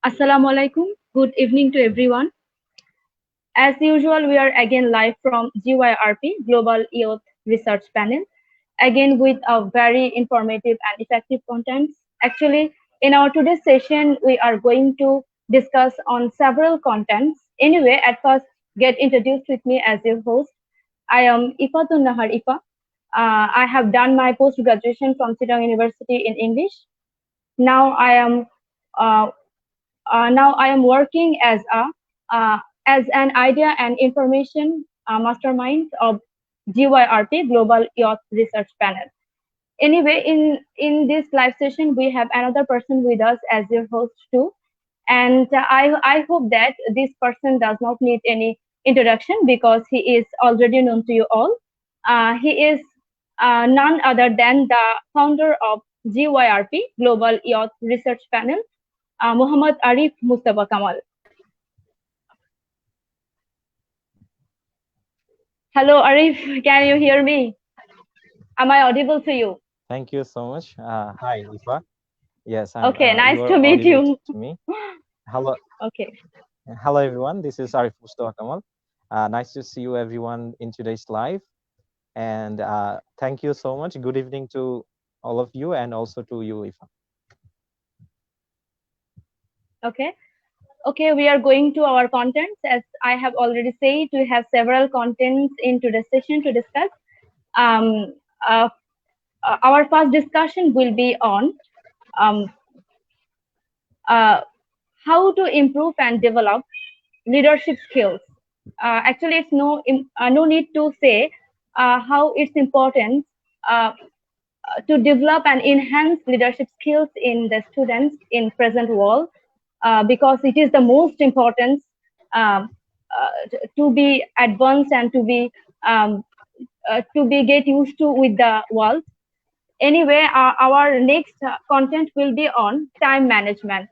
Assalamu alaikum. Good evening to everyone. As usual, we are again live from GYRP Global Youth Research Panel, again with a very informative and effective contents. Actually, in our today's session, we are going to discuss on several contents. Anyway, at first, get introduced with me as your host. I am Ifatun Nahar Ifa. I have done my post graduation from Chittagong University in English. Now I am uh, now I am working uh, as an idea and information mastermind of GYRP Global Youth Research Panel. Anyway, in this live session, we have another person with us as your host too, and I hope that this person does not need any introduction because he is already known to you all. He is none other than the founder of GYRP Global Youth Research Panel, Mohammad Arif Mujtaba Kamal. Hello, Arif. Can you hear me? Am I audible to you? Thank you so much. Hi, Ifa. Yes, Okay, nice you are to meet audible you. to me. Hello, Okay, hello everyone. This is Arif Mustafa Kamal. Nice to see you everyone in today's live. And thank you so much. Good evening to all of you and also to you, Ifa. okay. Okay, we are going to our contents. As I have already said, we have several contents in today's session to discuss. Um, uh, our first discussion will be on um, uh, how to improve and develop leadership skills. Actually, it's no need to say how it's important uh, to develop and enhance leadership skills in the students in present world because it is the most important um, to be advanced and um, to be get used to with the world. Anyway, our next content will be on time management.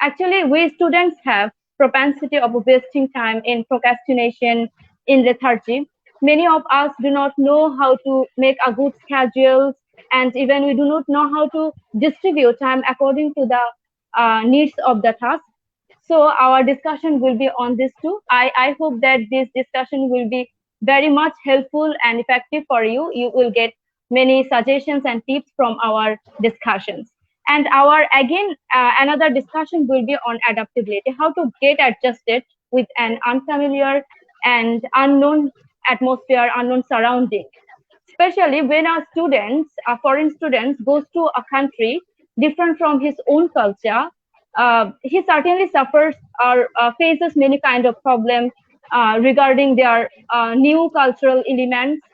Actually, we students have propensity of wasting time in procrastination, in lethargy. Many of us do not know how to make a good schedule, and even we do not know how to distribute time according to the needs of the task. So our discussion will be on this too. I hope that this discussion will be very much helpful and effective for you. You will get many suggestions and tips from our discussions. And our again another discussion will be on adaptability, how to get adjusted with an unfamiliar and unknown atmosphere, unknown surrounding, especially when our students, foreign students, goes to a country different from his own culture. He certainly suffers or faces many kind of problem regarding their new cultural elements,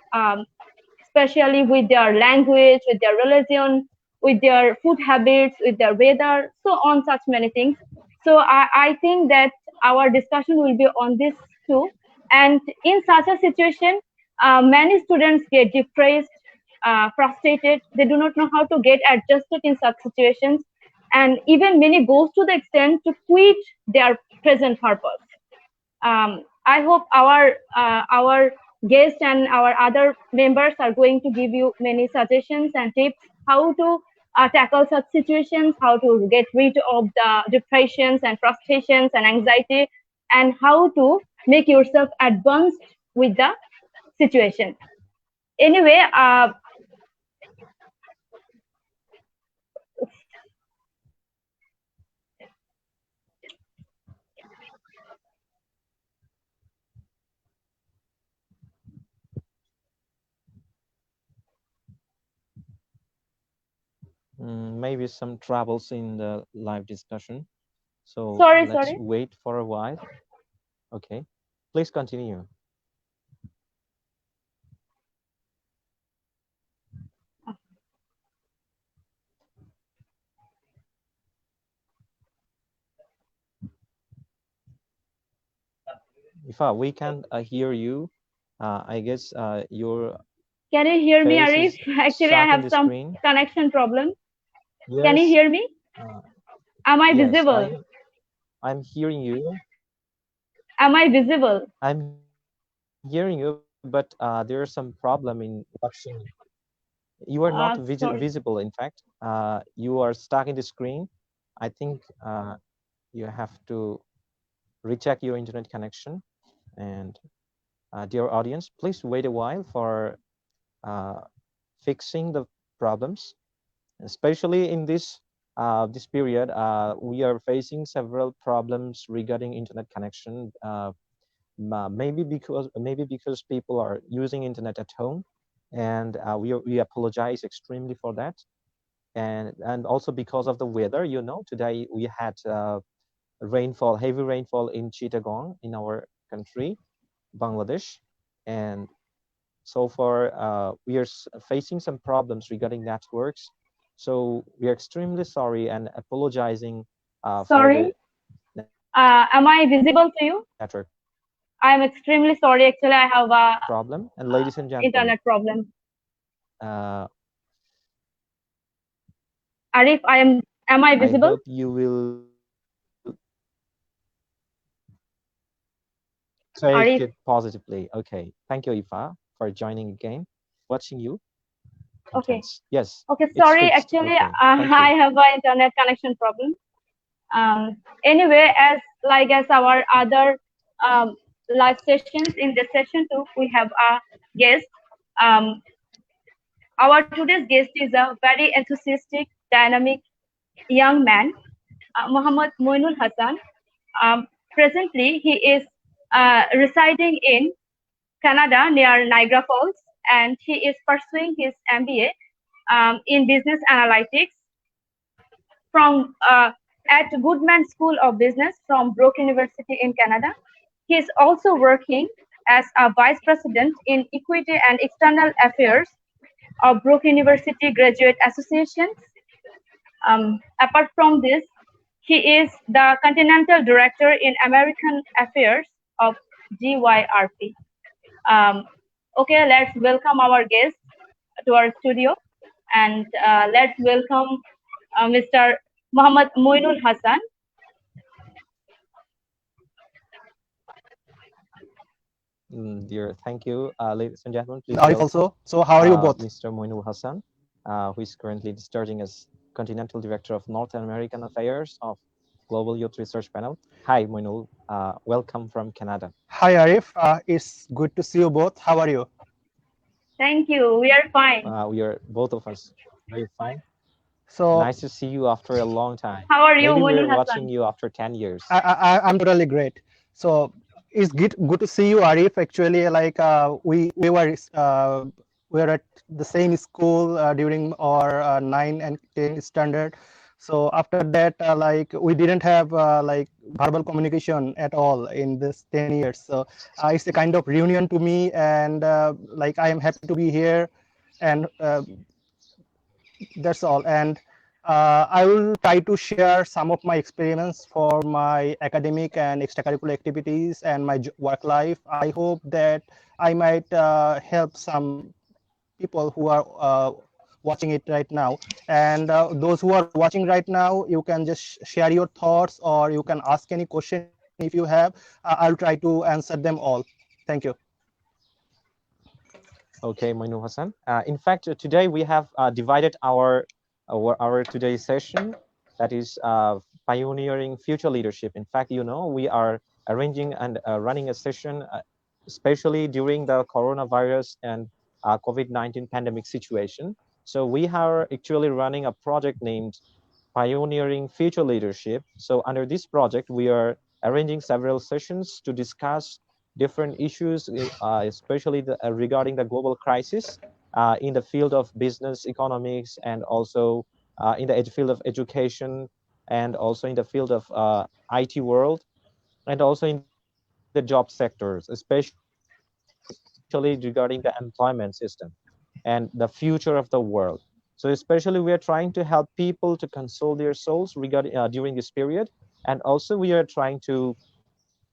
especially with their language, with their religion, with their food habits, with their weather, so on, such many things. So I think that our discussion will be on this too. And in such a situation, many students get depressed, frustrated. They do not know how to get adjusted in such situations, and even many goes to the extent to quit their present purpose. I hope our guest and our other members are going to give you many suggestions and tips how to tackle such situations, how to get rid of the depressions and frustrations and anxiety, and how to make yourself advanced with the situation. Anyway, Maybe some troubles in the live discussion. So sorry, let's sorry. wait for a while. Okay. Please continue. Ifa, we can hear you. I guess your Can you hear me, face Arif? is Actually, I stuck in have the some screen. connection problem. Can you Yes, hear me? uh, Am I yes, visible? I'm hearing you. Am I visible? I'm hearing you, but there's some problem in watching. You are not Sorry. visible. In fact, you are stuck in the screen. I think you have to recheck your internet connection. And dear audience, please wait a while for uh, fixing the problems, especially in this period. We are facing several problems regarding internet connection. Maybe because people are using internet at home, and we apologize extremely for that. And also because of the weather, today we had heavy rainfall in Chittagong in our country, Bangladesh. And so far we are facing some problems regarding networks. So we are extremely sorry and apologizing for the Sorry, am I visible to you? network I'm extremely sorry. Actually, I have a problem. And ladies and gentlemen, internet problem. uh, Arif, am I I visible? hope you will take it Arif, positively. Okay. Thank you, Ifa, for joining again. Watching you. And okay. thanks. Yes, Okay, it's sorry. fixed. Actually, Okay. Thank you. I have a internet connection problem. Anyway, as our other um, live sessions, in this session too, we have a guest. Um, our today's guest is a very enthusiastic, dynamic young man, Mohammad Moinul Hassan. Presently, he is residing in Canada near Niagara Falls, and he is pursuing his MBA in business analytics from at Goodman School of Business from Brook University in Canada. He is also working as a vice president in equity and external affairs of Brook University Graduate Association. Apart from this, he is the Continental Director in American Affairs of GYRP. Um, okay, let's welcome our guest to our studio, and let's welcome Mr. Mohammad Moinul Hassan. Dear, thank you. Ladies and gentlemen, And please Arif welcome also. So how are you both? Mr. Moinul Hassan, who is currently discharging as Continental Director of North American Affairs of Global Youth Research Panel. Hi, Moinul. Welcome from Canada. Hi Arif, it's good to see you both. How are you? Thank you. We are fine. We are both of us very fine. So Nice to see you after a long time. How are you, Maybe Moinul we're watching Hassan? you after 10 years. I'm totally great. So it's good to see you, Arif. Actually, like we were at the same school during our 9 and 10 standard. So after that, like we didn't have like verbal communication at all in this 10 years. So it's a kind of reunion to me, and like I am happy to be here, and that's all. And I will try to share some of my experience for my academic and extracurricular activities and my work life. I hope that I might help some people who are watching it right now. And those who are watching right now, you can just share your thoughts, or you can ask any question if you have. I'll try to answer them all. Thank you. Okay, Moinu Hassan. In fact, today we have divided our today's session, that is pioneering future leadership. In fact, we are arranging and running a session, especially during the coronavirus and COVID-19 pandemic situation. So we are actually running a project named Pioneering Future Leadership. So under this project, we are arranging several sessions to discuss different issues, especially regarding the global crisis in the field of business economics, and also in the field of education, and also in the field of IT world, and also in the job sectors, especially regarding the employment system and the future of the world. So especially we are trying to help people to console their souls during this period, and also we are trying to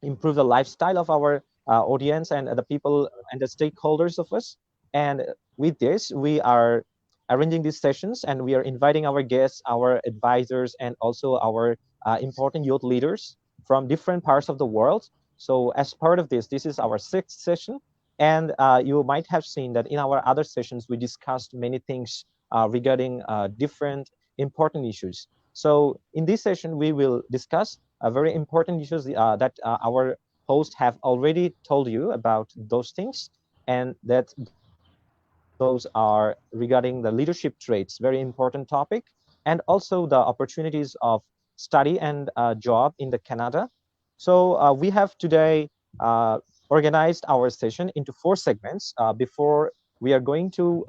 improve the lifestyle of our audience and the people and the stakeholders of us. And with this, we are arranging these sessions, and we are inviting our guests, our advisors, and also our important youth leaders from different parts of the world. So as part of this is our sixth session. And you might have seen that in our other sessions, we discussed many things regarding different important issues. So in this session, we will discuss very important issues that our host have already told you about those things, and that those are regarding the leadership traits, very important topic, and also the opportunities of study and job in the Canada. So we have today organized our session into 4 segments. Before we are going to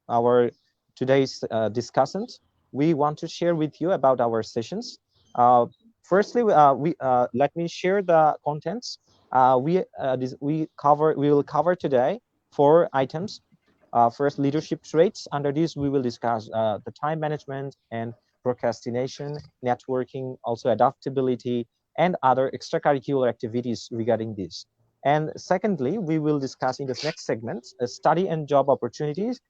our today's discussants, we want to share with you about our sessions. Uh, Firstly, let me share the contents. We will cover today 4 items. First, leadership traits. Under this, we will discuss the time management and procrastination, networking, also adaptability, and other extracurricular activities regarding this. And secondly, we will discuss in this next segment study and job opportunities.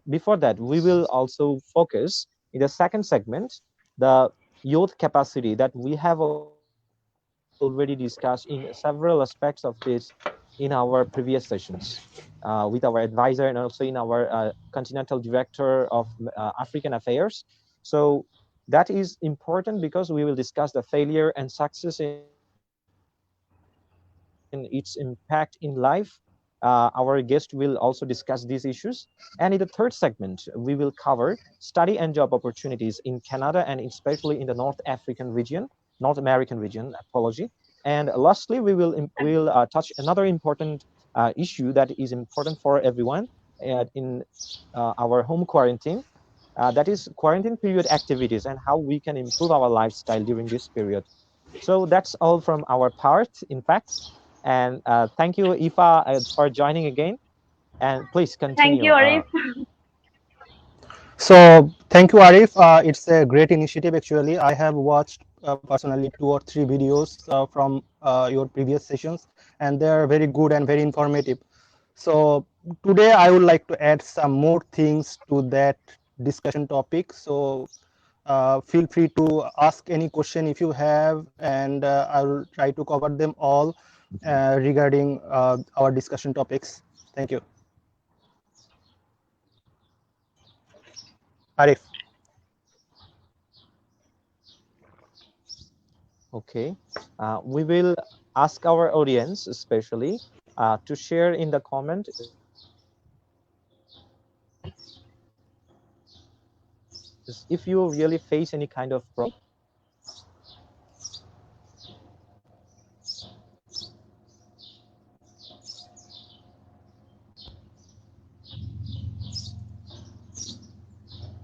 Before that, we will also focus in the second segment the youth capacity that we have already discussed in several aspects of this in our previous sessions with our advisor and also in our Continental Director of African Affairs. So that is important because we will discuss the failure and success in its impact in life. Our guest will also discuss these issues. And in the third segment, we will cover study and job opportunities in Canada and especially in the North African region, North American region, apology. And lastly, we'll touch another important issue that is important for everyone in our home quarantine. That is quarantine period activities and how we can improve our lifestyle during this period. So that's all from our part, in fact. And thank you, Ifa, for joining again. And please Thank continue. you, Arif. So thank you, Arif. It's a great initiative. Actually, I have watched personally 2 or 3 videos from your previous sessions, and they are very good and very informative. So today I would like to add some more things to that discussion topic. So feel free to ask any question if you have, and I will try to cover them all regarding our discussion topics. Thank you. Arif. Okay. We will ask our audience, especially, to share in the comment if you really face any kind of problem regarding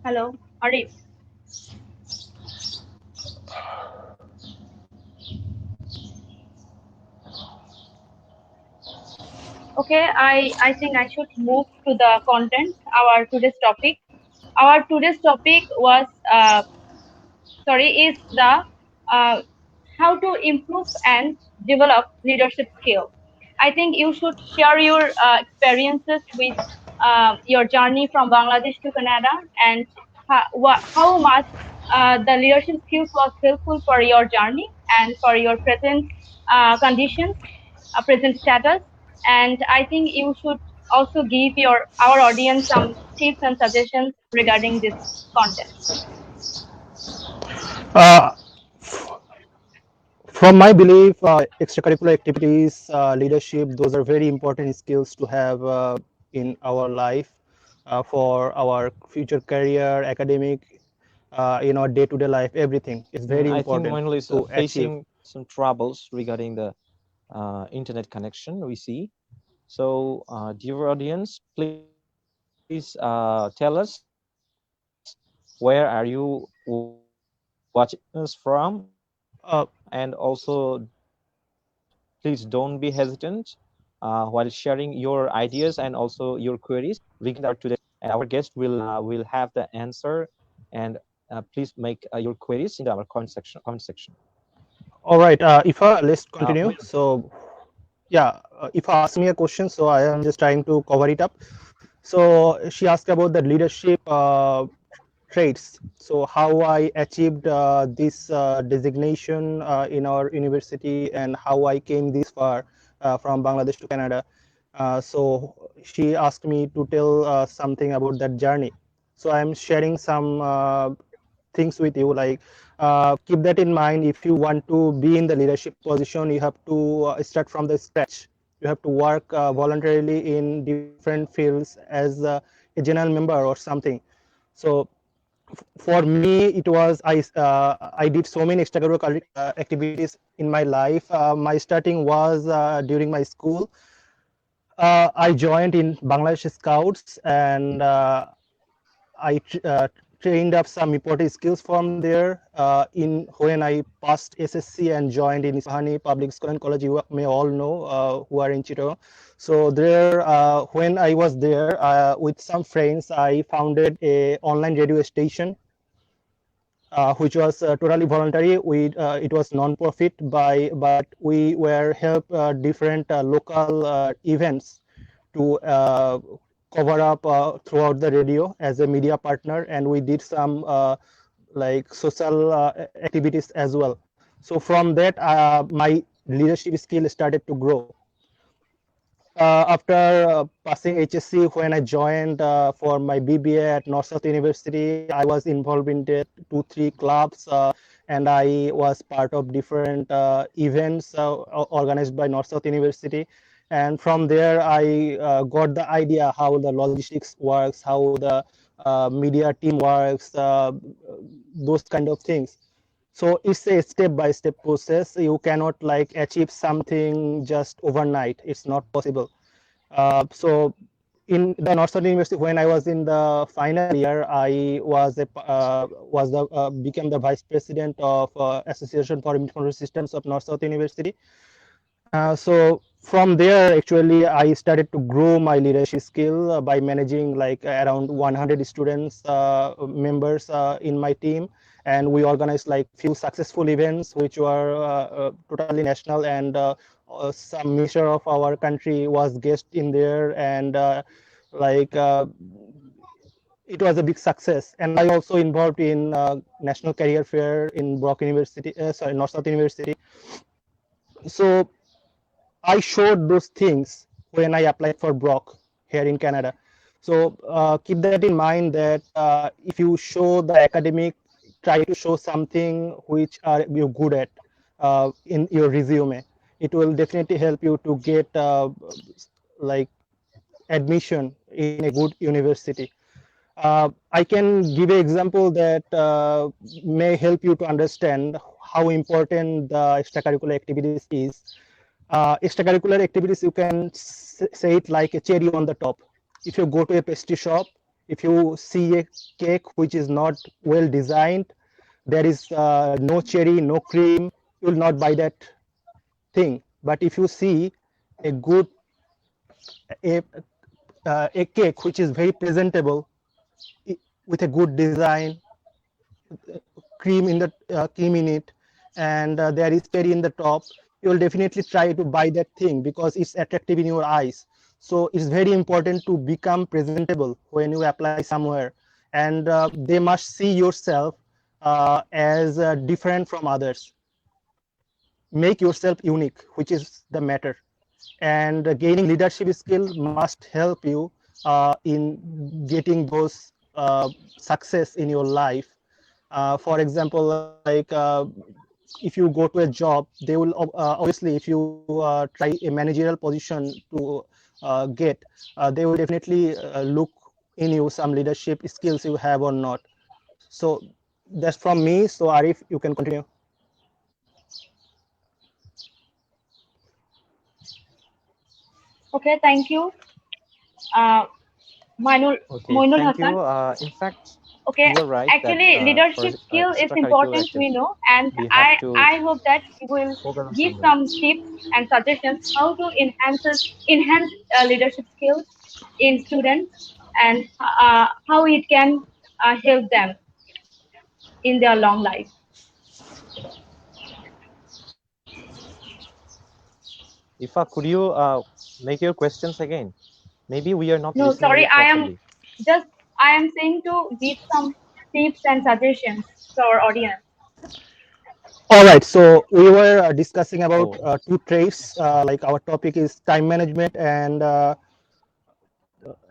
Hello, Arif. Okay, I think I should move to the content. Our today's topic. Our today's topic was is the uh, how to improve and develop leadership skill. I think you should share your experiences with your journey from Bangladesh to Canada, and how much the leadership skills was helpful for your journey and for your present conditions, present status. And I think you should also give our audience some tips and suggestions regarding this content. Uh, from my belief, extracurricular activities, leadership, those are very important skills to have in our life for our future career, academic, in our day-to-day life. Everything is very I think important Moinul is to achieve. facing some troubles regarding the internet connection we see. So, dear audience, please tell us where are you watching us from, and also Uh, please don't be hesitant while sharing your ideas and also your queries regarding our today's session. And our guest will have the answer. And please make your queries in our comment section. all right, Ifa, let's Wait. continue. So, yeah, Ifa asked me a question, so I am just trying to cover it up. So she asked about the leadership traits. So how I achieved this designation in our university and how I came this far from Bangladesh to Canada. So she asked me to tell something about that journey. So I'm sharing some things with you. Like Keep that in mind. If you want to be in the leadership position, you have to start from the scratch. You have to work voluntarily in different fields as a general member or something. So for me, it was I did so many extracurricular activities in my life. My starting was during my school. I joined in Bangladesh Scouts, and I trained up some important skills from there. In when I passed SSC and joined in Isfahani Public School and College, you may all know who are in Chittagong. So there, when I was there with some friends, I founded a online radio station, which was totally voluntary. It was non-profit, but we were help different local events to cover up throughout the radio as a media partner, and we did some like social activities as well. So from that, my leadership skill started to grow. After passing HSC, when I joined for my BBA at North South University, I was involved in the 2-3 clubs, and I was part of different events organized by North South University. And from there, I got the idea how the logistics works, how the media team works, those kind of things. So it's a step-by-step process. You cannot like achieve something just overnight. It's not possible. So in the Northern University, when I was in the final year, I became the vice president of Association for Information Systems of North South University. So from there, actually, I started to grow my leadership skill by managing like around 100 students, members in my team. And we organized like few successful events, which were totally national, and some minister of our country was guest in there, and like it was a big success. And I also involved in National Career Fair in Brock University, North South University. So I showed those things when I applied for Brock here in Canada. So keep that in mind that if you show the academic, try to show something which are you good at in your resume. It will definitely help you to get like admission in a good university. I can give an example that may help you to understand how important the extracurricular activities is. Extracurricular activities, you can say it like a cherry on the top. If you go to a pastry shop, if you see a cake which is not well designed, there is no cherry, no cream, you will not buy that thing. But if you see a good a, a cake which is very presentable with a good design, cream in it, and there is cherry in the top, you will definitely try to buy that thing because it's attractive in your eyes. So it's very important to become presentable when you apply somewhere, and they must see yourself as different from others. Make yourself unique, which is the matter. And gaining leadership skill must help you in getting those success in your life. For example, like if you go to a job, they will obviously, if you try a managerial position to get, they will definitely look in you some leadership skills you have or not. So that's from me. So Arif, you can continue. Okay, thank you, uh, Moinul, Okay, Moinul thank Hassan. you. In fact, Okay, you're right that actually, for leadership skill is extracurricular important, we activity, know, and we have I to I hope that you will focus on give somebody. some tips and suggestions how to enhance leadership skills in students, and how it can help them in their long life. Ifa, could you make your questions again? Maybe we are not No, listening sorry, you properly. just I am saying to give some tips and suggestions to our audience. All right, so we were discussing about Oh, two traits. Like our topic is time management and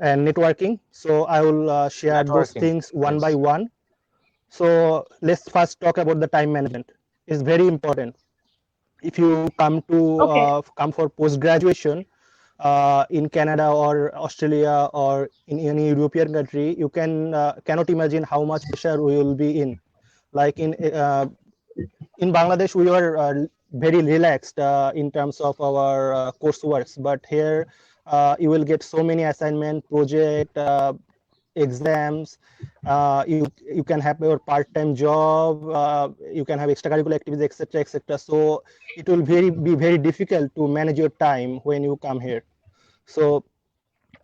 networking. So I will share those networking. things one by Yes. one. So let's first talk about the time management. It's very important. If you Okay. come for post graduation in Canada or Australia or in any European country, you cannot imagine how much pressure we will be in. Like in Bangladesh, we are very relaxed in terms of our courseworks, but here you will get so many assignment, project, exams. You can have your part-time job. You can have extracurricular activities, etc., etc. So it will be very difficult to manage your time when you come here. So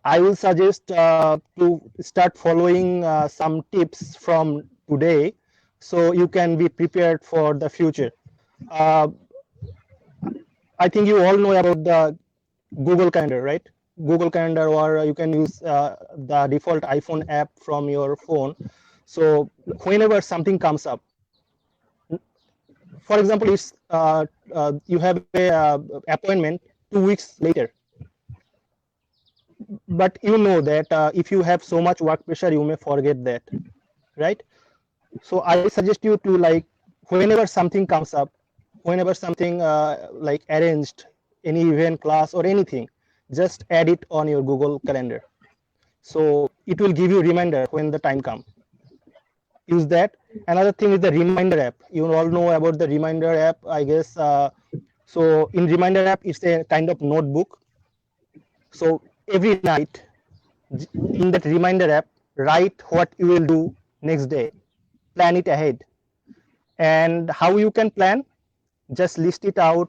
I will suggest to start following some tips from today, so you can be prepared for the future. Uh, I think you all know about the Google Calendar, right? Google Calendar, or you can use the default iPhone app from your phone. So whenever something comes up, for example, you have a appointment 2 weeks later, but you know that if you have so much work pressure, you may forget that, right? So I suggest you to, like, whenever something comes up, whenever something like arranged, any event, class, or anything, just add it on your Google Calendar. So it will give you reminder when the time comes. Use that. Another thing is the reminder app. You all know about the reminder app, I guess. So in reminder app, it's a kind of notebook. So every night in that reminder app, write what you will do next day. Plan it ahead. And how you can plan? Just list it out,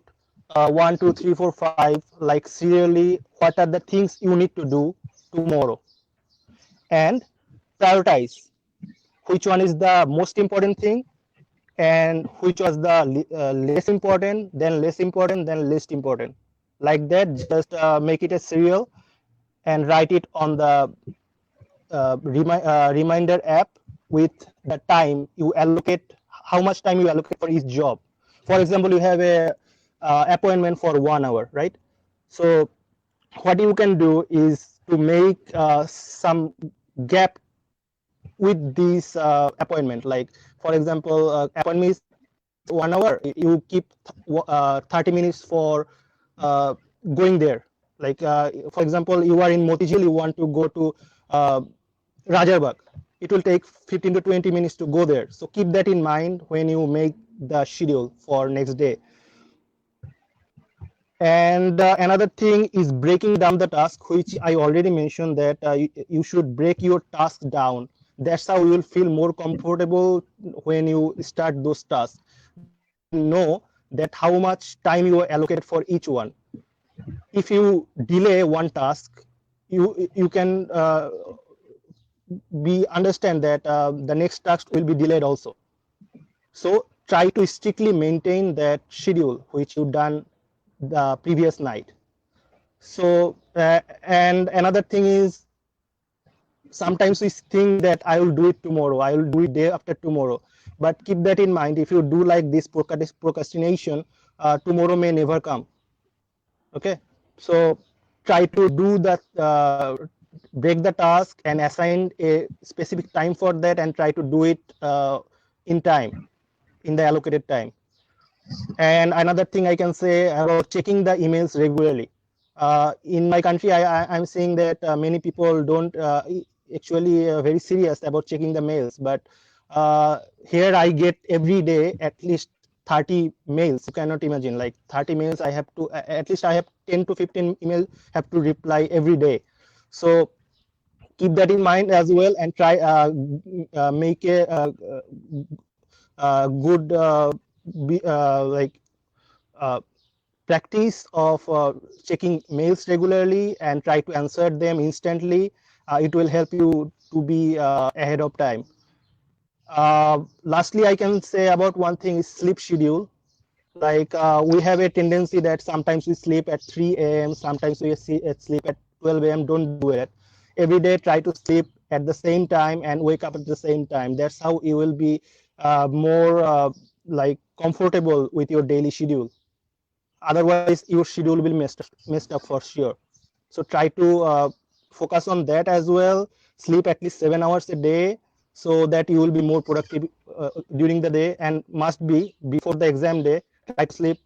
1, 2, 3, 4, 5, like serially, what are the things you need to do tomorrow, and prioritize which one is the most important thing and which was the less important, then less important, then least important. Like that, just make it a serial and write it on the reminder app with the time you allocate, how much time you allocate for each job. For example, you have a appointment for 1 hour, right? So what you can do is to make some gap with this appointment. Like, for example, appointment is 1 hour, you keep 30 minutes for going there. Like, for example, you are in Motijil, you want to go to Rajarbagh. It will take 15 to 20 minutes to go there. So keep that in mind when you make the schedule for next day. And another thing is breaking down the task, which I already mentioned, that you should break your task down. That's how you will feel more comfortable when you start those tasks, because you will know that how much time you are allocated for each one. If you delay one task, you can be understand that the next task will be delayed also. So try to strictly maintain that schedule which you done the previous night. So and another thing is, sometimes we think that I will do it tomorrow, I will do it day after tomorrow, but keep that in mind. If you do like this procrastination, tomorrow may never come. Okay, so try to do that, break the task and assign a specific time for that, and try to do it in time, in the allocated time. And another thing I can say about checking the emails regularly. In my country, I'm seeing that many people don't actually very serious about checking the mails, but here I get every day at least 30 mails. You cannot imagine, like 30 mails I have to, at least I have 10 to 15 emails have to reply every day. So keep that in mind as well, and try make a good like practice of checking mails regularly and try to answer them instantly. It will help you to be ahead of time. Lastly, I can say about one thing is sleep schedule. Like, we have a tendency that sometimes we sleep at 3 a.m., sometimes we sleep at 12 a.m. Don't do it. Every day, try to sleep at the same time and wake up at the same time. That's how you will be more like comfortable with your daily schedule. Otherwise, your schedule will messed up for sure. So try to focus on that as well. Sleep at least 7 hours a day. so that you will be more productive during the day, and must be before the exam day try to sleep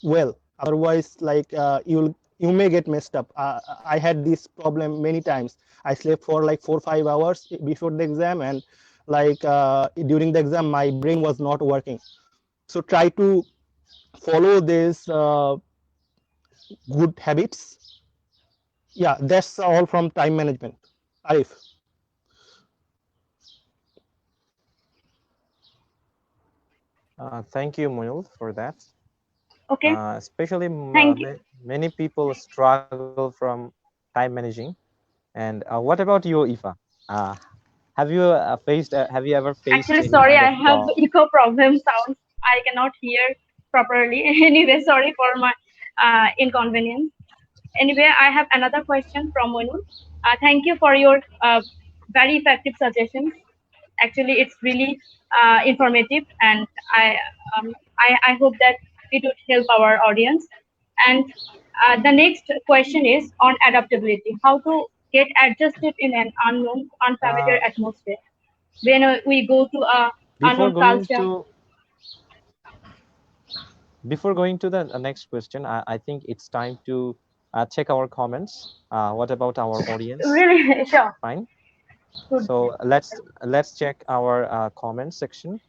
well. Otherwise, like you may get messed up. I had this problem many times. I slept for like 4 or 5 hours before the exam, and like during the exam my brain was not working. So try to follow these good habits. Yeah, that's all from time management. Arif. Thank you, Moinul, for that. Okay, Especially thank you. many people struggle from time managing. And what about you, Ifa? Uh, have you ever faced Actually, any sorry, kind I of have echo problem sounds. I cannot hear properly. Anyway, sorry for my inconvenience. Anyway, I have another question from Moinul. Thank you for your very effective suggestions. Actually, it's really informative, and I hope that it would help our audience. And the next question is on adaptability. How to get adjusted in an unknown, unfamiliar uh, atmosphere when we go to a before unknown going culture. to before going to the next question, I think it's time to check our comments. What about our audience? Really, sure. Fine. Good. So let's check our comment section.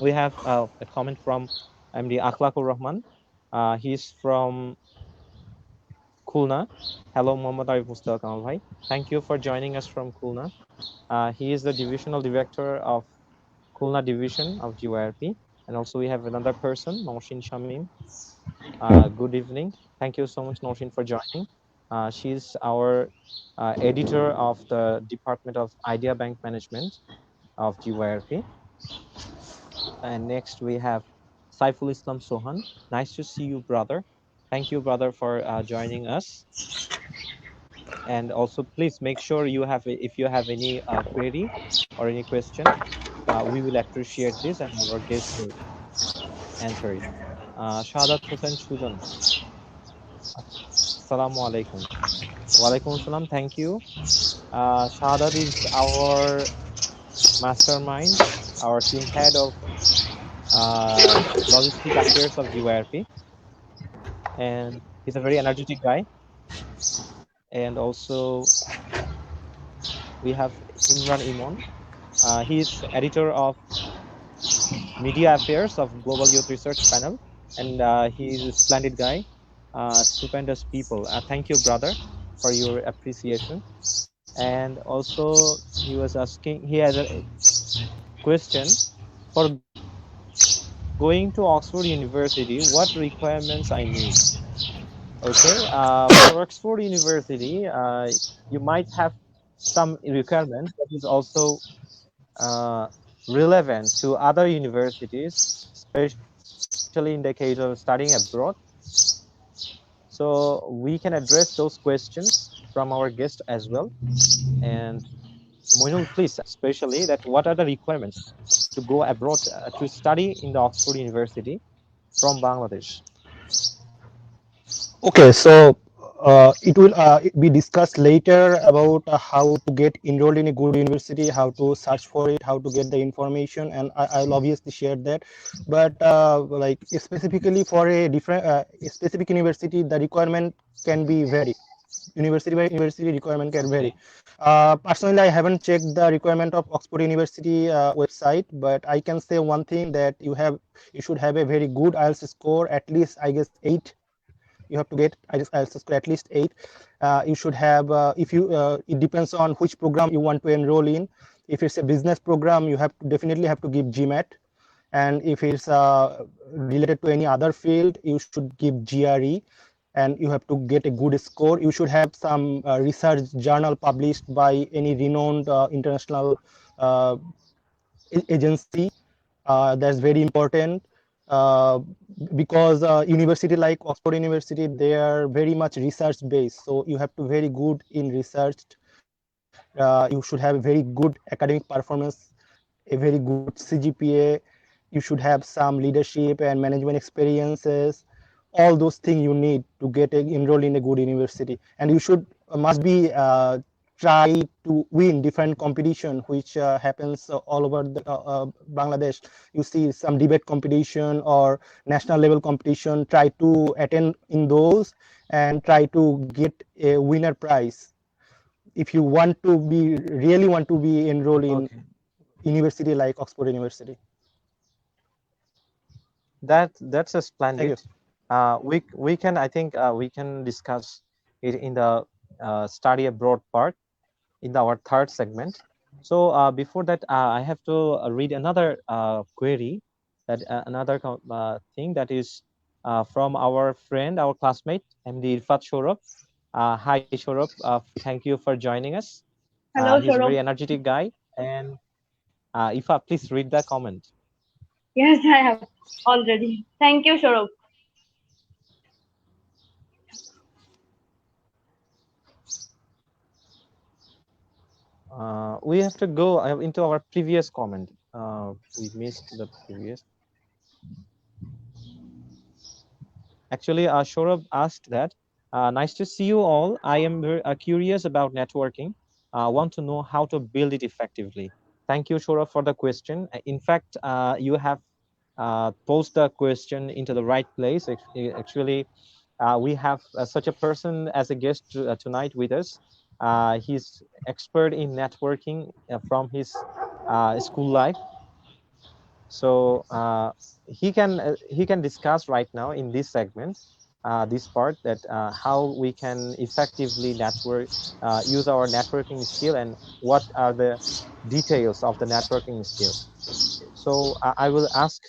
We have a comment from MD Akhlaqur Rahman. He's from Khulna. Hello, Mohammad Arif Mustaq Kamal bhai. Thank you for joining us from Khulna. He is the divisional director of Khulna division of GYRP. And also we have another person, Noshin Shamim. Good evening. Thank you so much, Noshin, for joining. She's our editor of the Department of Idea Bank Management of GYRP. And next we have Saiful Islam Sohan. Nice to see you, brother. Thank you, brother, for joining us. And also, please make sure you have, if you have any query or any question, we will appreciate this and our guest will answer it. Shahadat Hussain Sujan. Assalamu alaikum. Walaikum assalam. Thank you. Shahadat is our mastermind, our team head of logistic affairs of GYRP. And he's a very energetic guy. And also we have Imran Imon. He's editor of media affairs of Global Youth Research Panel, and he's a splendid guy, stupendous people. Thank you, brother, for your appreciation. And also he was asking, he has a question for going to Oxford University, what requirements I need? Okay, for Oxford University, you might have some requirements that is also uh, relevant to other universities, especially in the case of studying abroad. So we can address those questions from our guest as well. And Moinul, please, especially that what are the requirements to go abroad to study in the Oxford University from Bangladesh? Okay, so it will be discussed later about how to get enrolled in a good university, how to search for it, how to get the information, and I'll obviously share that. But like specifically for a different a specific university, the requirement can be vary. University by university requirement can vary. Personally, I haven't checked the requirement of Oxford University website, but I can say one thing that you should have a very good IELTS score, at least I guess 8. You have to get IELTS score at least 8. You should have if you it depends on which program you want to enroll in. If it's a business program, you have to definitely have to give GMAT, and if it's related to any other field, you should give GRE, and you have to get a good score. You should have some research journal published by any renowned international uh, agency. That's very important, uh, because university like Oxford University, they are very much research based, so you have to very good in research. You should have a very good academic performance, a very good CGPA, you should have some leadership and management experiences, all those things you need to get enrolled in a good university. And you should must be try to win different competition which happens all over Bangladesh. You see some debate competition or national level competition, try to attend in those and try to get a winner prize if you want to be really want to be enrolled in Okay. university like Oxford University. That's a Thank splendid. you. We can, I think we can discuss it in the study abroad part in our third segment. So before that, I have to read another query, that another thing that is from our friend, our classmate, MD Irfat Shorab. Hi Shorab, thank you for joining us. Hello, He's a very Shorob. energetic guy. And Ifa, please read the comment. Yes, I have already. Thank you, Shorob. We have to go into our previous comment. We missed the previous. Actually, Shorab asked that. Nice to see you all. I am very curious about networking. Want to know how to build it effectively. Thank you, Shorab, for the question. In fact, you have posed the question into the right place. Actually, we have such a person as a guest tonight with us. He's expert in networking from his school life. So he can discuss right now in this segment, this part, that how we can effectively network, use our networking skill, and what are the details of the networking skill. So I will ask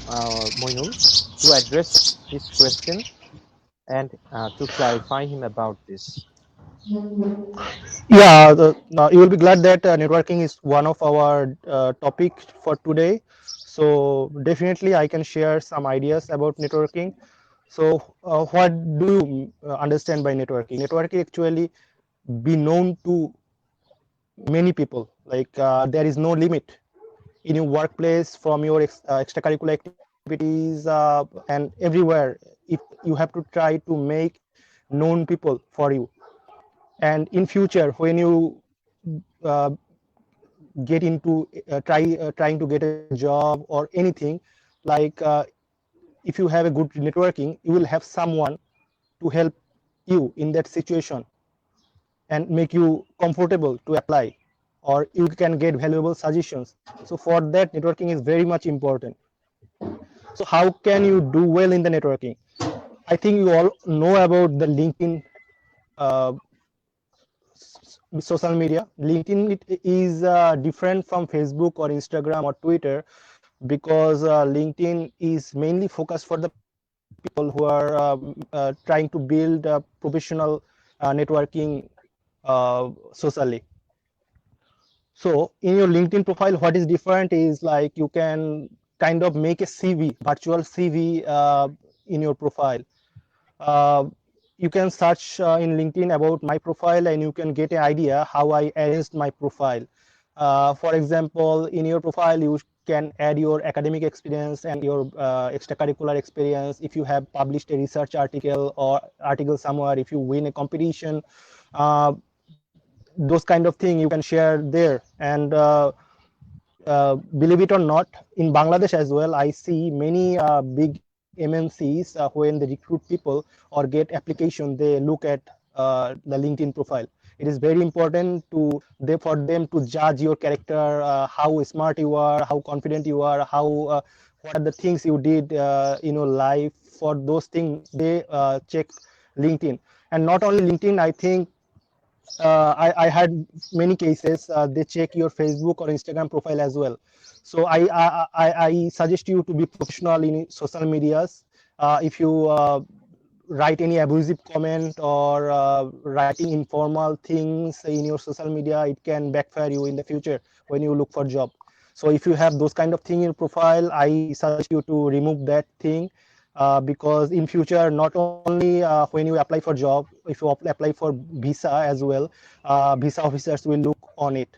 Moinul to address his question and to clarify him about this. Yeah, you will be glad that networking is one of our topic for today. So definitely I can share some ideas about networking. So what do you understand by networking? Networking actually be known to many people. Like there is no limit in your workplace, from your extracurricular activities and everywhere. If you have to try to make known people for you, and in future when you uh, get into trying to get a job or anything, like if you have a good networking, you will have someone to help you in that situation and make you comfortable to apply, or you can get valuable suggestions. So for that, networking is very much important. So how can you do well in the networking? I think you all know about the LinkedIn uh, social media. LinkedIn is different from Facebook or Instagram or Twitter, because LinkedIn is mainly focused for the people who are trying to build professional networking socially. So in your LinkedIn profile, what is different is like you can kind of make a CV, virtual CV in your profile. Uh, you can search in LinkedIn about my profile, and you can get an idea how I arranged my profile. For example, in your profile, you can add your academic experience and your extracurricular experience. If you have published a research article or article somewhere, if you win a competition, uh, those kind of thing you can share there. And believe it or not, in Bangladesh as well, I see many big MNCs when they recruit people or get application, they look at the LinkedIn profile. It is very important for them to judge your character, how smart you are, how confident you are, how what are the things you did in your life. For those things, they check LinkedIn. And not only LinkedIn, I think I had many cases. They check your Facebook or Instagram profile as well. So I suggest you to be professional in social medias. If you write any abusive comment or writing informal things in your social media, it can backfire you in the future when you look for job. So if you have those kind of thing in your profile, I suggest you to remove that thing, because in future, not only when you apply for job, if you apply for visa as well, visa officers will look on it,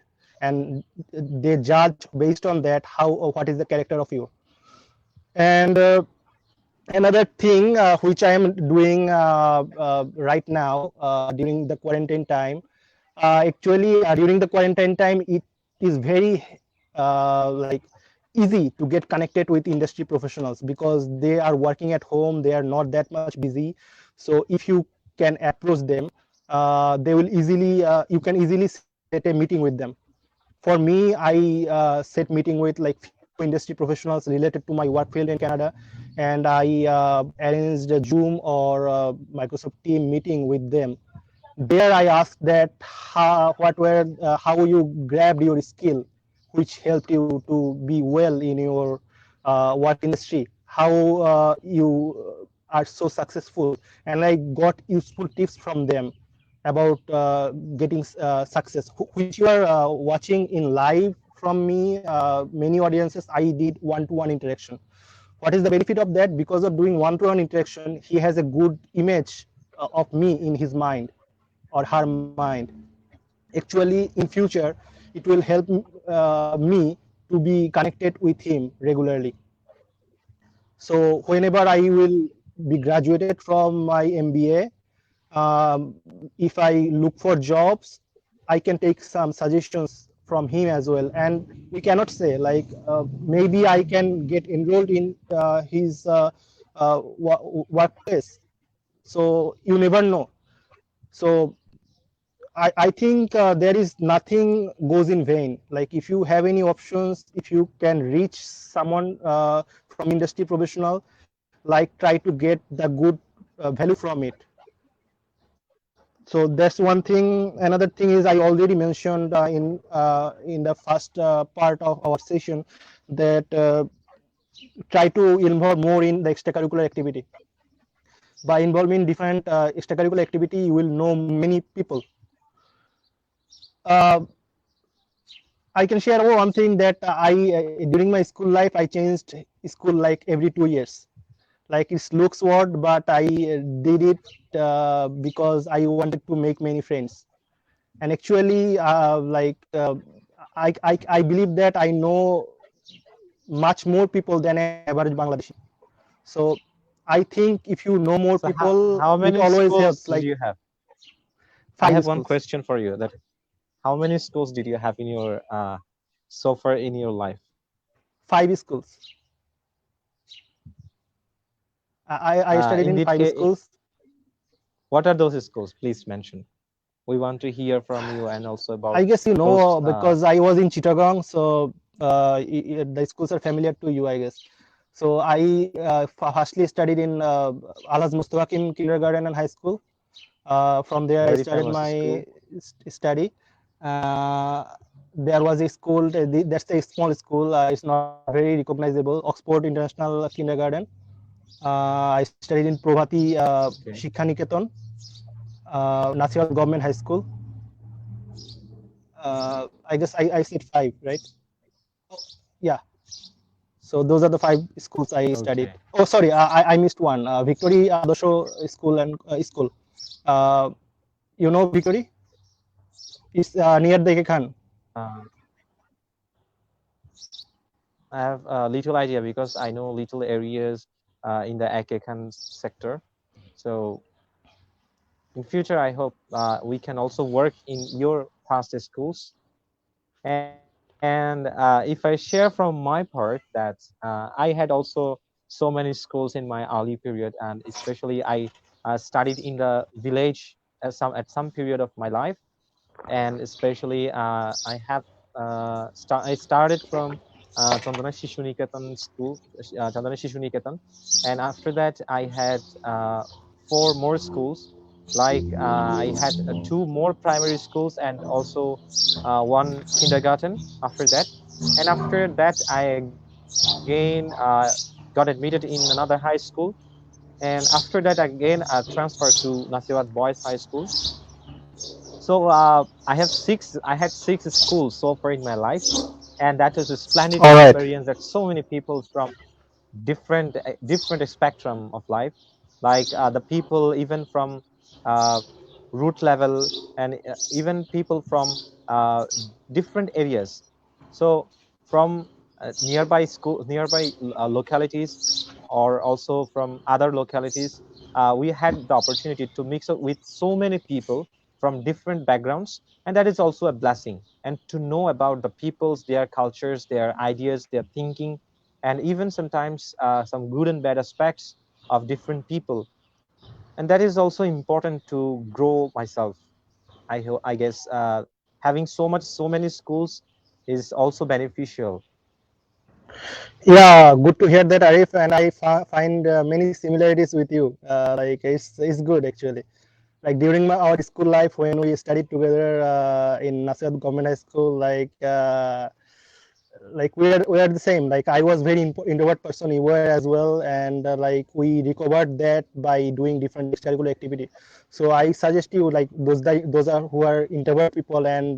and they judge based on that how what is the character of you. And another thing which I am doing right now during the quarantine time, actually during the quarantine time, it is very like easy to get connected with industry professionals because they are working at home, they are not that much busy. So if you can approach them, they will easily you can easily set a meeting with them. For me, I set meeting with like few industry professionals related to my work field in Canada, and I arranged a Zoom or Microsoft Team meeting with them. There I asked that how you grabbed your skill, which helped you to be well in your work industry, how you are so successful, and I got useful tips from them about getting success, which you are watching in live from me. Many audiences, I did one-to-one interaction. What is the benefit of that? Because of doing one-to-one interaction, he has a good image of me in his mind or her mind. Actually, in future, it will help me to be connected with him regularly. So whenever I will be graduated from my MBA, if I look for jobs, I can take some suggestions from him as well. And we cannot say like maybe I can get enrolled in his workplace. So you never know. So I think there is nothing goes in vain. Like if you have any options, if you can reach someone from industry professional, like try to get the good value from it. So that's one thing. Another thing is I already mentioned in the first part of our session that try to involve more in the extracurricular activity. By involving different extracurricular activity, you will know many people. Uh, I can share one thing that I during my school life I changed school like every 2 years. Like it looks odd, but I did it because I wanted to make many friends. And actually, I believe that I know much more people than an average Bangladeshi. So I think if you know more So people, how it many always schools helps. did Like you have? I five have one schools, question for you. That how many schools did you have in your so far in your life? 5 schools. I studied In in that five case, schools. what are those schools? Please mention. We want to hear from you and also about I guess you those. know because I was in Chittagong, so the schools are familiar to you, I guess. So I firstly studied in Alhaz Mustawak kindergarten and high school. From there, I Very started famous my school. study. Uh, there was a school, that's a small school, it's not very recognizable, Oxford International Kindergarten. I studied in Probhati Okay. Shikha Niketan, Nasirat Government High School. I guess I said five, right? Yeah. So those are the five schools I studied. Okay. Oh, sorry, I missed one. Victory Adosho School and School. Uh, you know Victory? It's near the Khan. Uh, I have a little idea because I know little areas in the Akekan sector. So in future, I hope we can also work in your past schools. And if I share from my part that I had also so many schools in my early period, and especially I studied in the village at some period of my life, and especially I started from Chandana Shishu Niketan school, Chandana Shishu Niketan, and after that I had four more schools. Like I had two more primary schools and also one kindergarten after that. And after that, I again got admitted in another high school. And after that, again, transferred to Nasirat Boys High School. So I had six schools so far in my life, and that was a splendid All right. experience that so many people from different spectrum of life, like the people even from uh, root level, and even people from different areas. So from nearby school, nearby localities, or also from other localities. We had the opportunity to mix up with so many people from different backgrounds, and that is also a blessing. And to know about the peoples, their cultures, their ideas, their thinking, and even sometimes some good and bad aspects of different people. And that is also important to grow myself. I guess having so many schools is also beneficial. Yeah, good to hear that, Arif. And I find many similarities with you. Like it's good actually. Like during our school life when we studied together in Nasihat Government High School, like we are the same. Like I was very introvert person, you were as well, and like we recovered that by doing different extracurricular activity. So I suggest you, like those are who are introvert people and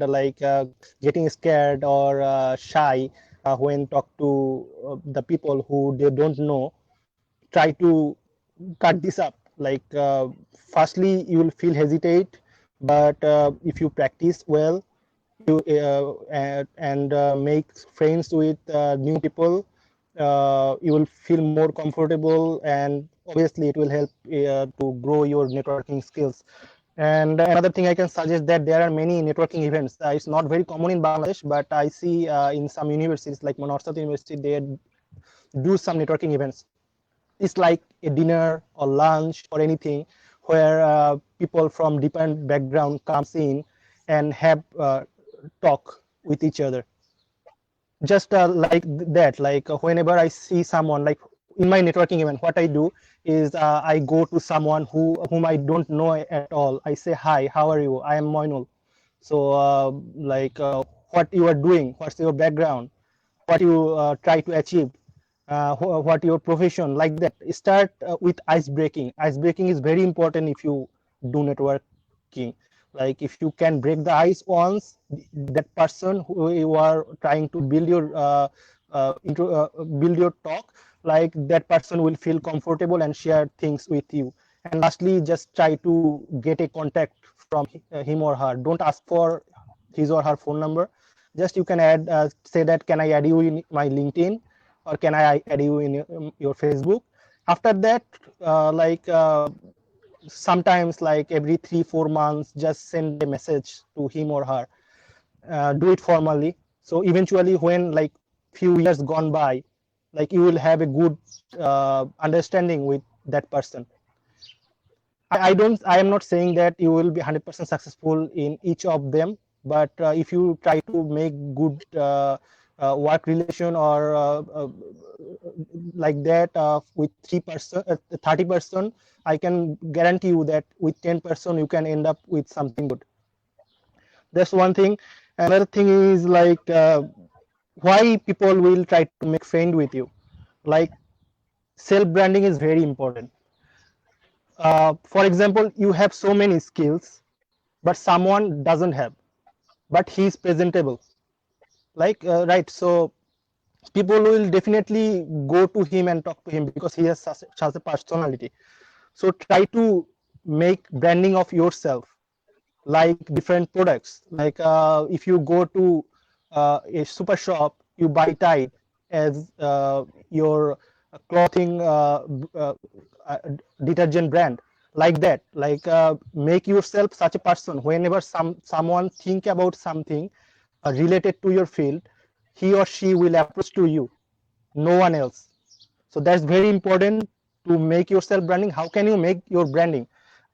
getting scared or shy when talk to the people who they don't know, try to cut this up. Like firstly you will feel hesitate, but if you practice well, you and make friends with new people, you will feel more comfortable, and obviously it will help to grow your networking skills. And another thing I can suggest, that there are many networking events. It's not very common in Bangladesh, but I see in some universities like Monarshat University, they do some networking events. It's like a dinner or lunch or anything where people from different background comes in and have talk with each other. Just like that, like whenever I see someone, like in my networking event, what I do is I go to someone whom I don't know at all. I say, hi, how are you? I am Moinul. So what you are doing, what's your background, what you try to achieve, what your profession, like that. Start with ice breaking. Ice breaking is very important if you do networking. Like if you can break the ice once, that person who you are trying to build your build your talk, like that person will feel comfortable and share things with you. And lastly, just try to get a contact from him or her. Don't ask for his or her phone number. Just you can add, say that, can I add you in my LinkedIn, or can I add you in your Facebook? After that, sometimes like every 3-4 months, just send a message to him or her. Do it formally. So eventually, when like few years gone by, like you will have a good understanding with that person. I am not saying that you will be 100% successful in each of them, but if you try to make good work relation or like that with 3%, 30%, I can guarantee you that with 10% you can end up with something good. That's one thing. Another thing is like why people will try to make friend with you. Like self branding is very important. For example, you have so many skills, but someone doesn't have, but he is presentable. Like right, so people will definitely go to him and talk to him because he has such a personality. So try to make branding of yourself, like different products. Like if you go to a super shop, you buy Tide as your clothing uh, detergent brand, like that. Like make yourself such a person. Whenever someone think about something related to your field, he or she will approach to you, no one else. So that's very important to make yourself branding. How can you make your branding?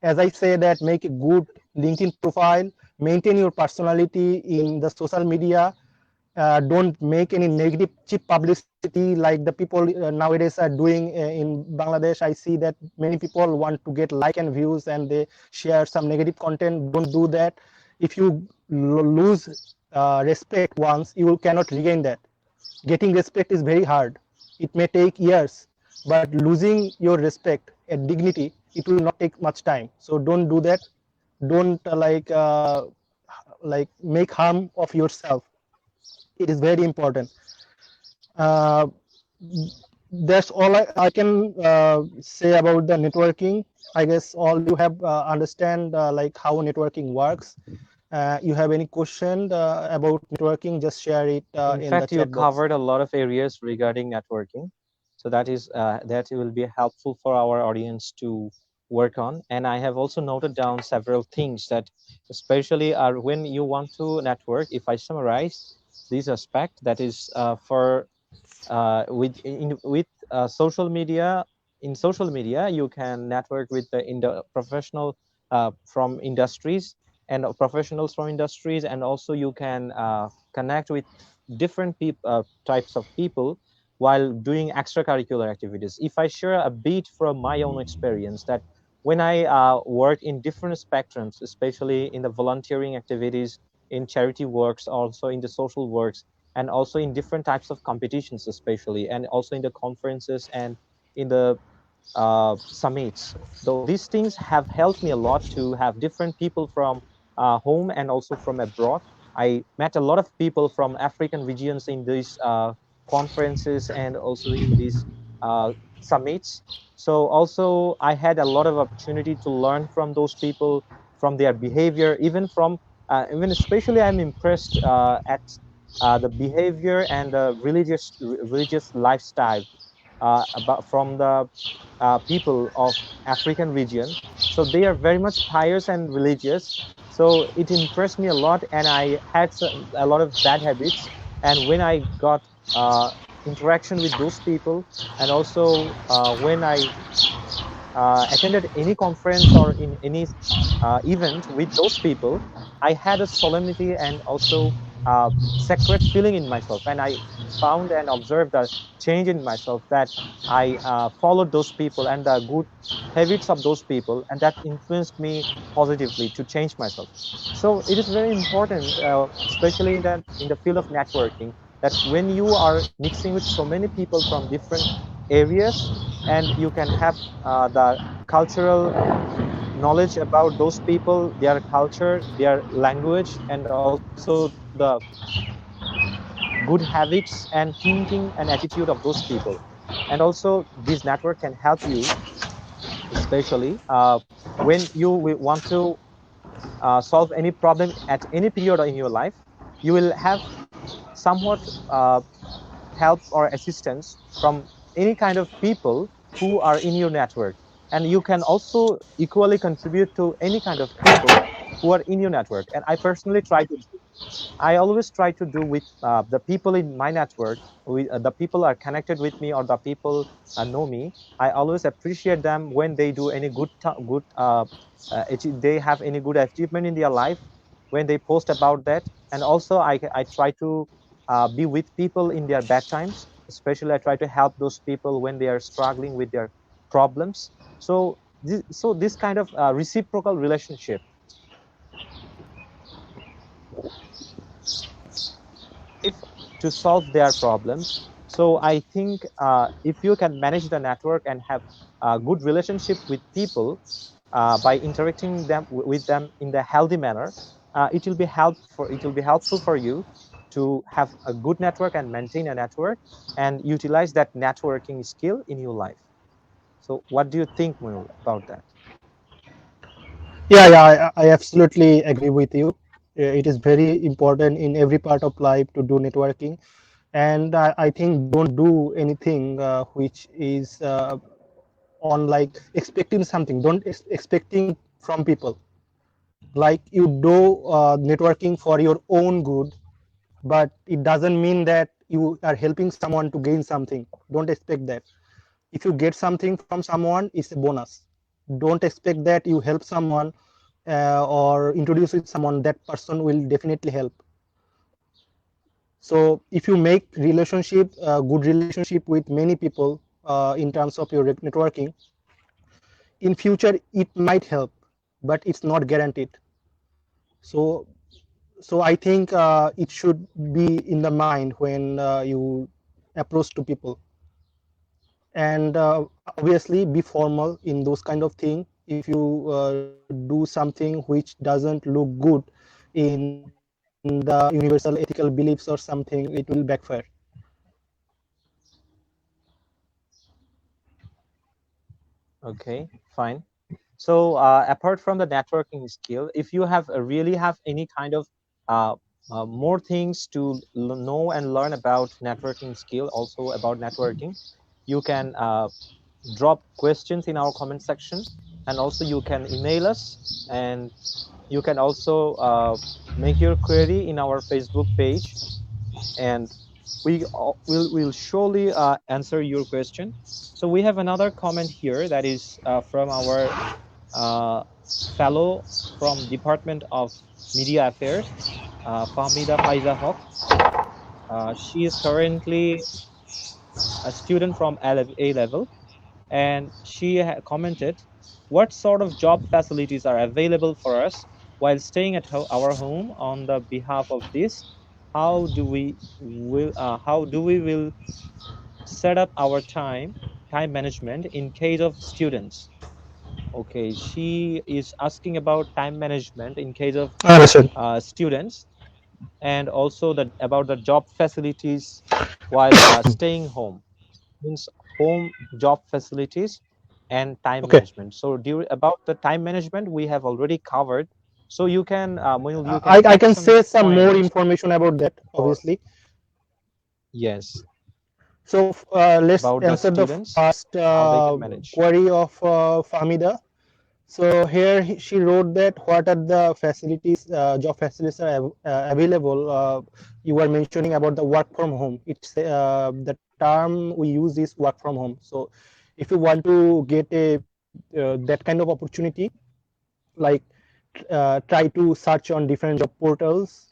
As I say, that make a good LinkedIn profile, maintain your personality in the social media. Don't make any negative cheap publicity like the people nowadays are doing in Bangladesh. I see that many people want to get like and views and they share some negative content. Don't do that. If you lose respect once, you cannot regain that. Getting respect is very hard. It may take years, but losing your respect and dignity, it will not take much time. So don't do that. Don't like make harm of yourself. It is very important. uh, that's all I can say about the networking. I guess all you have understand like how networking works. You have any question about networking, just share it In in the fact, you chat box. covered a lot of areas regarding networking. So that will be helpful for our audience to work on. And I have also noted down several things that especially are when you want to network. If I summarize this aspect, that is for with social media. In social media, you can network with the professional from industries and professionals from industries, and also you can connect with different types of people while doing extracurricular activities. If I share a bit from my own experience, that when I work in different spectrums, especially in the volunteering activities, in charity works, also in the social works, and also in different types of competitions, especially, and also in the conferences and in the summits. Though these things have helped me a lot to have different people from home and also from abroad. I met a lot of people from African regions in these conferences and also in these summits. So also I had a lot of opportunity to learn from those people, from their behavior, even from even especially I'm impressed at the behavior and the religious lifestyle about from the people of African region. So they are very much pious and religious. So it impressed me a lot, and I had a lot of bad habits. And when I got interaction with those people, and also when I attended any conference or in any event with those people, I had a solemnity and also sacred feeling in myself. And I found and observed a change in myself, that I followed those people and the good habits of those people, and that influenced me positively to change myself. So it is very important, especially in the field of networking, that when you are mixing with so many people from different areas, and you can have the cultural knowledge about those people, their culture, their language, and also the good habits and thinking and attitude of those people. And also this network can help you, especially when you want to solve any problem at any period in your life. You will have somewhat help or assistance from any kind of people who are in your network. And you can also equally contribute to any kind of people who are in your network. And I personally try to do, I always try to do with the people in my network, the people are connected with me, or the people know me. I always appreciate them when they do any good they have any good achievement in their life, when they post about that. And also I try to be with people in their bad times, especially I try to help those people when they are struggling with their problems. So this kind of reciprocal relationship if to solve their problems. So I think if you can manage the network and have a good relationship with people by interacting with them in the healthy manner, it will be helpful for you to have a good network and maintain a network and utilize that networking skill in your life. So what do you think, Moinul, about that? Yeah, I absolutely agree with you. It is very important in every part of life to do networking, and I think don't do anything which is on like expecting something. Don't expecting from people. Like you do networking for your own good, but it doesn't mean that you are helping someone to gain something. Don't expect that. If you get something from someone, it's a bonus. Don't expect that you help someone or introduce with someone, that person will definitely help. So if you make relationship, good relationship with many people in terms of your networking, in future it might help, but it's not guaranteed. So I think it should be in the mind when you approach to people, and obviously be formal in those kind of thing. If you do something which doesn't look good in the universal ethical beliefs or something, it will backfire. Okay, fine. So apart from the networking skill, if you have really have any kind of uh, more things to know and learn about networking skill, also about networking, you can drop questions in our comment section, and also you can email us, and you can also make your query in our Facebook page, and will surely answer your question. So we have another comment here that is from our uh, fellow from Department of Media Affairs, Fahmida Faiza Haq. She is currently a student from A level, and she commented, "What sort of job facilities are available for us while staying at our home on the behalf of this? How do we will set up our time management in case of students?" Okay, she is asking about time management in case of Understood. students, and also about the job facilities while staying home, means home job facilities and time Okay. management. So about the time management we have already covered. So you can Moinul, you can I add can some say some more points information about that, for, obviously. yes, So let's about the answer the students, first how they can manage. query of Famida. So here she wrote that what are the facilities, job facilities are available. You were mentioning about the work from home. It's the term we use is work from home. So if you want to get that kind of opportunity, like try to search on different job portals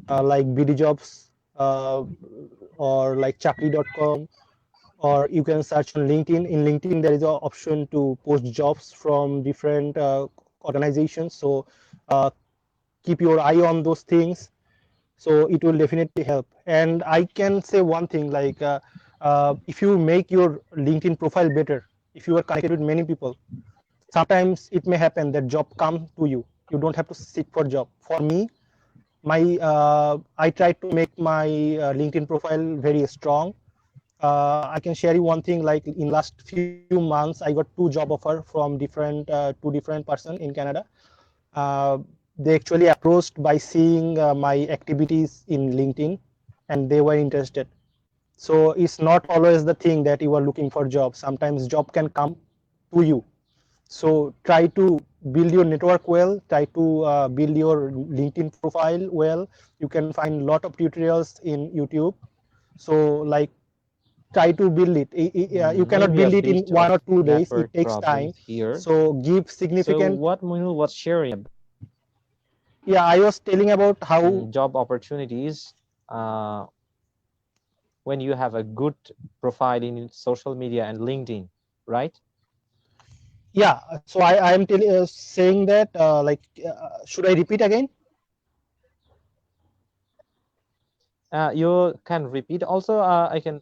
like BD Jobs or like Chakri.com, or you can search on LinkedIn. In LinkedIn, there is an option to post jobs from different organizations. So keep your eye on those things. So it will definitely help. And I can say one thing, like if you make your LinkedIn profile better, if you are connected with many people, sometimes it may happen that job come to you. You don't have to seek for job. For me, my I try to make my LinkedIn profile very strong. I can share you one thing. Like in last few months, I got 2 job offer from different 2 different person in Canada. Uh, they actually approached by seeing my activities in LinkedIn, and they were interested. So it's not always the thing that you are looking for job. Sometimes job can come to you. So try to build your network well. Try to build your LinkedIn profile well. You can find a lot of tutorials in YouTube. So like try to build it. You cannot Maybe a build it in bit of 1 or 2 days. It network takes problem time. here. So give So significant. what Moinul was sharing Yeah, I was telling about how. job opportunities uh, when you have a good profile in social media and LinkedIn, right? Yeah, so I am saying that like should I repeat again? You can repeat. Also, I can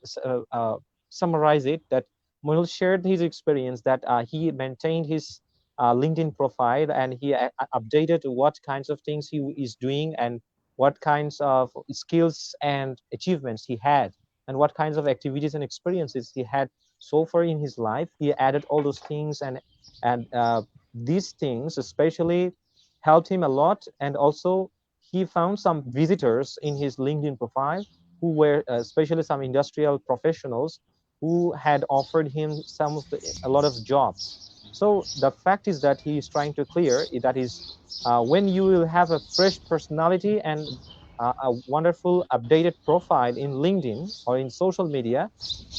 summarize it that Moinul shared his experience that he maintained his LinkedIn profile, and he updated what kinds of things he is doing, and what kinds of skills and achievements he had, and what kinds of activities and experiences he had so far in his life. He added all those things, and these things especially helped him a lot. And also he found some visitors in his LinkedIn profile who were especially some industrial professionals who had offered him a lot of jobs. So the fact is that he is trying to clear that is when you will have a fresh personality and a wonderful updated profile in LinkedIn or in social media,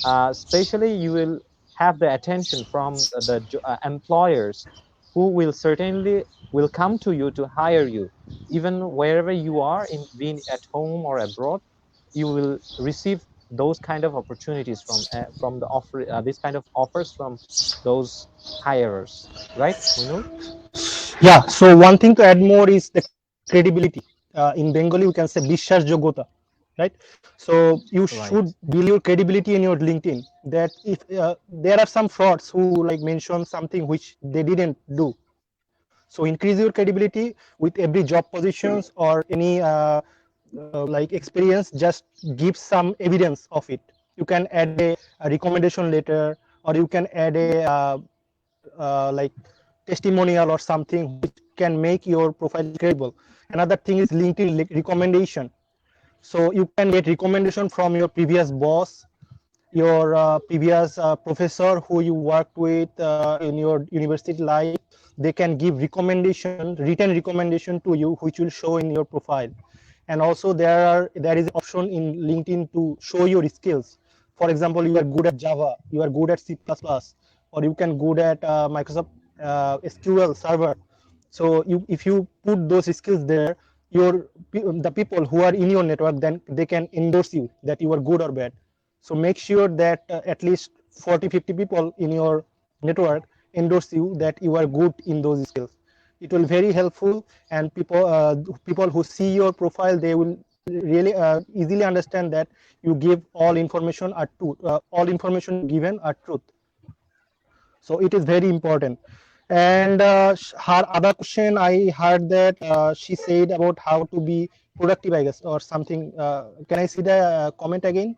especially you will have the attention from the employers who will certainly will come to you to hire you, even wherever you are, in being at home or abroad. You will receive those kind of opportunities from the offer, this kind of offers from those hirers, right, Moinul? Yeah, so one thing to add more is the credibility. In Bengali, we can say Bishwas Jogota, right? So you should Right. build your credibility in your LinkedIn. That if there are some frauds who like mention something which they didn't do, so increase your credibility with every job positions or any like experience. Just give some evidence of it. You can add a recommendation letter, or you can add a like testimonial or something which can make your profile credible. Another thing is LinkedIn recommendation. So you can get recommendation from your previous boss, your previous professor who you worked with in your university life. They can give recommendation, written recommendation to you, which will show in your profile. And also there is option in LinkedIn to show your skills. For example, you are good at Java, you are good at C++, or you can good at Microsoft SQL Server. So if you put those skills there, the people who are in your network, then they can endorse you that you are good or bad. So make sure that at least 40-50 people in your network endorse you that you are good in those skills. It will very helpful, and people who see your profile, they will really easily understand that you give all information are truth. All information you given are truth. So it is very important. And her other question, I heard that she said about how to be productive, I guess, or something. Can I see the comment again?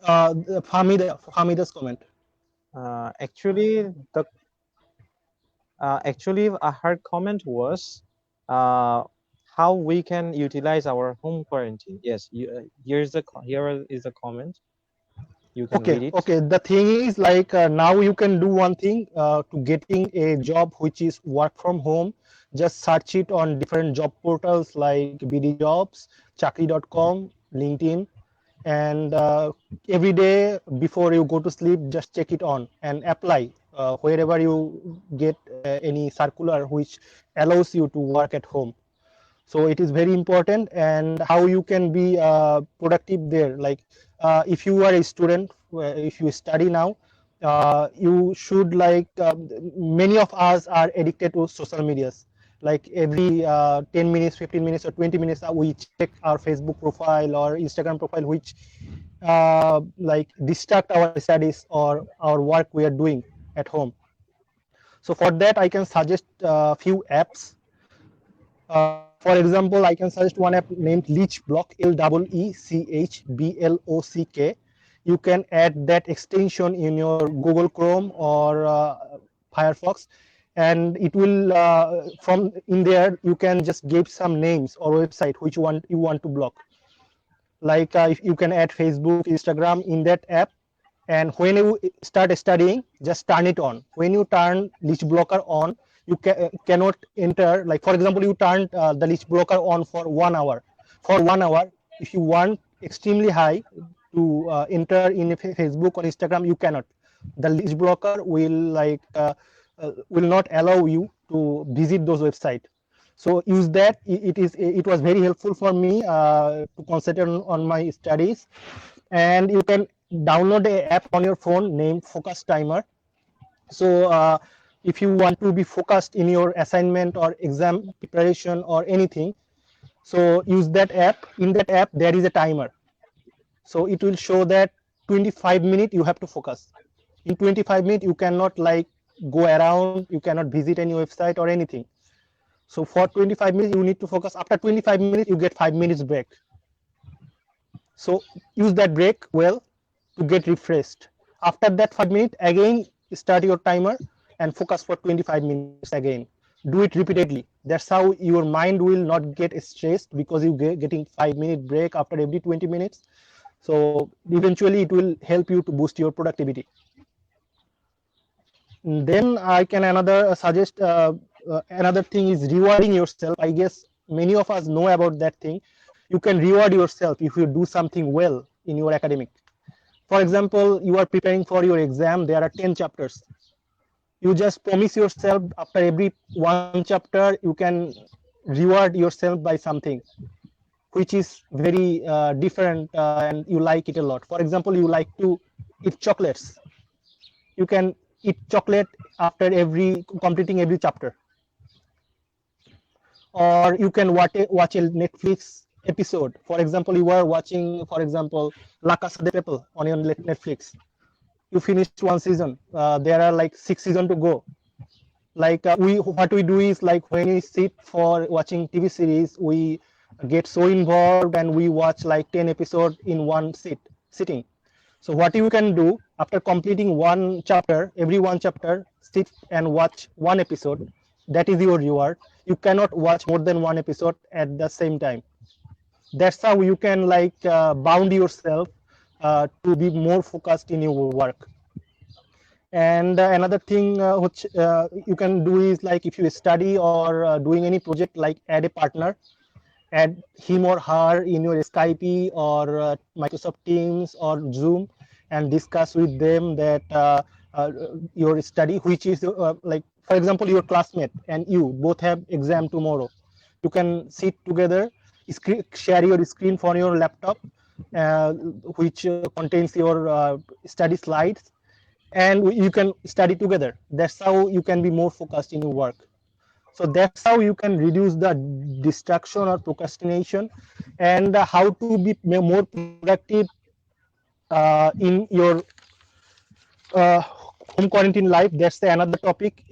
Hamida's comment. Actually, her comment was how we can utilize our home quarantine. Yes, here is the comment. You can read it. Okay. The thing is, like now you can do one thing to getting a job which is work from home. Just search it on different job portals like BD Jobs, Chakri.com, LinkedIn, and every day before you go to sleep, just check it on and apply wherever you get any circular which allows you to work at home. So it is very important. And how you can be productive there, like if you are a student, if you study now, you should like many of us are addicted to social medias. Like every 10 minutes, 15 minutes, or 20 minutes, we check our Facebook profile or Instagram profile, which like distract our studies or our work we are doing at home. So for that, I can suggest a few apps. For example, I can suggest one app named Leechblock, Leechblock. You can add that extension in your Google Chrome or Firefox, and it will from in there you can just give some names or website which one you want to block. Like if you can add Facebook, Instagram in that app, and when you start studying, just turn it on. When you turn leech blocker on, you cannot enter. Like for example, you turn the leech blocker on for 1 hour. For 1 hour, if you want extremely high to enter in Facebook or Instagram, you cannot. The leech blocker will not allow you to visit those websites. So use that. It was very helpful for me to concentrate on my studies. And you can download an app on your phone named Focus Timer. So if you want to be focused in your assignment or exam preparation or anything, so use that app. In that app, there is a timer. So it will show that 25 minutes you have to focus. In 25 minutes, you cannot like go around, you cannot visit any website or anything. So for 25 minutes, you need to focus. After 25 minutes, you get 5 minutes break. So use that break well to get refreshed. After that 5 minutes, again start your timer and focus for 25 minutes again. Do it repeatedly. That's how your mind will not get stressed because you getting 5 minute break after every 20 minutes. So eventually it will help you to boost your productivity. Then I can suggest another thing is rewarding yourself. I guess many of us know about that thing. You can reward yourself if you do something well in your academic. For example, you are preparing for your exam. There are 10 chapters. You just promise yourself after every one chapter, you can reward yourself by something which is very different and you like it a lot. For example, you like to eat chocolates. You can eat chocolate after completing every chapter. Or you can watch a Netflix episode. For example, you are watching, for example, La Casa de Papel on your Netflix. You finished one season. There are like 6 seasons to go. Like what we do is like when we sit for watching TV series, we get so involved and we watch like 10 episodes in one sitting. So what you can do after completing one chapter, every one chapter, sit and watch one episode. That is your reward. You cannot watch more than one episode at the same time. That's how you can like bound yourself to be more focused in your work. And another thing which you can do is like if you study or doing any project, like add a partner, add him or her in your Skype or Microsoft Teams or Zoom, and discuss with them that your study, which is like, for example, your classmate and you both have exam tomorrow. You can sit together, share your screen for your laptop, which contains your study slides, and you can study together. That's how you can be more focused in your work. So that's how you can reduce the distraction or procrastination, and how to be more productive in your uh, home quarantine life. That's the another topic.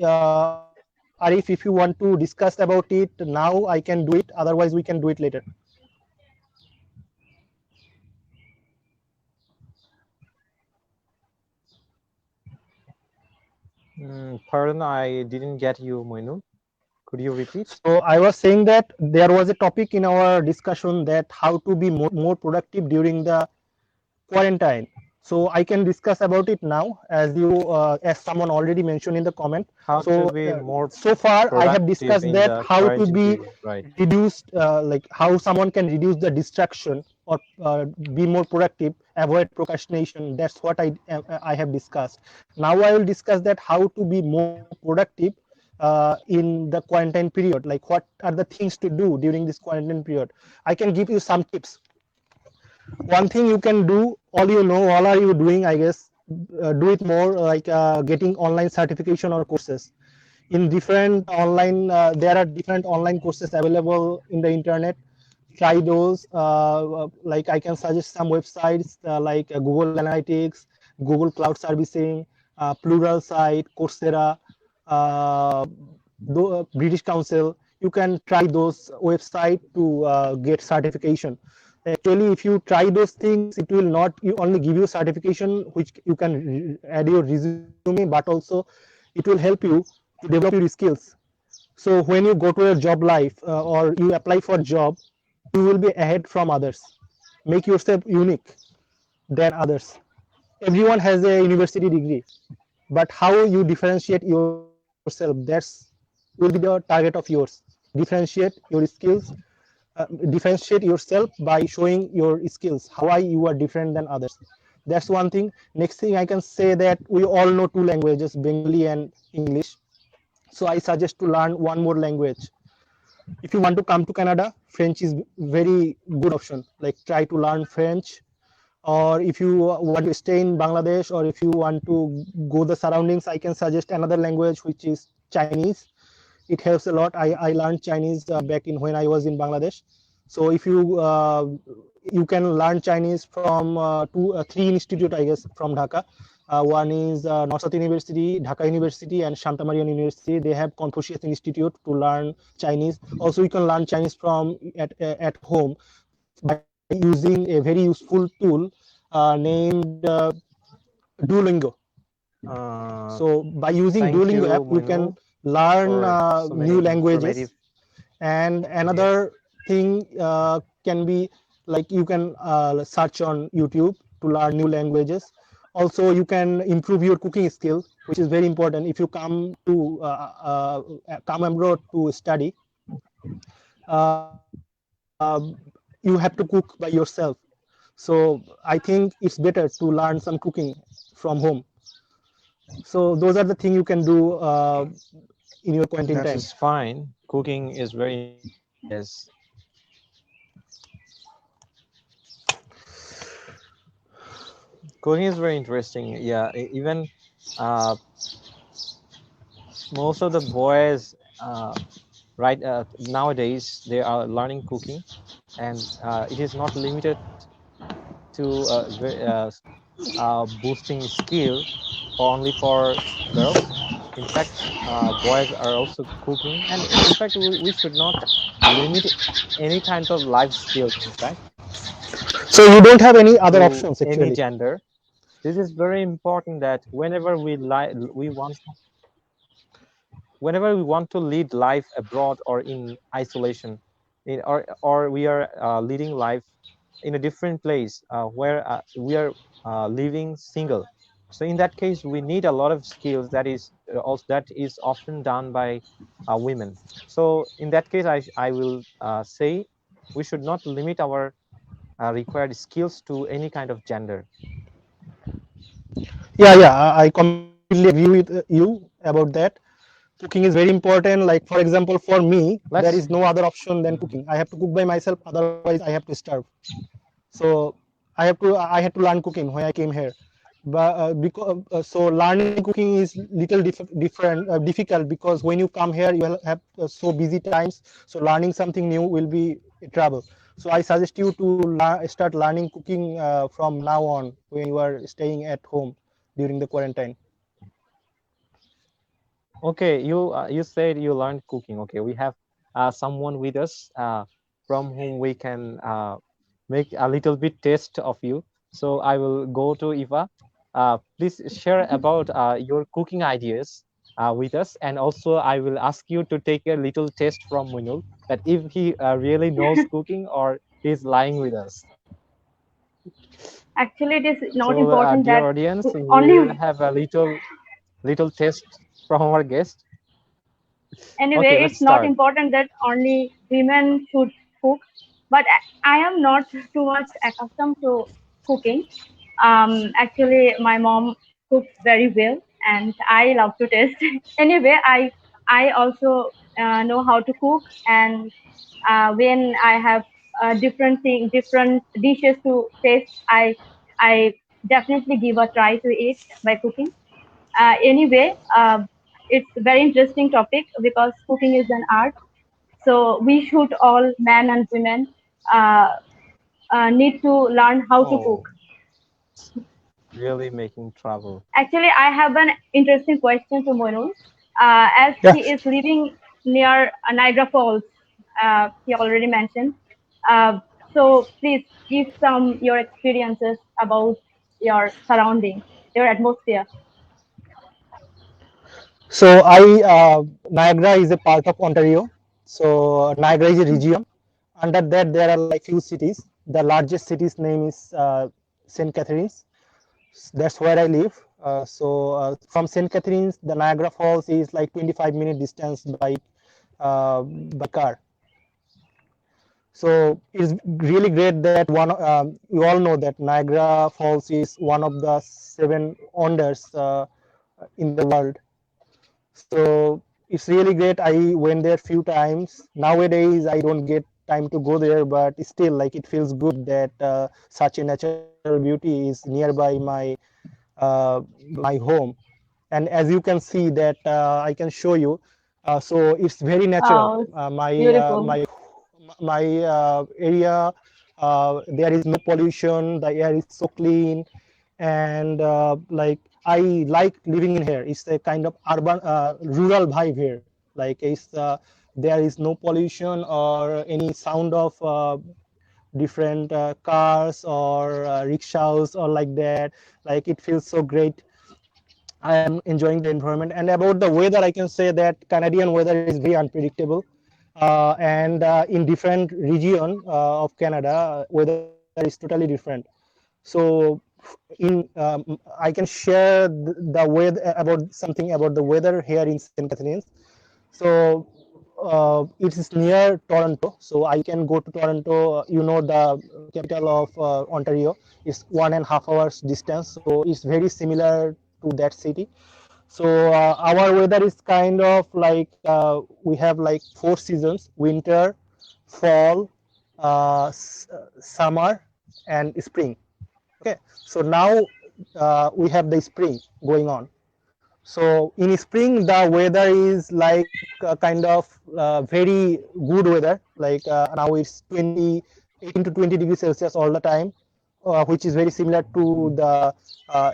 Arif, if you want to discuss about it now, I can do it. Otherwise, we can do it later. Pardon, I didn't get you, Moinul. Could you repeat? So I was saying that there was a topic in our discussion that how to be more productive during the quarantine. So I can discuss about it now, as as someone already mentioned in the comment. How So to be more so far I have productive discussed in that the how to quarantine be period, right? reduced, like how someone can reduce the distraction or be more productive, avoid procrastination. That's what I have discussed. Now I will discuss that how to be more productive in the quarantine period. Like what are the things to do during this quarantine period? I can give you some tips. One thing you can do, all are you doing, I guess, do it more, like getting online certification or courses in different online, there are different online courses available in the internet. Try those. Like I can suggest some websites like Google Analytics, Google Cloud Servicing, Pluralsight, Coursera, uh, British Council. You can try those websites to get certification. Actually, if you try those things, it will not only give you certification which you can add your resume, but also it will help you to develop your skills. So when you go to your job life or you apply for job, you will be ahead from others. Make yourself unique than others. Everyone has a university degree, but how you differentiate yourself, that's will be the target of yours. Differentiate your skills, differentiate yourself by showing your skills, why you are different than others. That's one thing. Next thing I can say that we all know two languages, Bengali and English. So I suggest to learn one more language. If you want to come to Canada, French is very good option. Like try to learn French, or if you want to stay in Bangladesh, or if you want to go the surroundings, I can suggest another language which is Chinese. It helps a lot. I learned Chinese back in when I was in Bangladesh. So if you can learn Chinese from three institute, I guess, from Dhaka. One is North University, Dhaka University, and Shantamarian University. They have Confucius Institute to learn Chinese. Also, you can learn Chinese from at home by using a very useful tool named Duolingo. So by using Thank Duolingo app, you, you can Moinul, learn for so new many languages. informative. And Okay. another thing can be like you can search on YouTube to learn new languages. Also, you can improve your cooking skill, which is very important. If you come abroad to study, you have to cook by yourself. So I think it's better to learn some cooking from home. So those are the things you can do in your quarantine That time. is fine. Cooking is very interesting. Yes. Cooking is very interesting. Yeah. Even uh, most of the boys, right nowadays, they are learning cooking, and it is not limited to boosting skill only for girls. In fact, boys are also cooking, and in fact, we should not limit any kind of life skills. In fact, So you don't have any other to options any actually. gender. This is very important that whenever we want to lead life abroad or in isolation, or we are leading life in a different place where we are living single. So in that case, we need a lot of skills that is often done by women. So in that case, I will say we should not limit our required skills to any kind of gender. I completely agree with you about that. Cooking is very important. Like for example, for me, there Let's is no other option than cooking. I have to cook by myself, otherwise I have to starve. So I had to learn cooking when I came here. But because so learning cooking is little different difficult, because when you come here you will have so busy times. So learning something new will be a trouble. So I suggest you to start learning cooking from now on when you are staying at home during the quarantine. Okay, you said you learned cooking. Okay, we have someone with us from whom we can make a little bit taste of you. So I will go to Eva. Please share about your cooking ideas with us, and also I will ask you to take a little test from Moinul that if he really knows cooking or he's lying with us. Actually, it is not So, important dear that audience, we will only. have a little test from our guest. Anyway, Okay, let's it's not start. important that only women should cook, but I am not too much accustomed to cooking. Actually, my mom cooks very well, and I love to taste. Anyway, I also know how to cook, and when I have different dishes to taste, I definitely give a try to it by cooking. Anyway, it's very interesting topic because cooking is an art. So we should all men and women uh, need to learn how to cook. Oh, really making trouble. Actually, I have an interesting question to Moinul. As Yeah. he is living near Niagara Falls, he already mentioned. Uh, so please give some your experiences about your surrounding, your atmosphere. So Niagara is a part of Ontario. So Niagara is a region. Under that, there are like few cities. The largest city's name is St. Catharines. That's where I live. From St. Catharines, the Niagara Falls is like 25-minute distance by car. So it's really great that you all know that Niagara Falls is one of the seven wonders in the world. So it's really great. I went there few times. Nowadays, I don't get time to go there, but still, like it feels good that such a natural beauty is nearby uh, my home. And as you can see that I can show you. So it's very natural. Oh, beautiful. My area, there is no pollution. The air is so clean, and like I like living in here. It's a kind of urban, rural vibe here. Like there is no pollution or any sound of different cars or rickshaws or like that. Like it feels so great. I am enjoying the environment. And about the weather, I can say that Canadian weather is very unpredictable. And in different region of Canada, weather is totally different. So I can share the weather about something about the weather here in St. Catharines. So it is near Toronto, so I can go to Toronto. The capital of Ontario is 1.5 hours distance, so it's very similar to that city. So our weather is kind of like we have like four seasons: winter, fall, summer, and spring. Okay, so now we have the spring going on. So in spring, the weather is like kind of very good weather. Like now it's 18 to 20 degrees Celsius all the time, which is very similar to the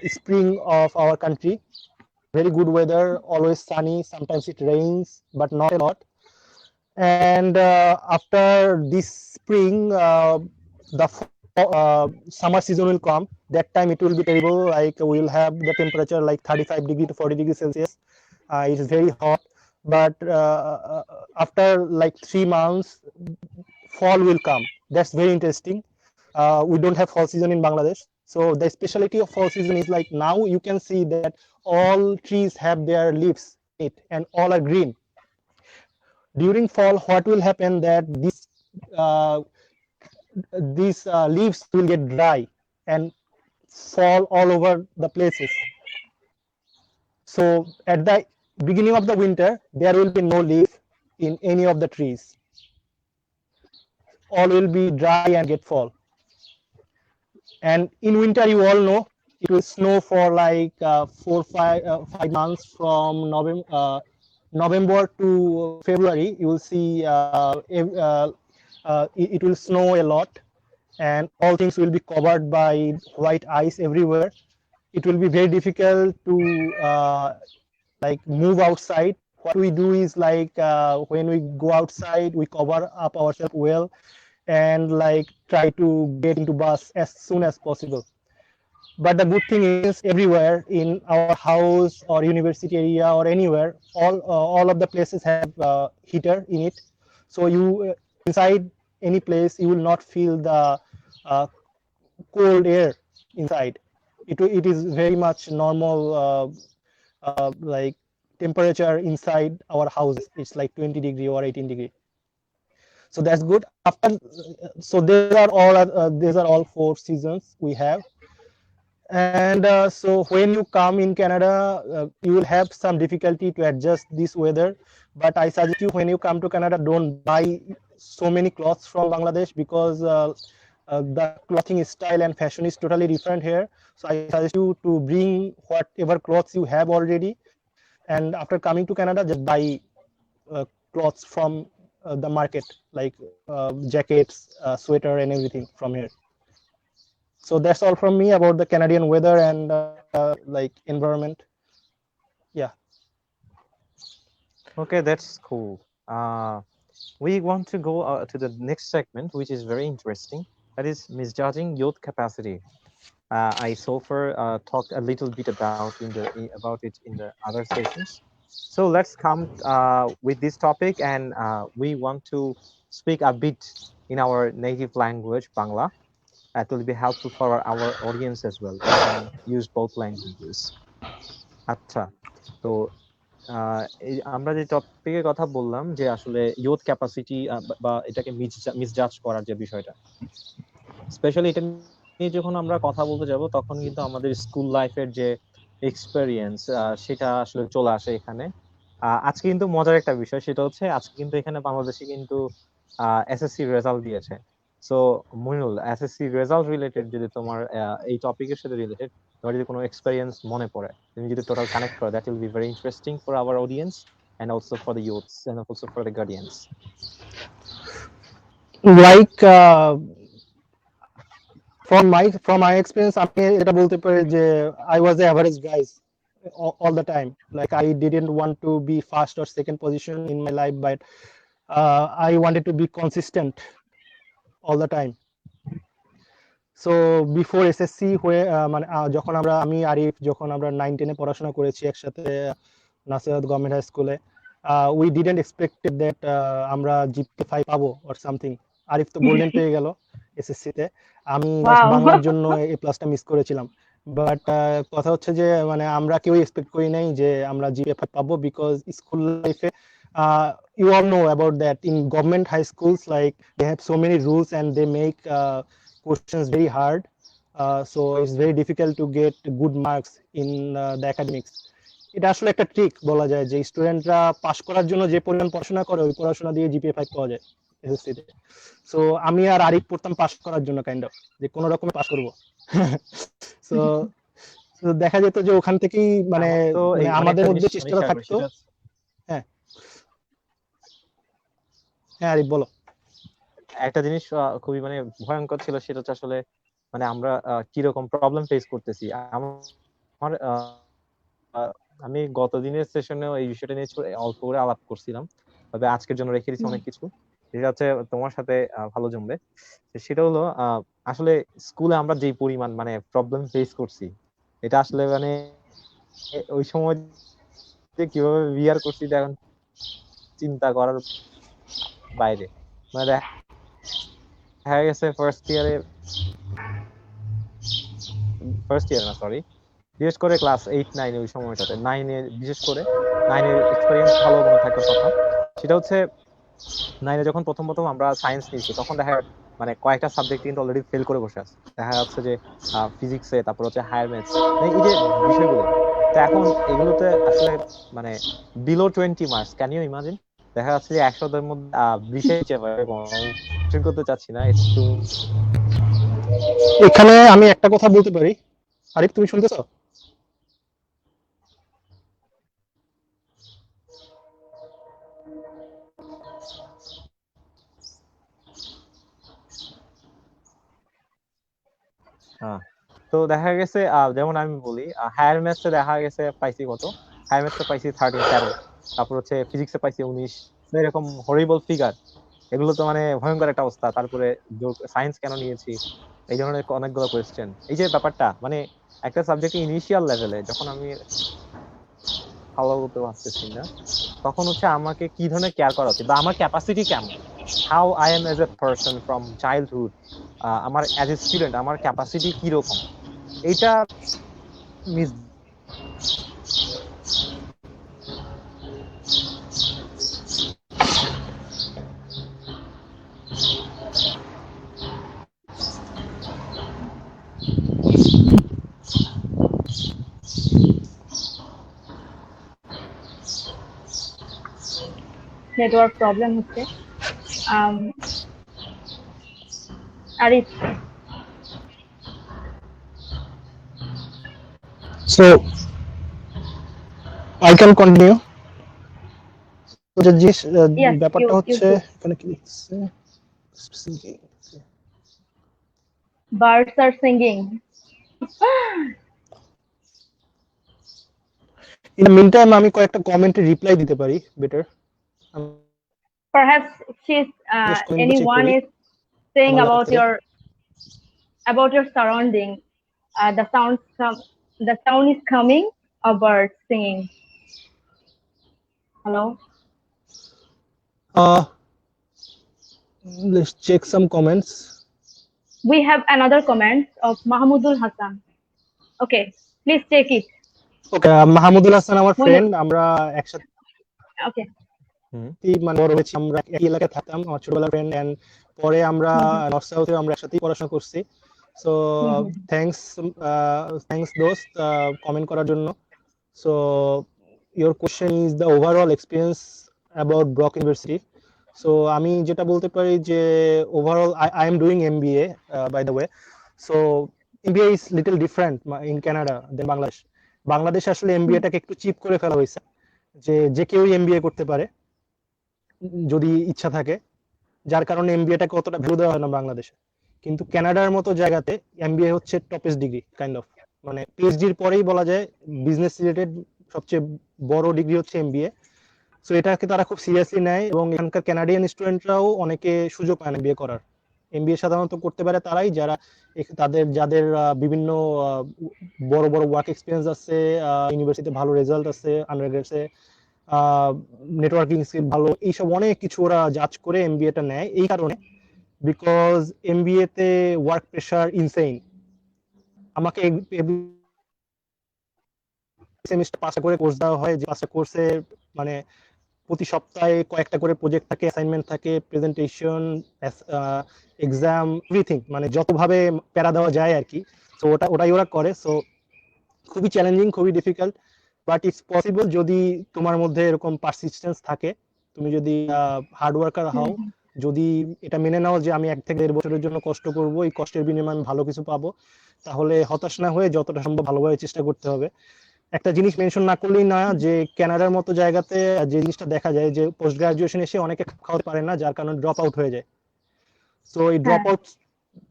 spring of our country. Very good weather, always sunny. Sometimes it rains, but not a lot. And after this spring, the fall summer season will come. That time it will be terrible. Like we will have the temperature like 35 degree to 40 degrees Celsius. It is very hot. But after like 3 months, fall will come. That's very interesting. We don't have fall season in Bangladesh. So the specialty of fall season is like now you can see that all trees have their leaves in it and all are green. During fall, what will happen that uh, these leaves will get dry and fall all over the places. So at the beginning of the winter, there will be no leaf in any of the trees. All will be dry and get fall. And in winter, you all know it will snow for like 5 months from November to February. You will see it will snow a lot, and all things will be covered by white ice everywhere. It will be very difficult to like move outside. What we do is like when we go outside, we cover up ourselves well and like try to get into bus as soon as possible. But the good thing is everywhere in our house or university area or anywhere, all of the places have heater in it. So you inside any place, you will not feel the uh, cold air inside. It is very much normal like temperature inside our houses. It's like 20 degree or 18 degree. So that's good. After so these are all 4 seasons we have. And so when you come in Canada, you will have some difficulty to adjust this weather. But I suggest you when you come to Canada, don't buy so many clothes from Bangladesh because the clothing style and fashion is totally different here. So I suggest you to bring whatever clothes you have already. And after coming to Canada, just buy clothes from the market, like jackets, sweater, and everything from here. So that's all from me about the Canadian weather and like environment. Yeah. Okay, that's cool. We want to go to the next segment, which is very interesting. That is misjudging youth capacity. I so far talked a little bit about it in the other sessions. So let's come with this topic, and we want to speak a bit in our native language, Bangla. That will be helpful for our audience as well. We can use both languages. আচ্ছা, তো আমরা যে টপিকের কথা বললাম যে আসলে youth capacity বা এটাকে মিসজাজ করার যে বিষয়টা, স্পেশালি এটা নিয়ে যখন আমরা কথা বলতে যাব তখন কিন্তু আমাদের স্কুল লাইফের যে এক্সপেরিয়েন্স সেটা আসলে চলে আসে এখানে। আজকে কিন্তু মজার একটা বিষয়, সেটা হচ্ছে আজকে কিন্তু এখানে বাংলাদেশে কিন্তু এসএসসি রেজাল্ট দিয়েছে। So Moinul, SSC result related যদি তোমার এই টপিকের সাথে রিলেটেড তোমার যদি কোনো এক্সপেরিয়েন্স মনে পড়ে, তুমি যদি টোটাল কানেক্ট করো, that will be very interesting for our audience and also for the youths and also for the guardians. Like from my experience, আমি এটা বলতে পারি যে I was the average guys all the time. Like I didn't want to be first or second position in my life, but I wanted to be consistent all the time. So before SSC মানে যখন আমি আরিফ যখন আমরা 9-10 এ পড়াশোনা করেছি একসাথে নাসিরাত government high স্কুলে, we didn't expected that আমরা জিপিএ 5 পাবো or something. আরিফ তো গোল্ডেন পেয়ে গেল এসএসসি তে, আমি জাস্ট Wow. বাংলার জন্য এই প্লাসটা মিস করেছিলাম। বাট কথা হচ্ছে যে মানে আমরা কেউ এক্সপেক্ট করি নাই যে আমরা জিপিএ 5 পাবো, বিকজ স্কুল লাইফে you all know about that in government high schools, like they have so many rules and they make questions very hard, so it's very difficult to get good marks in the academics. এটা আসলে একটা trick বলা যায় যে স্টুডেন্টরা pass করার জন্য যে পরিমাণ পড়াশোনা করে ওই পড়াশোনা দিয়ে জিপিএ 5 পাওয়া যায় এসএসসি তে। সো আমি আর আরিফ পড়তাম পাস করার জন্য কাইন্ড অফ, যে কোনো রকমে পাস করব। সো দেখা যেত যে ওখান থেকেই মানে আমাদের মধ্যে চেষ্টাটা থাকতো। হ্যাঁ হ্যাঁ আরিফ বলো। একটা জিনিস খুবই মানে ভয়ঙ্কর ছিল, সেটা হচ্ছে আসলে মানে আমরা কিরকম প্রবলেম ফেস করতেছি। আমার আমি গত দিনের সেশনেও এই বিষয়টা নিয়ে অল্প করে আলাপ করছিলাম, তবে আজকের জন্য রেখে দিচ্ছি অনেক কিছু। যেটা হচ্ছে তোমার সাথে ভালো জমবে। সেটা হলো আসলে স্কুলে আমরা যে পরিমাণ মানে প্রবলেম ফেস করছি, এটা আসলে মানে ওই সময় যে কিভাবে বিয়ার করছি এটা এখন চিন্তা করার বাইরে। মানে দেখা গেছে ফার্স্ট ইয়ার না সরি, বিশেষ করে ক্লাস 8 9 ওই সময়টাতে, 9 বিশেষ করে 9 এক্সপেরিয়েন্স ভালো মনে থাকার কথা। সেটা হচ্ছে 9 যখন প্রথম প্রথম আমরা সায়েন্স নিয়েছি, তখন দেখা মানে কয়েকটা সাবজেক্ট কিন্তু অলরেডি ফেল করে বসে আছে। দেখা যাচ্ছে যে ফিজিক্সে, তারপর হচ্ছে হায়ার ম্যাথস, এই যে বিষয়গুলো। তো এখন এগুলোতে আসলে মানে below 20 marks, can you imagine? দেখা যাচ্ছে যে 100-এর মধ্যে 20 করতে চাচ্ছি না, একটু। এখানে আমি একটা কথা বলতে পারি। আরিফ, তুমি শুনতেছো? তো দেখা গেছে যেমন আমি বলি, হায়ার ম্যাথসে দেখা গেছে পাইছি কত, হায়ার ম্যাথসে পাইছি 13 তারপর হচ্ছে ফিজিক্সে পাইছি 19। এরকম হরিবল ফিগার, এগুলো তো মানে ভয়ঙ্কর একটা অবস্থা। তারপরে সায়েন্স কেন নিয়েছি, এই ধরনের অনেকগুলো কোয়েশ্চেন। এই যে ব্যাপারটা মানে একটা সাবজেক্টে ইনিশিয়াল লেভেলে যখন আমি ভালো করতে পারতেছি না, তখন হচ্ছে আমাকে কি ধরনের কেয়ার করা উচিত, বা আমার ক্যাপাসিটি কেমন, how I am as a person from childhood, আমার অ্যাজ এ স্টুডেন্ট আমার ক্যাপাসিটি কিরকম, এইটা মিস। নেটওয়ার্ক প্রবলেম হচ্ছে। Arif, so I can continue. তো যে জিনিস yes, ব্যাপারটা you হচ্ছে do. এখানে কি লিখছে, Birds are singing. In the meantime আমি কয়েকটা কমেন্টে রিপ্লাই দিতে পারি বেটার। Perhaps she's জাস্ট কমেন্টগুলো চেক anyone করি is saying আমার লেখা থেকে। about your surrounding. The sound is coming, a bird singing. Hello. Let's check some comments. We have another comment of Mahmudul Hassan. Okay, please take it. ওকে, মাহমুদুল হাসান আমার Moinul. Friend. আমরা একসাথে Okay. মানে বড় হয়েছি, আমরা একই এলাকায় থাকতাম, আমার ছোটবেলার ফ্রেন্ড। এন্ড পরে আমরা নর্থ সাউথে আমরা একসাথেই পড়াশোনা করছি। সো থ্যাঙ্কস দোস্ত কমেন্ট করার জন্য। So your question is the overall experience about Brock University. So আমি যেটা বলতে পারি যে overall I am doing MBA by the way. So MBA is little different in Canada than Bangladesh. বাংলাদেশে আসলে এমবিএটাকে একটু চিপ করে ফেলা হয়েছে, যে যে কেউই এমবিএ করতে পারে যদি ইচ্ছা থাকে, যার কারণে এমবিএটাকে অতটা ভ্যালু দেওয়া হয় না বাংলাদেশে। কিন্তু কানাডার মতো জায়গাতে এমবিএ হচ্ছে টপেস্ট ডিগ্রি কাইন্ড অফ, মানে পিএইচডির পরেই বলা যায় বিজনেস রিলেটেড সবচেয়ে বড় ডিগ্রি হচ্ছে এমবিএ। সো এটাকে তারা খুব সিরিয়াসলি নেয়, এবং এখানকার কানাডিয়ান স্টুডেন্টরাও অনেকে সুযোগ পায় না এমবিএ করার। এমবিএ সাধারণত করতে পারে তারাই যারা যাদের বিভিন্ন বড় বড় ওয়ার্ক এক্সপিরিয়েন্স আছে, ইউনিভার্সিটিতে ভালো রেজাল্ট আছে, আন্ডারগ্রেডসে নেটওয়ার্কিং স্কিল ভালো, এইসব অনেক কিছু ওরা জাজ করে এমবিএটা নেয়। এই কারণে বিকজ এমবিএ তে ওয়ার্ক প্রেশার ইনসেইন। আমাকে সেমিস্টার 5টা করে কোর্স দেওয়া হয়, যে 5টা কোর্সে মানে প্রতি সপ্তাহে কয়েকটা করে প্রজেক্ট থাকে, অ্যাসাইনমেন্ট থাকে, প্রেজেন্টেশন, এক্সাম, এভরিথিং, মানে যতভাবে প্যারা দেওয়া যায় আর কি। সো ওটাই ওরা করে। সো খুবই চ্যালেঞ্জিং, খুবই ডিফিকাল্ট, বাট ইটস পসিবল যদি তোমার মধ্যে এরকম পারসিস্টেন্স থাকে, তুমি যদি হার্ড ওয়ার্কার হও, যদি এটা মেনে নাও যে আমি 1 থেকে 1.5 বছরের জন্য কষ্ট করব, এই কষ্টের বিনিময়ে আমি ভালো কিছু পাবো, তাহলে হতাশ না হয়ে যতটা সম্ভব ভালোভাবে চেষ্টা করতে হবে। একটা জিনিস মেনশন না করলেই না, যে কানাডার মতো জায়গাতে যে জিনিসটা দেখা যায় যে পোস্ট গ্রাজুয়েশন এসে অনেকে খাওয়াতে পারে না, যার কারণে ড্রপ আউট হয়ে যায়। সো এই ড্রপ আউট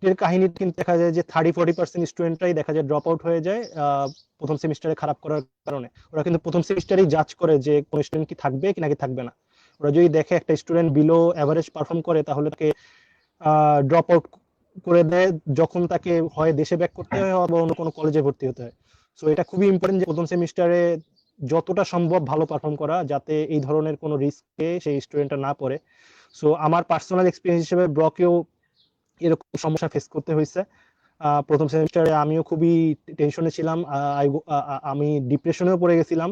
এর কাহিনী কিন্তু দেখা যায় যে 30-40% স্টুডেন্টরাই দেখা যায় ড্রপ আউট হয়ে যায় প্রথম সেমিস্টারে খারাপ করার কারণে। ওরা কিন্তু প্রথম সেমিস্টারেই জাজ করে যে কোন স্টুডেন্ট কি থাকবে কি নাকি থাকবে না। ওরা যদি দেখে একটা স্টুডেন্ট বিলো অ্যাভারেজ পারফর্ম করে তাহলে তাকে ড্রপ আউট করে দেয়, যখন তাকে হয় দেশে ব্যাক করতে হয় বা অন্য কোনো কলেজে ভর্তি হতে হয়। সো এটা খুবই ইম্পর্টেন্ট যে প্রথম সেমিস্টারে যতটা সম্ভব ভালো পারফর্ম করা, যাতে এই ধরনের কোনো রিস্কে সেই স্টুডেন্টটা না পড়ে। সো আমার পার্সোনাল এক্সপিরিয়েন্স হিসেবে ব্রকেও এরকম সমস্যা ফেস করতে হয়েছে। প্রথম সেমিস্টারে আমিও খুবই টেনশনে ছিলাম, আমি ডিপ্রেশনেও পড়ে গেছিলাম।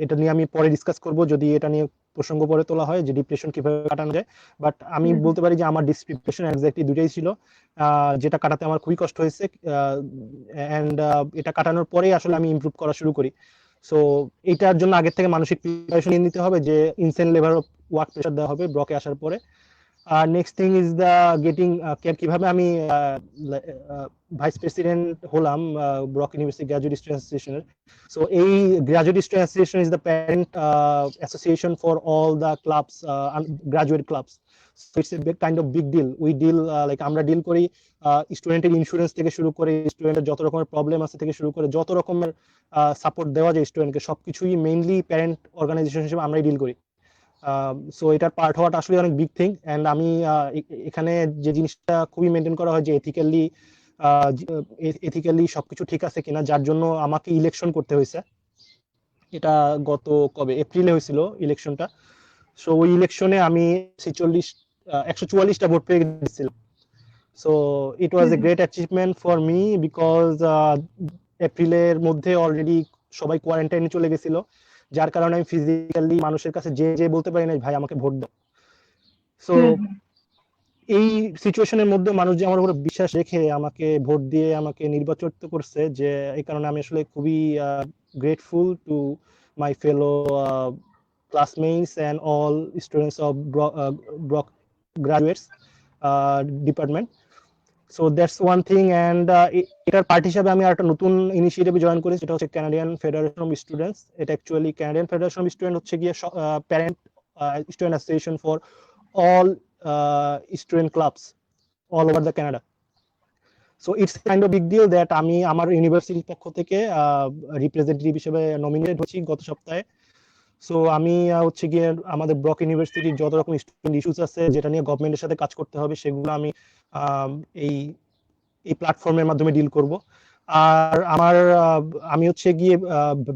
এটা নিয়ে আমি পরে ডিসকাস করব যদি এটা নিয়ে প্রসঙ্গ পরে তোলা হয় যে ডিপ্রেশন কিভাবে কাটানো যায়। বাট আমি বলতে পারি যে আমার ডিপ্রেশন এক্স্যাক্টলি দুটাই ছিল, যেটা কাটাতে আমার খুবই কষ্ট হয়েছে, অ্যান্ড এটা কাটানোর পরেই আসলে আমি ইমপ্রুভ করা শুরু করি। সো এটার জন্য আগের থেকে মানসিক প্রিপারেশন নিয়ে নিতে হবে, যে insane level of work pressure দেওয়া হবে ব্রকে আসার পরে। Next thing is the getting কিভাবে আমি ভাইস প্রেসিডেন্ট হলাম ব্রক ইউনিভার্সিটি গ্রাজুয়েট স্টুডেন্ট অ্যাসোসিয়েশনের। সো এই graduate student association is the parent association for all the clubs, graduate clubs. So it's a big kind of big deal. We deal like আমরা deal করি স্টুডেন্টের insurance থেকে শুরু করে স্টুডেন্টের যত রকমের প্রবলেম আছে থেকে শুরু করে যত রকমের সাপোর্ট দেওয়া যায় স্টুডেন্টকে, সবকিছুই মেইনলি প্যারেন্ট অর্গানাইজেশন হিসেবে আমরাই ডিল করি। সো এটার পার্ট হওয়াটা আসলে অনেক বিগ থিং। অ্যান্ড আমি এখানে যে জিনিসটা খুবই মেনটেন করা হয় যে এথিক্যালি সবকিছু ঠিক আছে কিনা, যার জন্য আমাকে ইলেকশন করতে হয়েছে। এটা গত এপ্রিলে হয়েছিল ইলেকশনটা। সো ওই ইলেকশনে আমি 144টা ভোট পেয়ে গেছিলাম। So it was a great achievement for me because এপ্রিলের মধ্যে অলরেডি সবাই কোয়ারেন্টাইনে চলে গেছিল, যার কারণে আমি ফিজিক্যালি মানুষের কাছে যে বলতে পারি না ভাই আমাকে ভোট দাও। সো এই সিচুয়েশনের মধ্যে মানুষ যে আমার উপর বিশ্বাস রেখে আমাকে ভোট দিয়ে আমাকে নির্বাচিত করছে, যে এই কারণে আমি আসলে খুবই grateful to my fellow classmates and all students of Brock graduates department. So that's one thing. And এটার পার্ট হিসাবে আমি একটা নতুন ইনিশিয়েটিভে জয়েন করেছি, যেটা হচ্ছে ক্যানাডিয়ান ফেডারেশন অফ স্টুডেন্টস। এটা actually Canadian Federation of Student হচ্ছে গিয়ে parent student association for all student clubs all over the Canada. So it's kind of big deal that আমি আমার ইউনিভার্সিটির পক্ষ থেকে রিপ্রেজেন্টেটিভ হিসেবে নমিনেট হচ্ছি গত সপ্তাহে। সো আমি হচ্ছে গিয়ে আমাদের ব্রক ইউনিভার্সিটির যত রকম স্টুডেন্ট ইস্যুস আছে যেটা নিয়ে গভর্নমেন্টের সাথে কাজ করতে হবে, সেগুলো আমি এই প্ল্যাটফর্মের মাধ্যমে ডিল করব। আর আমি হচ্ছে গিয়ে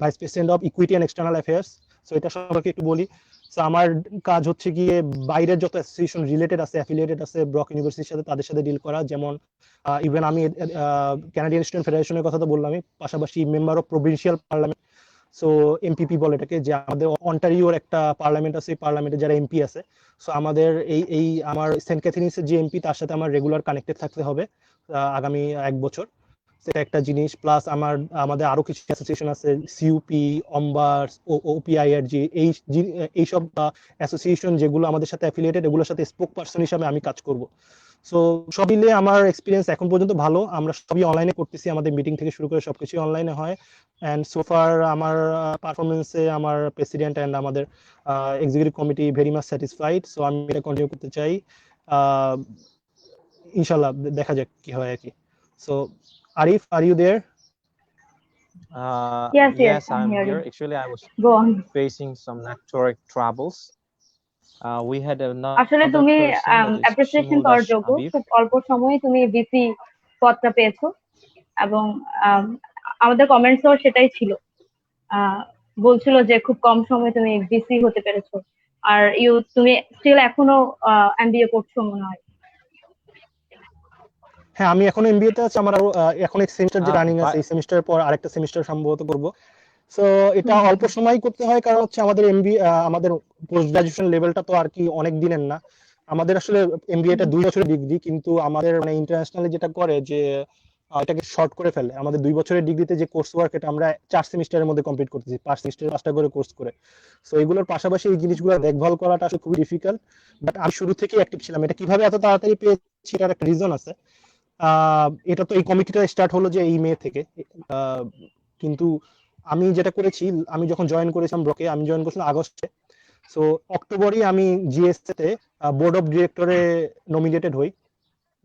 vice president of equity and external affairs. So এটা সম্পর্কে একটু বলি। সো আমার কাজ হচ্ছে গিয়ে বাইরের যত অ্যাসোসিয়েশন রিলেটেড আছে, অ্যাফিলিয়েটেড আছে ব্রক ইউনিভার্সিটির সাথে, তাদের সাথে ডিল করা। যেমন ইভেন আমি ক্যানাডিয়ান স্টুডেন্ট ফেডারেশনের কথা তো বললামই, পাশাপাশি member of provincial parliament, so MPP বলে এটাকে, যে আমাদের অন্টারিওর একটা পার্লামেন্ট আছে, এই পার্লামেন্টে যারা এমপি আছে। সো আমাদের আমার সেন্ট ক্যাথরিন্সের যে এমপি, তার সাথে আমার রেগুলার কানেক্টেড থাকতে হবে আগামী 1 বছর। সেটা একটা জিনিস। প্লাস আমাদের আরো কিছু অ্যাসোসিয়েশন আছে, সিইউপি, অম্বার্স, ওপিআইআরজি, এইসব অ্যাসোসিয়েশন যেগুলো আমাদের সাথে অ্যাফিলিয়েটেড, এগুলোর সাথে স্পোক পার্সন হিসাবে আমি কাজ করব। সো সব মিলে আমার এক্সপিরিয়েন্স এখন পর্যন্ত ভালো। আমরা সবই অনলাইনে করতেছি, আমাদের মিটিং থেকে শুরু করে সবকিছু অনলাইনে হয়। অ্যান্ড সোফার আমার পারফরমেন্সে আমার প্রেসিডেন্ট অ্যান্ড আমাদের executive committee very much satisfied. So আমি এটা কন্টিনিউ করতে চাই, ইনশাল্লাহ দেখা যাক কি হয় আর কি। So Arif, are you there? Yes, I'm here. here. Actually, I was Go on. facing some network troubles. We had আসলে another তুমি person, that is appreciation Shimul করার Das যোগ্য, Habib. খুব অল্প সময়ে তুমি ভিসি পদটা পেয়েছো, এবং আমাদের কমেন্টসও সেটাই ছিল, বলছিল যে খুব কম সময়ে তুমি ভিসি হতে পেরেছো। আর তুমি স্টিল এখনো এমবিএ করছো মনে হয়। হ্যাঁ, আমি এখন এমবিএ তে আছি। আমার এখন এক সেমিস্টার যে রানিং আছে, এই সেমিস্টারের পর আরেকটা সেমিস্টার সম্ভবত করব। সো এটা অল্প সময় করতে হয়, কারণ হচ্ছে আমাদের আমাদের পোস্ট গ্রাজুয়েশন লেভেলটা তো আর কি অনেক দিনের না। আমাদের আসলে এমবিএটা 2 বছরের ডিগ্রি, কিন্তু আমাদের মানে ইন্টারন্যাশনালি যেটা করে যে এটাকে শর্ট করে ফেলে। আমাদের 2 বছরের ডিগ্রিতে যে কোর্স ওয়ার্ক, এটা আমরা 4 সেমিস্টারের মধ্যে কমপ্লিট করতেছি, 5 সেমিস্টারে 5টা করে কোর্স করে। সো এগুলোর পাশাপাশি এই জিনিসগুলো দেখভাল করাটা আসলে খুবই ডিফিকাল্ট। বাট আমি শুরু থেকেই অ্যাক্টিভ ছিলাম। এটা কিভাবে এত তাড়াতাড়ি পেয়েছি, এটার একটা রিজন আছে। এটা তো এই কমিটিটা স্টার্ট হলো যে এই মে থেকে, কিন্তু আমি যেটা করেছি, আমি যখন জয়েন করেছিলাম ব্রকে, আমি জয়েন করেছিলাম আগস্টে। সো অক্টোবরই আমি জিএসএ তে বোর্ড অফ ডিরেক্টরে নমিনেটেড হই,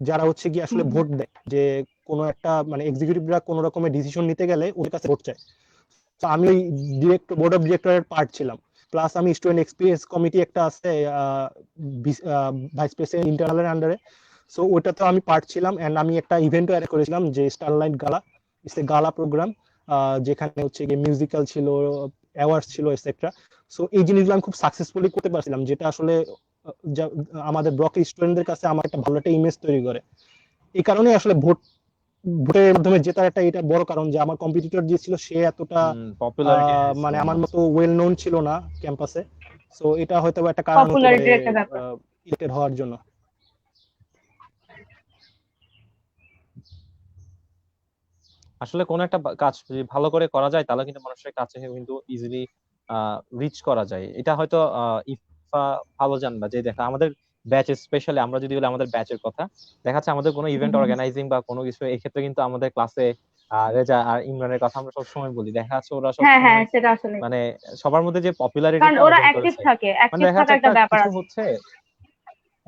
যারা হচ্ছে কি আসলে ভোট দেয়, যে কোনো একটা মানে এক্সিকিউটিভরা কোনো রকমের ডিসিশন নিতে গেলে ওদের কাছে ভোট চায়। তো আমি ওই বোর্ড অফ ডিরেক্টরের পার্ট ছিলাম। প্লাস আমি স্টুডেন্ট এক্সপিরিয়েন্স কমিটি একটা আছে ভাইস প্রেসিডেন্ট ইন্টারনালের আন্ডারে, সো ওটাতে আমি পার্ট ছিলাম। এন্ড আমি একটা ইভেন্টও অ্যারেঞ্জ করেছিলাম যে স্টারলাইট গালা, ইটস এ গালা প্রোগ্রাম, যেখানে হচ্ছে গিয়ে মিউজিক্যাল ছিল, অ্যাওয়ার্ডস ছিল, এটসেট্রা। সো এই জিনিসগুলো আমি খুব সাকসেসফুলি করতে পারছিলাম, যেটা আসলে আমাদের ব্লক স্টুডেন্টদের কাছে আমার একটা ভালো একটা ইমেজ তৈরি করে। এই কারণে আসলে ভোটের মাধ্যমে জেতার একটা এটা বড় কারণ যে আমার কম্পিটিটর যে ছিল সে এতটা পপুলারিটি মানে আমার মতো ওয়েল নোন ছিল না ক্যাম্পাসে। সো এটা হয়তো একটা কারণ হতে পারে পপুলারিটির একটা ব্যাপার। ইলেক্টেড হওয়ার জন্য। আসলে কোন একটা কাজ যদি ভালো করে করা যায় তাহলে কিন্তু মানুষের কাছে কিন্তু ইজিলি রিচ করা যায়। এটা হয়তো ইফা ভালো জানবা যে দেখা আমাদের ব্যাচ, স্পেশালি আমরা যদি বলি আমাদের ব্যাচের কথা, দেখা যাচ্ছে আমাদের কোনো ইভেন্ট অর্গানাইজিং বা কোনো কিছু এই ক্ষেত্রে কিন্তু আমাদের ক্লাসে রেজা আর ইমরানের কথা আমরা সবসময় বলি। দেখা যাচ্ছে ওরা হ্যাঁ, সবসময় সেটা আসলে মানে সবার মধ্যে যে কারণ পপুলারিটিটা ওরা অর্জন অ্যাক্টিভ করেছে, থাকে, মানে অ্যাক্টিভ দেখা থাকার যাচ্ছে একটা একটা ব্যাপার কিছু আছে। হচ্ছে,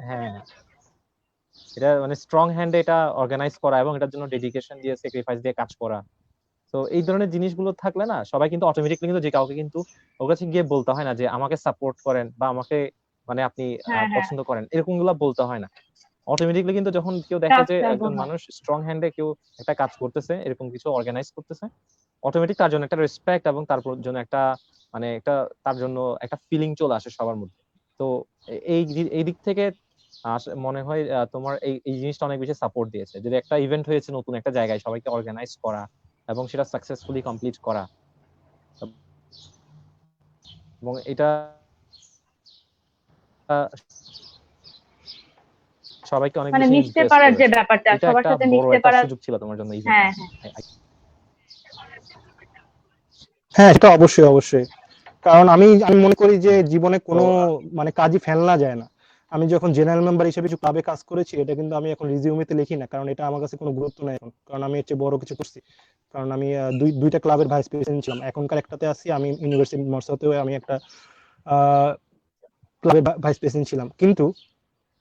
হ্যাঁ এটা মানে স্ট্রং হ্যান্ডে এটা অর্গানাইজ করা এবং এটার জন্য ডেডিকেশন দিয়ে স্যাক্রিফাইস দিয়ে কাজ করা। তো এই ধরনের জিনিসগুলো থাকলে না সবাই কিন্তু অটোমেটিকলি কিন্তু যে কাউকে কিন্তু ওর কাছে গিয়ে বলতে হয় না যে আমাকে সাপোর্ট করেন বা আমাকে মানে আপনি হ্যাঁ, পছন্দ করেন, এরকম গুলা বলতে হয় না। অটোমেটিকলি কিন্তু যখন কেউ দেখে যে ট্রাস্টটা একজন হয়। মানুষ স্ট্রং হ্যান্ডে কেউ একটা কাজ করতেছে, এরকম কিছু অর্গানাইজ করতেছে, অটোমেটিক তার জন্য একটা রেসপেক্ট এবং তার জন্য একটা মানে একটা তার জন্য একটা ফিলিং চলে আসে সবার মধ্যে। তো এই এই দিক থেকে মনে হয় তোমার এই জিনিসটা অনেক বেশি সাপোর্ট দিয়েছে। যদি একটা ইভেন্ট হয়েছে নতুন একটা জায়গায়, সবাইকে অর্গানাইজ করা এবং সেটা সাকসেসফুলি কমপ্লিট করা, এবং এটা সবাইকে অনেক মানে বেশি মিশতে ইমপ্রেস পারার যে করেছে। ব্যাপারটা, এটা সবার একটা সাথে বড় মিশতে একটা পারার। সুযোগ ছিল তোমার জন্য হ্যাঁ, ইভেন্টটা। হ্যাঁ। হ্যাঁ, সেটা অবশ্যই অবশ্যই। কারণ আমি মনে করি যে জীবনে তো কোনো মানে কাজই ফেলনা যায় না। আমি যখন জেনারেল মেম্বার হিসেবে কিছু ক্লাবে কাজ করেছি, এটা কিন্তু আমি এখন রিজিউমেতে লিখি না, কারণ এটা আমার কাছে কোনো গুরুত্ব নাই এখন, কারণ আমি এর চেয়ে বড় কিছু করছি। কারণ আমি দুইটা ক্লাবের ভাইস প্রেসিডেন্ট ছিলাম, এখনকার একটাতে আছি, আমি ইউনিভার্সিটি মরসাতেও আমি একটা ক্লাবের ভাইস প্রেসিডেন্ট ছিলাম। কিন্তু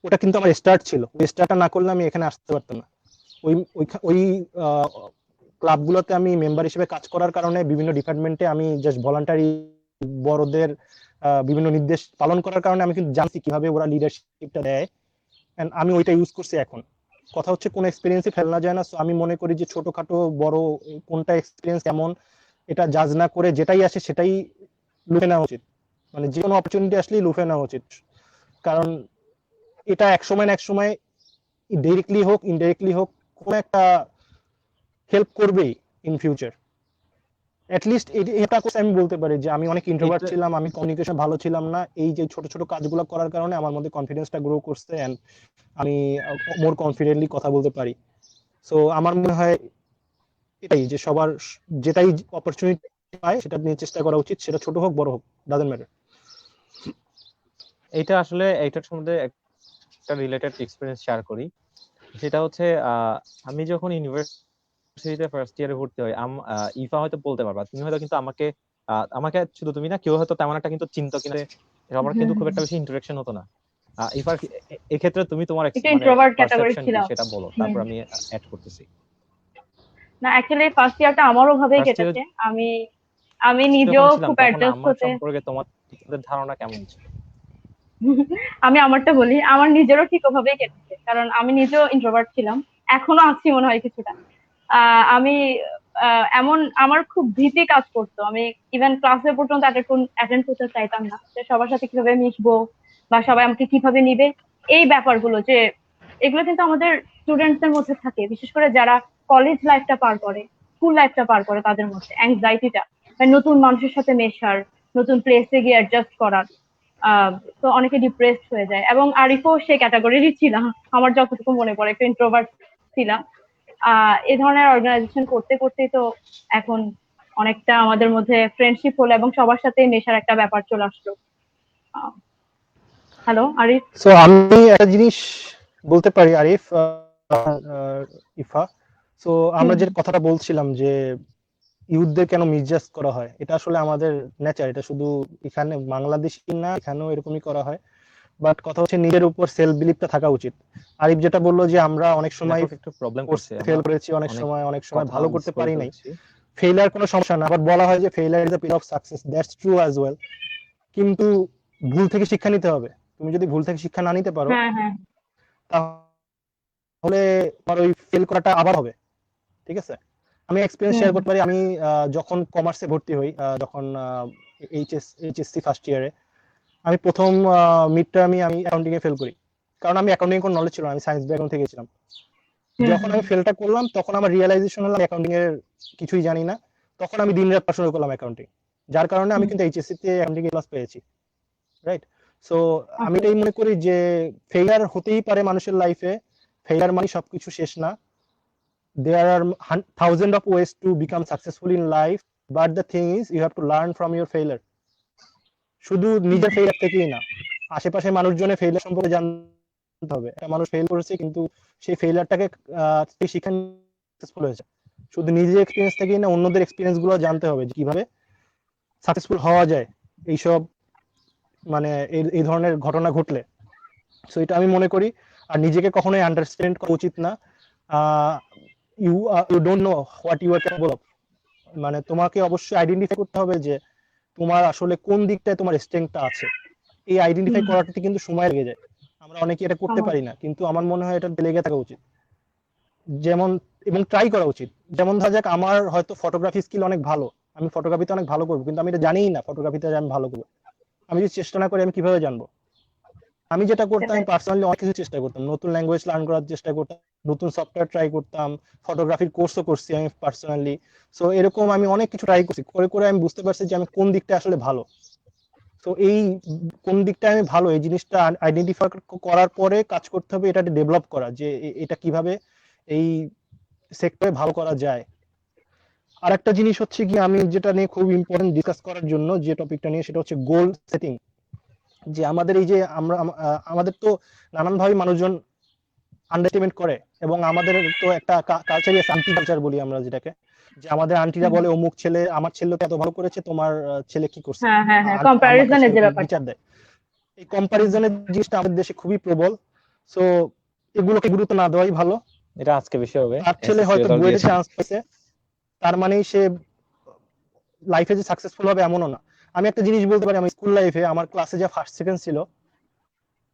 ওটা কিন্তু আমার স্টার্ট ছিল, ওই স্টার্টটা না করলে আমি এখানে আসতে পারতাম না। ওই ওই ক্লাবগুলোতে আমি মেম্বার হিসেবে কাজ করার কারণে বিভিন্ন ডিপার্টমেন্টে আমি জাস্ট ভলান্টারি বড়দের বিভিন্ন নির্দেশ পালন করার কারণে আমি কিন্তু জানছি কিভাবে ওরা লিডারশিপটা দেয়, এন্ড আমি ওইটা ইউজ করছি। এখন কথা হচ্ছে কোন এক্সপিরিয়েন্সই ফেলনা যায় না। সো আমি মনে করি যে ছোটখাটো বড় কোনটা এক্সপিরিয়েন্স কেমন এটা জাজ না করে যেটাই আসে সেটাই লুফে নেওয়া উচিত। মানে যে কোনো অপরচুনিটি আসলেই লুফে নেওয়া উচিত, কারণ এটা এক সময় না এক সময় ডিরেক্টলি হোক ইনডাইরেক্টলি হোক কোন একটা হেল্প করবেই ইন ফিউচার। অ্যাটলিস্ট এটা আমি বলতে পারি যে আমি অনেক ইন্ট্রোভার্ট এটা ছিলাম, আমি কমিউনিকেশন ভালো ছিলাম না, এই যে ছোট ছোট কাজগুলো করার কারণে আমার মধ্যে কনফিডেন্সটা গ্রো করছে, এন্ড আমি মোর কনফিডেন্টলি কথা বলতে পারি। সো আমার মনে হয় এটাই যে সবার যেটাই অপরচুনিটি পায় সেটা নিয়ে চেষ্টা করা উচিত, সেটা ছোট হোক বড় হোক, ডাজন্ট ম্যাটার। এটা আসলে এইটার সম্বন্ধে একটা রিলেটেড এক্সপেরিয়েন্স শেয়ার করি। সেটা হচ্ছে আমি যখন ইউনিভার্সিটিতে ফার্স্ট ইয়ারে ভর্তি হই, ইফা হয়তো বলতে পারবা, তুমি হয়তো কিন্তু আমাকে আমাকে শুধু তুমি না, কেউ হয়তো তেমন একটা কিন্তু চিন্তা কিন্তু সবার কিন্তু খুব একটা বেশি ইন্টারেকশন হতো না। ইফার এক্ষেত্রে তুমি তোমার একটু মানে ইন্ট্রোভার্ট ক্যাটাগরি পারসেপশন কি ছিলাম। সেটা বলো, তারপর আমি অ্যাড করতেছি। না, অ্যাকচুয়ালি ফার্স্ট ইয়ারটা আমারও ভাবেই ফার্স্ট ইয়ারে কেটেছে। আমি আমি নিজেও যখন ছিলাম খুব তখন অ্যাডজাস্ট আমার হতে। সম্পর্কে তোমাদের ধারণা কেমন ছিল? আমি আমারটা বলি, আমার নিজেরও ঠিক ওভাবেই কেটেছে, কারণ আমি নিজেও ইন্ট্রোভার্ট ছিলাম, এখনো আছি মনে হয় কিছুটা। আমি এমন আমার খুব ভীতি কাজ করতো, আমি ইভেন ক্লাসে পর্যন্ত অ্যাটেন্ড করতে চাইতাম না, যে সবার সাথে কিভাবে মিশবো বা সবাই আমাকে কিভাবে নিবে। এই ব্যাপারগুলো যে এগুলো কিন্তু আমাদের স্টুডেন্টসদের মধ্যে থাকে, বিশেষ করে যারা কলেজ লাইফটা পার করে, স্কুল লাইফটা পার করে, তাদের মধ্যে অ্যাংজাইটিটা, নতুন মানুষের সাথে মেশার, নতুন প্লেসে গিয়ে অ্যাডজাস্ট করার। তো অনেকে ডিপ্রেসড হয়ে যায়, এবং আরিফও সে ক্যাটাগরিরই ছিলাম, আমার যতটুকু মনে পড়ে, একটু ইন্ট্রোভার্ট ছিলাম। এই ধরনের অর্গানাইজেশন করতে করতেই তো এখন অনেকটা আমাদের মধ্যে ফ্রেন্ডশিপ হলো এবং সবার সাথে মেশার একটা ব্যাপার চলে আসলো। হ্যালো আরিফ। সো আমি একটা জিনিস বলতে পারি আরিফ, ইফা। সো আমরা যে কথাটা বলছিলাম যে ইউথদের কেন মিসজাজ করা হয়, এটা আসলে আমাদের নেচার, এটা শুধু এখানে বাংলাদেশি না, এখানেও এরকমই করা হয়। বাট কথা হচ্ছে নিজের উপর সেলফ বিলিফটা থাকা উচিত। আরিফ যেটা বললো যে আমরা অনেক সময় নেটওয়ার্ক একটু প্রবলেম করছে, ফেল আমরা করেছি, অনেক সময় কথা ভালো মিস করতে করে পারি নাই। ফেলছি। ফেইলিয়ার কোনো সমস্যা না, আবার বলা হয় যে failure is a pin of success, that's true as well. কিন্তু ভুল থেকে শিক্ষা নিতে হবে। তুমি যদি ভুল থেকে শিক্ষা না নিতে পারো হ্যাঁ হ্যাঁ তাহলে তোমার ওই ফেল করাটা আবার হবে। ঠিক আছে, আমি এক্সপিরিয়েন্স শেয়ার করতে পারি। আমি যখন কমার্সে ভর্তি হই, যখন এইচএসসি ফার্স্ট ইয়ারে, আমি প্রথম মিড টার্মে আমি অ্যাকাউন্টিং এ ফেল করি, কারণ আমি অ্যাকাউন্টিং কোনো নলেজ ছিল না, আমি সায়েন্স ব্যাকগ্রাউন্ড থেকে ছিলাম। যখন আমি ফেলটা করলাম তখন আমার রিয়েলাইজেশন হলো অ্যাকাউন্টিং এর কিছুই জানি না। তখন আমি দিনরাত পড়াশোনা করলাম অ্যাকাউন্টিং, যার কারণে আমি কিন্তু এইচএসসি তে অ্যাকাউন্টিং এ ক্লাস পেয়েছি। রাইট, সো আমি এটাই মনে করি যে ফেইলার হতেই পারে মানুষের লাইফে, ফেইলার মানে সবকিছু শেষ না। There are thousands of ways to become successful in life, but the thing is you have to learn from your failure. শুধু নিজের ফেইলার থেকেই না, আশেপাশে মানুষজনের ফেইলার সম্পর্কে জানতে হবে। একটা মানুষ ফেল করেছে কিন্তু সেই ফেইলারটাকে শিক্ষা সাকসেসফুল হয়েছে। শুধু নিজের এক্সপিরিয়েন্স থেকেই না, অন্যদের এক্সপিরিয়েন্স গুলো জানতে হবে যে কিভাবে সাকসেসফুল হওয়া যায় এইসব মানে এই ধরনের ঘটনা ঘটলে। সো এটা আমি মনে করি। আর নিজেকে কখনোই আন্ডারস্ট্যান্ড করা উচিত না। You don't know what you are capable of. মানে তোমাকে অবশ্যই আইডেন্টিফাই করতে হবে যে তোমার আসলে কোন দিকটায় তোমার স্ট্রেংথটা আছে। এই আইডেন্টিফাই করাটাতে কিন্তু সময় লেগে যায়, আমরা অনেকে এটা করতে পারি না, কিন্তু আমার মনে হয় এটা লেগে থাকা উচিত। যেমন এবং ট্রাই করা উচিত। যেমন ধরা যাক আমার হয়তো ফটোগ্রাফি স্কিল অনেক ভালো, আমি ফটোগ্রাফিতে অনেক ভালো করবো, কিন্তু আমি এটা জানিই না ফটোগ্রাফিতে আমি ভালো করবো। আমি যদি চেষ্টা না করি আমি কিভাবে জানবো? আমি যেটা করতাম, আমি পার্সোনালি অনেক কিছু চেষ্টা করতাম, নতুন ল্যাঙ্গুয়েজ লার্ন করার চেষ্টা করতাম, নতুন সফটওয়্যার ট্রাই করতাম, ফটোগ্রাফির কোর্সও করছি আমি পার্সোনালি। সো এরকম আমি অনেক কিছু ট্রাই করছি, করে করে আমি বুঝতে পারছি যে আমি কোন দিকটা আসলে ভালো। তো এই কোন দিকটা আমি ভালো, এই জিনিসটা আইডেন্টিফাই করার পরে কাজ করতে হবে, এটা ডেভেলপ করা, যে এটা কিভাবে এই সেক্টরে ভালো করা যায়। আর একটা জিনিস হচ্ছে কি, আমি যেটা নিয়ে খুব ইম্পর্টেন্ট ডিসকাস করার জন্য যে টপিকটা নিয়ে, সেটা হচ্ছে গোল সেটিং। যে আমাদের এই যে আমরা আমাদের তো নানানভাবে মানুষজন আন্ডারস্টিমেট করে, এবং আমাদের তো একটা কালচারই আছে, আন্টি কালচার বলি আমরা যেটাকে, যে আমাদের আন্টিরা বলে অমুক ছেলে, আমার ছেলে তো এত ভালো করেছে, তোমার ছেলে কি করছে, আম্মা কাছে বিচার দেয়। এই কম্পারিজনের জিনিসটা আমাদের দেশে খুবই প্রবল। সো এগুলোকে গুরুত্ব না দেওয়াই ভালো। এটা আজকে বিষয় হবে। তার ছেলে হয়তো বুয়েটে চান্স পেয়েছে, তার মানে সে লাইফে যে সাকসেসফুল হবে এমনও না। আমি একটা জিনিস বলতে পারি, আমার স্কুল লাইফে আমার ক্লাসে যা ফার্স্ট সেকেন্ড ছিল,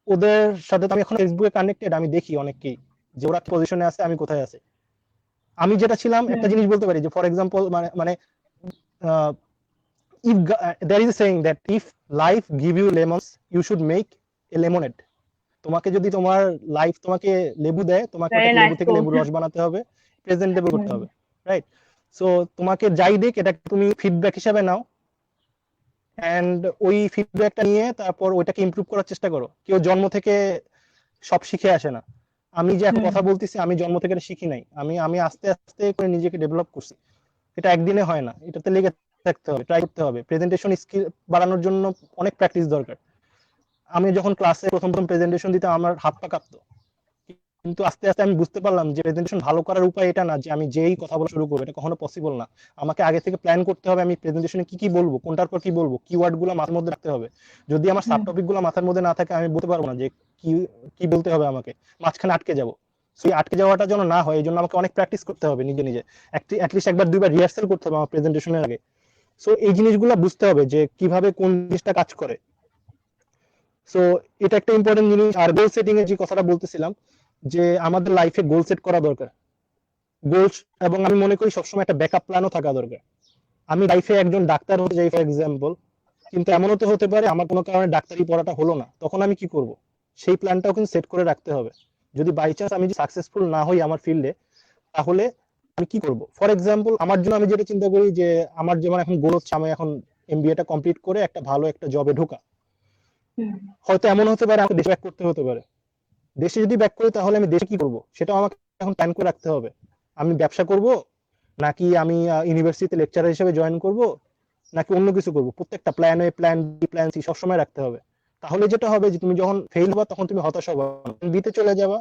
ওদের সাথে আমি এখন ফেসবুকে কানেক্টেড, আমি দেখি অনেককেই যে ওরা পজিশনে আছে, আমি কোথায় আছি। আমি যেটা ছিলাম, একটা জিনিস বলতে পারি যে ফর এক্সাম্পল মানে if there is a saying that if life give you lemons you should make a lemonade. তোমাকে যদি তোমার লাইফ তোমাকে লেবু দেয়, তোমাকে লেবু থেকে লেবুর রস বানাতে হবে, প্রেজেন্টেবল করতে হবে। রাইট, সো তোমাকে যাই দিক এটা তুমি ফিডব্যাক হিসাবে নাও, এন্ড ওই ফিডব্যাকটা নিয়ে তারপর ওইটাকে ইমপ্রুভ করার চেষ্টা করো। কেউ জন্ম থেকে সব শিখে আসে না। আমি যে এখন কথা বলতেছি, আমি জন্ম থেকে শিখি নাই, আমি আস্তে আস্তে করে নিজেকে ডেভেলপ করছি। এটা একদিনে হয় না, এটাতে লেগে থাকতে হবে, ট্রাই করতে হবে। প্রেজেন্টেশন স্কিল বাড়ানোর জন্য অনেক প্র্যাকটিস দরকার। আমি যখন ক্লাসে প্রথম প্রেজেন্টেশন দিতাম আমার হাত পা কাঁপতো, কিন্তু আস্তে আস্তে আমি বুঝতে পারলাম যে প্রেজেন্টেশন ভালো করার উপায় এটা না যে আমি যেই কথা বলা শুরু করবো, এটা কখনো পসিবল না। আমাকে আগে থেকে প্ল্যান করতে হবে, আমি প্রেজেন্টেশনে কি কি বলবো, কোনটার পর কি বলবো, কিওয়ার্ড গুলো মাথার মধ্যে রাখতে হবে। যদি আমার সাব টপিক গুলো মাথার মধ্যে না থাকে, আমি বলতে পারবো না যে কি কি বলতে হবে, আমাকে মাঝখানে আটকে যাবো। সেই আটকে যাওয়াটা যেন না হয়, এই জন্য আমাকে অনেক প্র্যাকটিস করতে হবে, নিজে নিজে অ্যাটলিস্ট একবার দুইবার রিহার্সাল করতে হবে আমার প্রেজেন্টেশনের আগে। সো এই জিনিসগুলো বুঝতে হবে যে কিভাবে কোন জিনিসটা কাজ করে। সো এটা একটা ইম্পর্টেন্ট জিনিস। আর গোল সেটিং এর যে কথাটা বলতেছিলাম, যে আমাদের লাইফে গোল সেট করা দরকার, গোলস, এবং আমি মনে করি সবসময় একটা ব্যাকআপ প্ল্যানও থাকা দরকার। আমি লাইফে একজন ডাক্তার হতে চাই ফর এক্সাম্পল, কিন্তু এমনও তো হতে পারে আমার কোনো কারণে ডাক্তারি পড়াটা হলো না, তখন আমি কি করব, সেই প্ল্যানটাও কিন্তু সেট করে রাখতে হবে। যদি বাই চান্স আমি সাকসেসফুল না হই আমার ফিল্ডে, তাহলে আমি কি করব। ফর এক্সাম্পল আমার জন্য আমি যেটা চিন্তা করি যে আমার যেমন এখন গোল হচ্ছে আমি এখন এমবিএটা কমপ্লিট করে একটা ভালো একটা জবে ঢোকা। হয়তো এমন হতে পারে আমাকে দেশে ব্যাক করতে হতে পারে। দেশে যদি ব্যাক করি তাহলে আমি দেশে কি করব সেটাও আমাকে এখন প্ল্যান করে রাখতে হবে। আমি ব্যবসা করব, নাকি আমি ইউনিভার্সিটিতে লেকচারার হিসেবে জয়েন করব, নাকি অন্য কিছু করব, প্রত্যেকটা plan A plan B plan C সবসময় রাখতে হবে। তাহলে যেটা হবে যে তুমি যখন ফেল হবা তখন তুমি হতাশ হবা, বিতে চলে যাবা,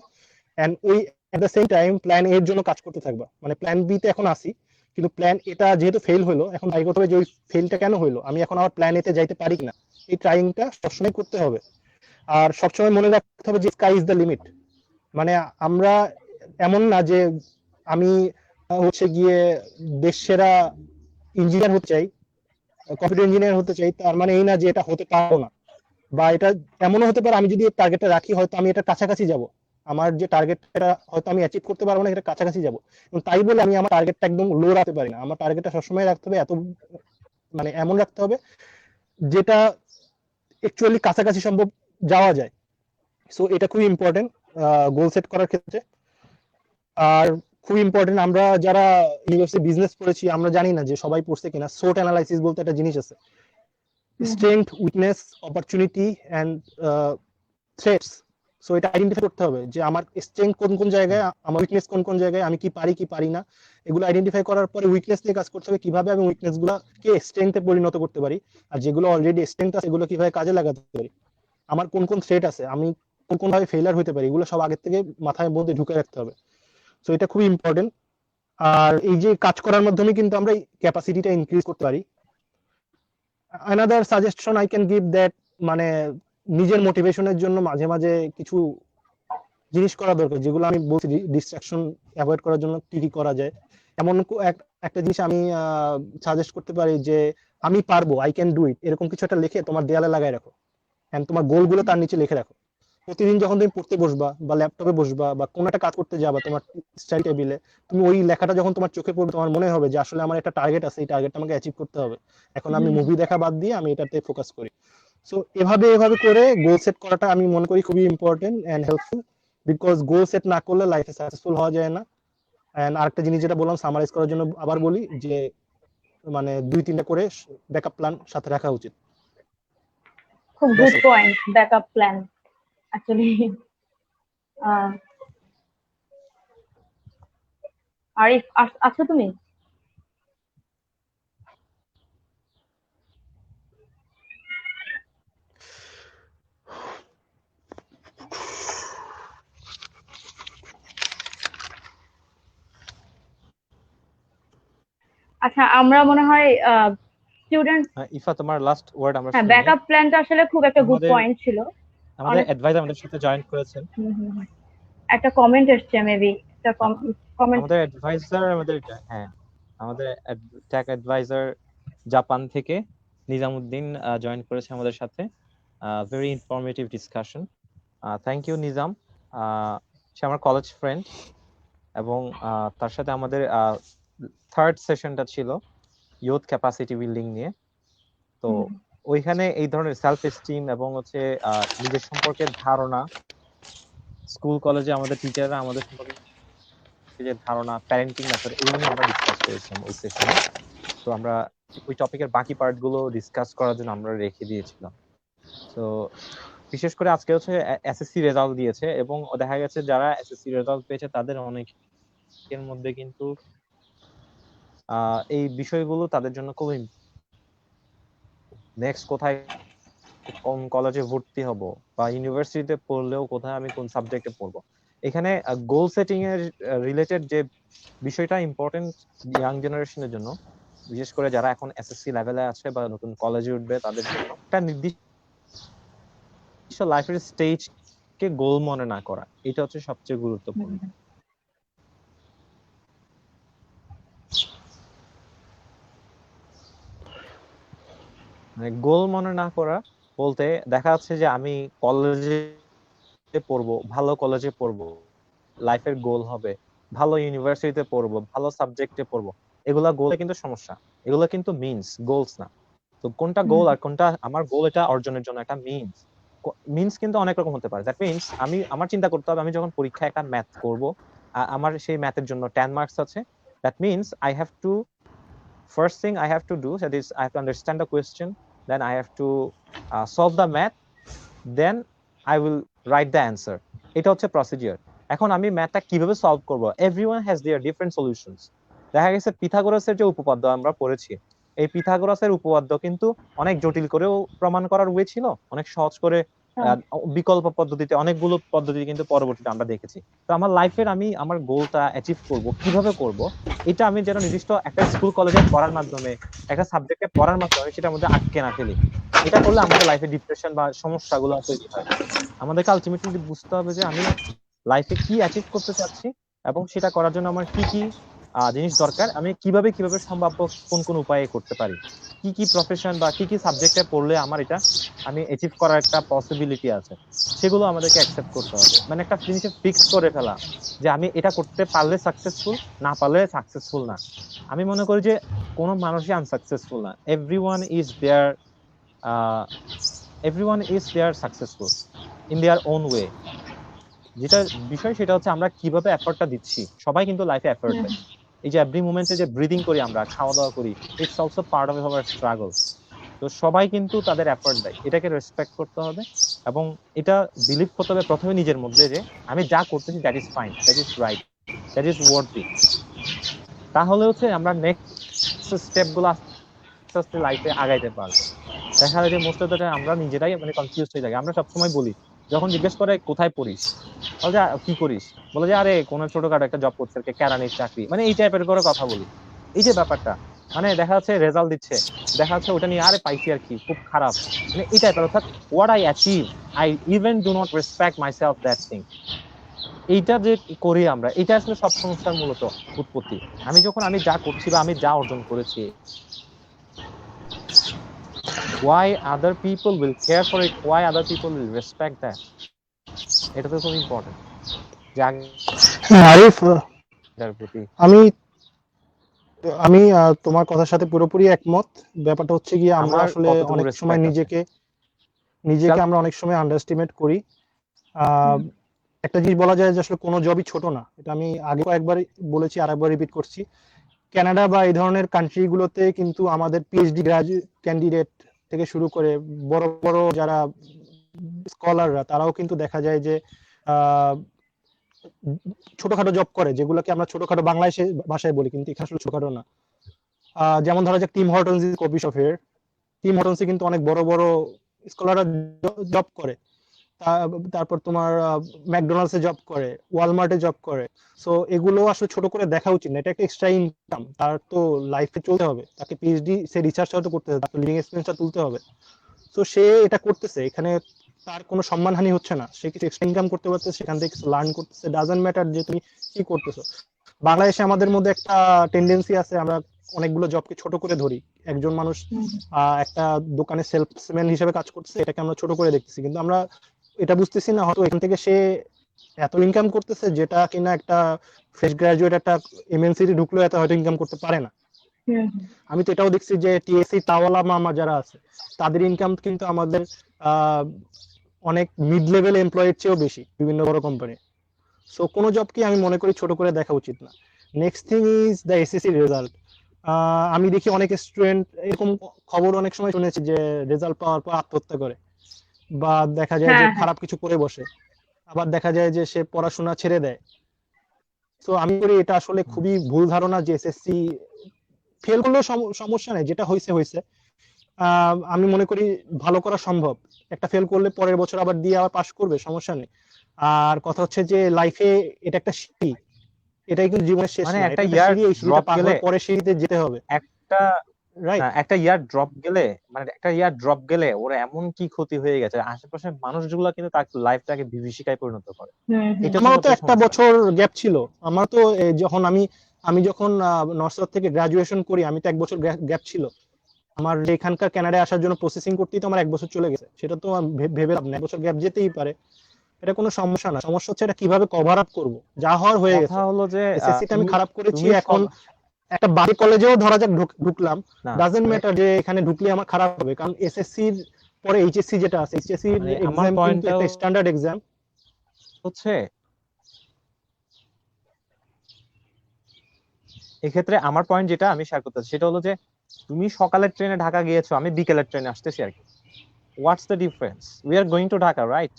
এন্ড ওই at the same time plan এর জন্য কাজ করতে থাকবা। মানে প্ল্যান বি তে এখন আসি, কিন্তু প্ল্যান এটা যেহেতু ফেল হলো, এখন ট্রাই করতে হবে যে ওই ফেলটা কেন হলো, আমি এখন আবার প্ল্যান এতে যাইতে পারি কিনা। এই ট্রাইংটা সবসময় করতে হবে। আর সবসময় মনে রাখতে হবে যে স্কাই ইজ দ্য লিমিট। মানে আমরা এমন না যে আমি হচ্ছে গিয়ে দেশ সেরা ইঞ্জিনিয়ার হতে চাই, কম্পিউটার ইঞ্জিনিয়ার হতে চাই, তার মানে এই না যে এটা হতে পারবো না, বা এটা এমনও হতে পারে আমি যদি টার্গেটটা রাখি হয়তো আমি এটা কাছাকাছি যাব, আমার যে টার্গেটটা হয়তো আমি অ্যাচিভ করতে পারবো না, এটা কাছাকাছি যাব। এবং তাই বলে আমি আমার টার্গেটটা একদম লো রাখতে পারি না, আমার টার্গেটটা সবসময় রাখতে হবে এত, মানে এমন রাখতে হবে যেটা অ্যাকচুয়ালি কাছাকাছি সম্ভব যাওয়া যায়। সো এটা খুবই ইম্পর্টেন্ট গোল সেট করার ক্ষেত্রে। আর খুব ইম্পর্টেন্ট, আমরা যারা ইউনিভার্সিটি বিজনেস পড়েছি আমরা জানি না যে সবাই পড়ছে কিনা, সোট অ্যানালাইসিস বলতে একটা জিনিস আছে, strength, weakness, opportunity and threats. So এটা আইডেন্টিফাই করতে হবে যে আমার স্ট্রেংথ কোন কোন জায়গায়, আমার উইকনেস কোন কোন জায়গায়, আমি কি পারি কি পারি না, এগুলো আইডেন্টিফাই করার পরে উইকনেস নিয়ে কাজ করতে হবে, কিভাবে আমি উইকনেস গুলাকে স্ট্রেংথে পরিণত করতে পারি, আর যেগুলো অলরেডি স্ট্রেংথ আছে এগুলো কিভাবে কাজে লাগাতে পারি, আমার কোন কোন থ্রেট আছে, আমি কোন কোন ভাবে ফেইলার হতে পারি, এগুলো সব আগের থেকে মাথায় মধ্যে ঢুকে রাখতে হবে। সো এটা খুবই ইম্পর্টেন্ট। আর এই যে কাজ করার মাধ্যমে কিন্তু আমরা ক্যাপাসিটিটা ইনক্রিজ করতে পারি। Another suggestion I can give that, মানে নিজের মোটিভেশনের জন্য মাঝে মাঝে কিছু জিনিস করা দরকার, যেগুলো আমি বলছি ডিস্ট্রাকশন অ্যাভয়েড করার জন্য কি কি করা যায়। এমন একটা জিনিস আমি সাজেস্ট করতে পারি যে আমি পারবো, আই ক্যান ডু ইট, এরকম কিছু একটা লিখে তোমার দেয়ালে লাগাই রাখো, এন্ড তোমার গোলগুলো তার নিচে লিখে রাখো। প্রতিদিন যখন তুমি পড়তে বসবা বা ল্যাপটপে বসবা বা কোনো একটা কাজ করতে যাবা তোমার স্টাডি টেবিলে, তুমি ওই লেখাটা যখন তোমার চোখে পড়বে তোমার মনে হবে যে আসলে আমার একটা টার্গেট আছে, এই টার্গেটটা আমাকে অ্যাচিভ করতে হবে, এখন আমি মুভি দেখা বাদ দিয়ে আমি এটাতে ফোকাস করি। সো এভাবে এভাবে করে গোল সেট করাটা আমি মনে করি খুবই important and helpful, because goal set না করলে লাইফে সাকসেসফুল হওয়া যায় না। এন্ড আরেকটা জিনিস যেটা বললাম সামারাইজ করার জন্য আবার বলি যে মানে 2-3টা করে ব্যাকআপ প্ল্যান সাথে রাখা উচিত। খুব good point, backup plan actually. Arif আছো তুমি? আচ্ছা, আমরা মনে হয় স্টুডেন্ট, ইফা তোমার লাস্ট ওয়ার্ড আমরা হ্যাঁ শুনি। ব্যাকআপ প্ল্যানটা আসলে খুব একটা গুড পয়েন্ট ছিল। আমাদের অ্যাডভাইজার আমাদের সাথে জয়েন করেছেন। একটা কমেন্ট এসেছে মেবি, একটা কমেন্ট। আমাদের অ্যাডভাইজার আমাদের টেক অ্যাডভাইজার জাপান থেকে নিজামউদ্দিন জয়েন করেছে আমাদের সাথে। Very informative discussion. Thank you Nizam. সে আমার কলেজ ফ্রেন্ড এবং তার সাথে আমাদের থার্ড সেশনটা ছিল ইউথ ক্যাপাসিটি বিল্ডিং নিয়ে। তো ওইখানে এই ধরনের সেলফ এস্টিম এবং হচ্ছে নিজের সম্পর্কে ধারণা, স্কুল কলেজে আমাদের টিচাররা আমাদের সম্পর্কে যে ধারণা, প্যারেন্টিং মেথড, এগুলো নিয়ে আমরা ডিসকাস করেছিলাম ওই সেশনে। তো আমরা ওই টপিকের বাকি পার্ট গুলো ডিসকাস করার জন্য আমরা রেখে দিয়েছিলাম। তো বিশেষ করে আজকে হচ্ছে এসএসসি রেজাল্ট দিয়েছে এবং দেখা গেছে যারা এসএসসি রেজাল্ট পেয়েছে তাদের অনেকের মধ্যে কিন্তু এই বিষয়গুলো তাদের জন্য খুব নেক্সট কোথায় কোন কলেজে ভর্তি হব বা ইউনিভার্সিটিতে পড়লেও কোথায় আমি কোন সাবজেক্টে পড়বো, এখানে গোল সেটিং এর রিলেটেড যে বিষয়টা ইম্পর্টেন্ট ইয়াং জেনারেশনের জন্য, বিশেষ করে যারা এখন এসএসসি লেভেলে আছে বা নতুন কলেজে উঠবে তাদের জন্য একটা নির্দিষ্ট লাইফের স্টেজ কে গোল মনে না করা, এটা হচ্ছে সবচেয়ে গুরুত্বপূর্ণ। মানে গোল মনে না করা বলতে দেখা যাচ্ছে যে আমি কলেজে পড়বো, ভালো কলেজে পড়বো, লাইফের গোল হবে ভালো ইউনিভার্সিটিতে পড়বো, ভালো সাবজেক্টে পড়বো, এগুলা গোলে কিন্তু সমস্যা, এগুলো কিন্তু মিনস, গোলস না। তো কোনটা গোল আর কোনটা আমার গোল, এটা অর্জনের জন্য একটা মিনস। মিনস কিন্তু অনেক রকম হতে পারে। দ্যাট মিনস আমার চিন্তা করতে হবে আমি যখন পরীক্ষায় একটা ম্যাথ করব, আমার সেই ম্যাথের জন্য 10 মার্কস আছে, that means I have to first thing I have to do, that is I have to understand the question, then I have to solve the math, then I will write the answer. এটা হচ্ছে procedure. এখন আমি ম্যাথটা কিভাবে solve করব, everyone has their different solutions. দেখা গেছে পিথাগোরাসের যে উপপাদ্য আমরা পড়েছি, এই পিথাগোরাসের উপপাদ্য কিন্তু অনেক জটিল করেও প্রমাণ করার ওয়ে ছিল, অনেক সহজ করে বিকল্প পদ্ধতিতে অনেকগুলো পদ্ধতি কিন্তু পরবর্তীতে আমরা দেখেছি। তো আমার লাইফের আমি আমার গোলটা অ্যাচিভ করব কিভাবে করব, এটা আমি যেন নির্দিষ্ট একটা স্কুল কলেজে পড়ার মাধ্যমে, একটা সাবজেক্টে পড়ার মাধ্যমে সেটার মধ্যে আটকে না ফেলি। এটা করলে আমাদের লাইফে ডিপ্রেশন বা সমস্যাগুলো তৈরি হয়। আমাদেরকে আলটিমেটলি বুঝতে হবে যে আমি লাইফে কি অ্যাচিভ করতে চাচ্ছি এবং সেটা করার জন্য আমার কি কি জিনিস দরকার, আমি কিভাবে সম্ভাব্য কোন কোন উপায়ে করতে পারি। কি কি প্রফেশন বা কি কি সাবজেক্টে পড়লে আমার এটা আমি অ্যাচিভ করার একটা পসিবিলিটি আছে, সেগুলো আমাদেরকে অ্যাকসেপ্ট করতে হবে। মানে একটা জিনিসে ফিক্স করে ফেলা যে আমি এটা করতে পারলে সাকসেসফুল, না পারলে সাকসেসফুল না। আমি মনে করি যে কোনো মানুষই আনসাকসেসফুল না। Everyone is their successful in their own way. যেটা বিষয় সেটা হচ্ছে আমরা কিভাবে এফর্টটা দিচ্ছি। সবাই কিন্তু লাইফে এফর্ট দেয়। এই যে এভরি মোমেন্টে যে ব্রিদিং করি আমরা, খাওয়া দাওয়া করি, it's also part of our struggle. তো সবাই কিন্তু তাদের এফর্ট দেয়, এটাকে রেসপেক্ট করতে হবে এবং এটা বিলিভ করতে হবে প্রথমে নিজের মধ্যে যে আমি যা করতেছি that is fine, that is right, that is worthy. তাহলে হচ্ছে আমরা নেক্সট স্টেপ গুলো আস্তে আস্তে লাইফে আগাইতে পারবো। দেখা যায় যে মোস্ট অফ দ্য টাইম আমরা নিজেরাই মানে কনফিউজ হয়ে যাই। আমরা সবসময় বলি, যখন জিজ্ঞেস করে কোথায় পড়িস, বলে যে কি করিস, বলে যে আরে কোনো ছোটখাটো একটা জব করছে, কেরানির চাকরি, মানে এই টাইপের করে কথা বলি। এই যে ব্যাপারটা, মানে দেখা যাচ্ছে রেজাল্ট দিচ্ছে, দেখা যাচ্ছে ওটা নিয়ে আরে পাইছি আর কি, খুব খারাপ, মানে এই টাইপের। অর্থাৎ what I achieve, I even do not respect my self that thing. এইটা যে করি আমরা, এটা আসলে সব সমস্যার মূলত উৎপত্তি। আমি যখন আমি যা করছি বা আমি যা অর্জন করেছি, why other people will care for it, why other people will respect that, এটা তো খুব ইম্পর্টেন্ট। আরিফ, যার প্রতি আমি আমি তোমার কথার সাথে পুরোপুরি একমত। ব্যাপারটা হচ্ছে কি, আমরা আমার আসলে কতটুকু অনেক সময় রেসপেক্ট আছে। নিজেকে আমরা অনেক সময় আন্ডারএস্টিমেট করি। একটা জিনিস বলা যায় যে আসলে কোনো জবই ছোট না। এটা আমি আগে কয়েকবার বলেছি, আরেকবার রিপিট করছি। কানাডা বা এই ধরনের কান্ট্রিগুলোতে কিন্তু আমাদের পিএইচডি গ্রাজুয়েট ক্যান্ডিডেট থেকে শুরু করে বড় বড় যারা স্কলাররা, তারাও কিন্তু দেখা যায় যে ছোটখাটো জব করে, যেগুলোকে আমরা ছোটখাটো বাংলাদেশে ভাষায় বলি, কিন্তু এখানে আসলে ছোটখাটো না। যেমন ধরা যাক টিম হর্টনস কফি শপ এর, টিম হর্টনসে কিন্তু অনেক বড় বড় স্কলাররা জব করে। তারপর তোমার ম্যাকডোনাল্ডসে জব করে, ওয়ালমার্টে জব করে। সো এগুলো আসলে ছোট করে দেখা উচিত না। এটা একটা এক্সট্রা ইনকাম, তার তো লাইফে চলতে হবে, তাকে পিএইচডি সে রিসার্চ হয়তো করতে হবে, তাকে লিভিং এক্সপেন্সটা তুলতে হবে। সো সে এটা করতেছে, এখানে তার কোনো সম্মানহানি হচ্ছে না। সে কিছু এক্সট্রা ইনকাম করতে পারতেছে, সেখান থেকে কিছু লার্ন করতেছে। ডাজন্ট ম্যাটার যে তুমি কি করতেছো। বাংলাদেশে আমাদের মধ্যে একটা টেন্ডেন্সি আছে, আমরা অনেকগুলো জবকে ছোট করে ধরি। একজন মানুষ একটা দোকানে সেলসম্যান হিসেবে কাজ করতেছে, এটাকে আমরা ছোট করে দেখতেছি, কিন্তু আমরা এটা বুঝতেছি না হয়তো এখান থেকে সে এত ইনকাম করতেছে যেটা কিনা একটা ফ্রেশ গ্রাজুয়েট একটা এমএনসি ঢুকলো এত হয়তো ইনকাম করতে পারে না। আমি তো এটাও দেখছি যে টিএসসি তাওয়ালা মামা যারা আছে, তাদের ইনকাম কিন্তু আমাদের অনেক মিড লেভেল এমপ্লয়ের চেয়েও বেশি বিভিন্ন বড় কোম্পানি। সো কোনো জবকে আমি মনে করি ছোট করে দেখা উচিত না। Next thing is the SSC result. আমি দেখি অনেক স্টুডেন্ট, এরকম খবর অনেক সময় শুনেছি যে রেজাল্ট পাওয়ার পর আত্মহত্যা করে, বা দেখা যায় যে খারাপ কিছু করে বসে, আবার দেখা যায় যে সে পড়াশোনা ছেড়ে দেয়। তো আমি করি এটা আসলে খুবই ভুল ধারণা যে এসএসসি ফেল করলেও সমস্যা নেই, যেটা হয়েছে হয়েছে। আমি মনে করি ভালো করা সম্ভব। একটা ফেল করলে পরের বছর আবার দিয়ে আবার পাস করবে, সমস্যা নেই। আর কথা হচ্ছে যে লাইফে এটা একটা সিঁড়ি, এটাই কিন্তু জীবনের শেষ মানে না, একটা এটা একটা ইয়ার সিঁড়ি, এই সিঁড়িটা ড্রপ পার গেলে, হয়ে পরের সিঁড়িতে যেতে হবে, একটা রাইট? একটা ইয়ার ড্রপ গেলে, মানে একটা ইয়ার ড্রপ গেলে ওর এমন কি ক্ষতি হয়ে গেছে, আশেপাশের মানুষগুলো কিন্তু তার লাইফটাকে বিভীষিকায় পরিণত করে। এটা হচ্ছে আমারও তো সবচেয়ে একটা সমস্যা। বছর গ্যাপ ছিল। আমার তো যখন আমি যখন নর্থ সাউথ থেকে গ্রাজুয়েশন করি, আমি তো এক বছর গ্যাপ ছিল আমার। এখানকার কানাডায় আসার জন্য প্রসেসিং করতেই তো আমার এক বছর চলে গেছে। সেটা তো ভেবে লাভ নেই, এক বছর গ্যাপ যেতেই পারে, এটা কোনো সমস্যা না। সমস্যা হচ্ছে এটা কিভাবে কভার আপ করবো, যা হওয়ার হয়ে কথা গেছে। হলো যে এসএসসি টা আমি তুমি খারাপ করেছি, তুমি এখন একটা বাড়ি কলেজেও ধরা যাক ঢুকলাম, না ডাজেন্ট মানে ম্যাটার যে এখানে ঢুকলে আমার খারাপ হবে, কারণ এসএসসির পরে এইচএসসি যেটা আছে, এইচএসসি মানে আমার এক্সাম কিন্তু পয়েন্টটা একটা স্ট্যান্ডার্ড এক্সাম। হচ্ছে এক্ষেত্রে আমার পয়েন্ট যেটা আমি শেয়ার করতে চাই সেটা হলো যে তুমি সকালের ট্রেনে ঢাকা গিয়েছো, আমি বিকেলের ট্রেনে আসতেছি আর কি। What's the difference? We are going to Dhaka, right?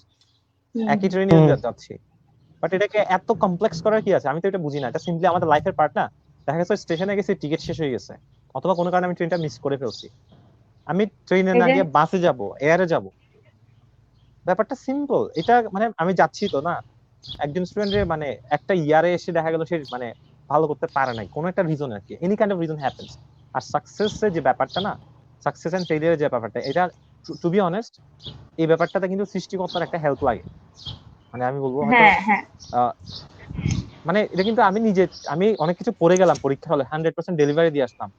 একই ট্রেনে যাচ্ছি, বাট এটাকে এত কমপ্লেক্স করার কি আছে? আমি তো এটা বুঝি না। এটা সিম্পলি আমাদের লাইফের পার্ট না। দেখা গেছে স্টেশনে গেছি, টিকিট শেষ হয়ে গেছে, অথবা কোনো কারণে আমি ট্রেনটা মিস করে ফেলছি, আমি ট্রেনে এই না যে গিয়ে বাসে যাব, এয়ারে যাব। ব্যাপারটা সিম্পল। এটা মানে আমি যাচ্ছি তো না, একজন স্টুডেন্টের মানে একটা ইয়ারে এসে দেখা গেল সে মানে ভালো করতে পারে নাই, কোনো একটা রিজন আর কি, any kind of reason happens. আর সাকসেসের যে ব্যাপারটা না, সাকসেস এন্ড ফেলিয়ারের যে ব্যাপারটা, এটা টু বি অনেস্ট এই ব্যাপারটাতে কিন্তু সৃষ্টিকর্তার একটা হেল্প লাগে। মানে আমি বলবো হয়তো হ্যাঁ হ্যাঁ মানে এটা কিন্তু আমি অনেক কিছু পড়ে গেলাম পরীক্ষা হলে 100% ডেলিভারি দিয়ে আসলাম,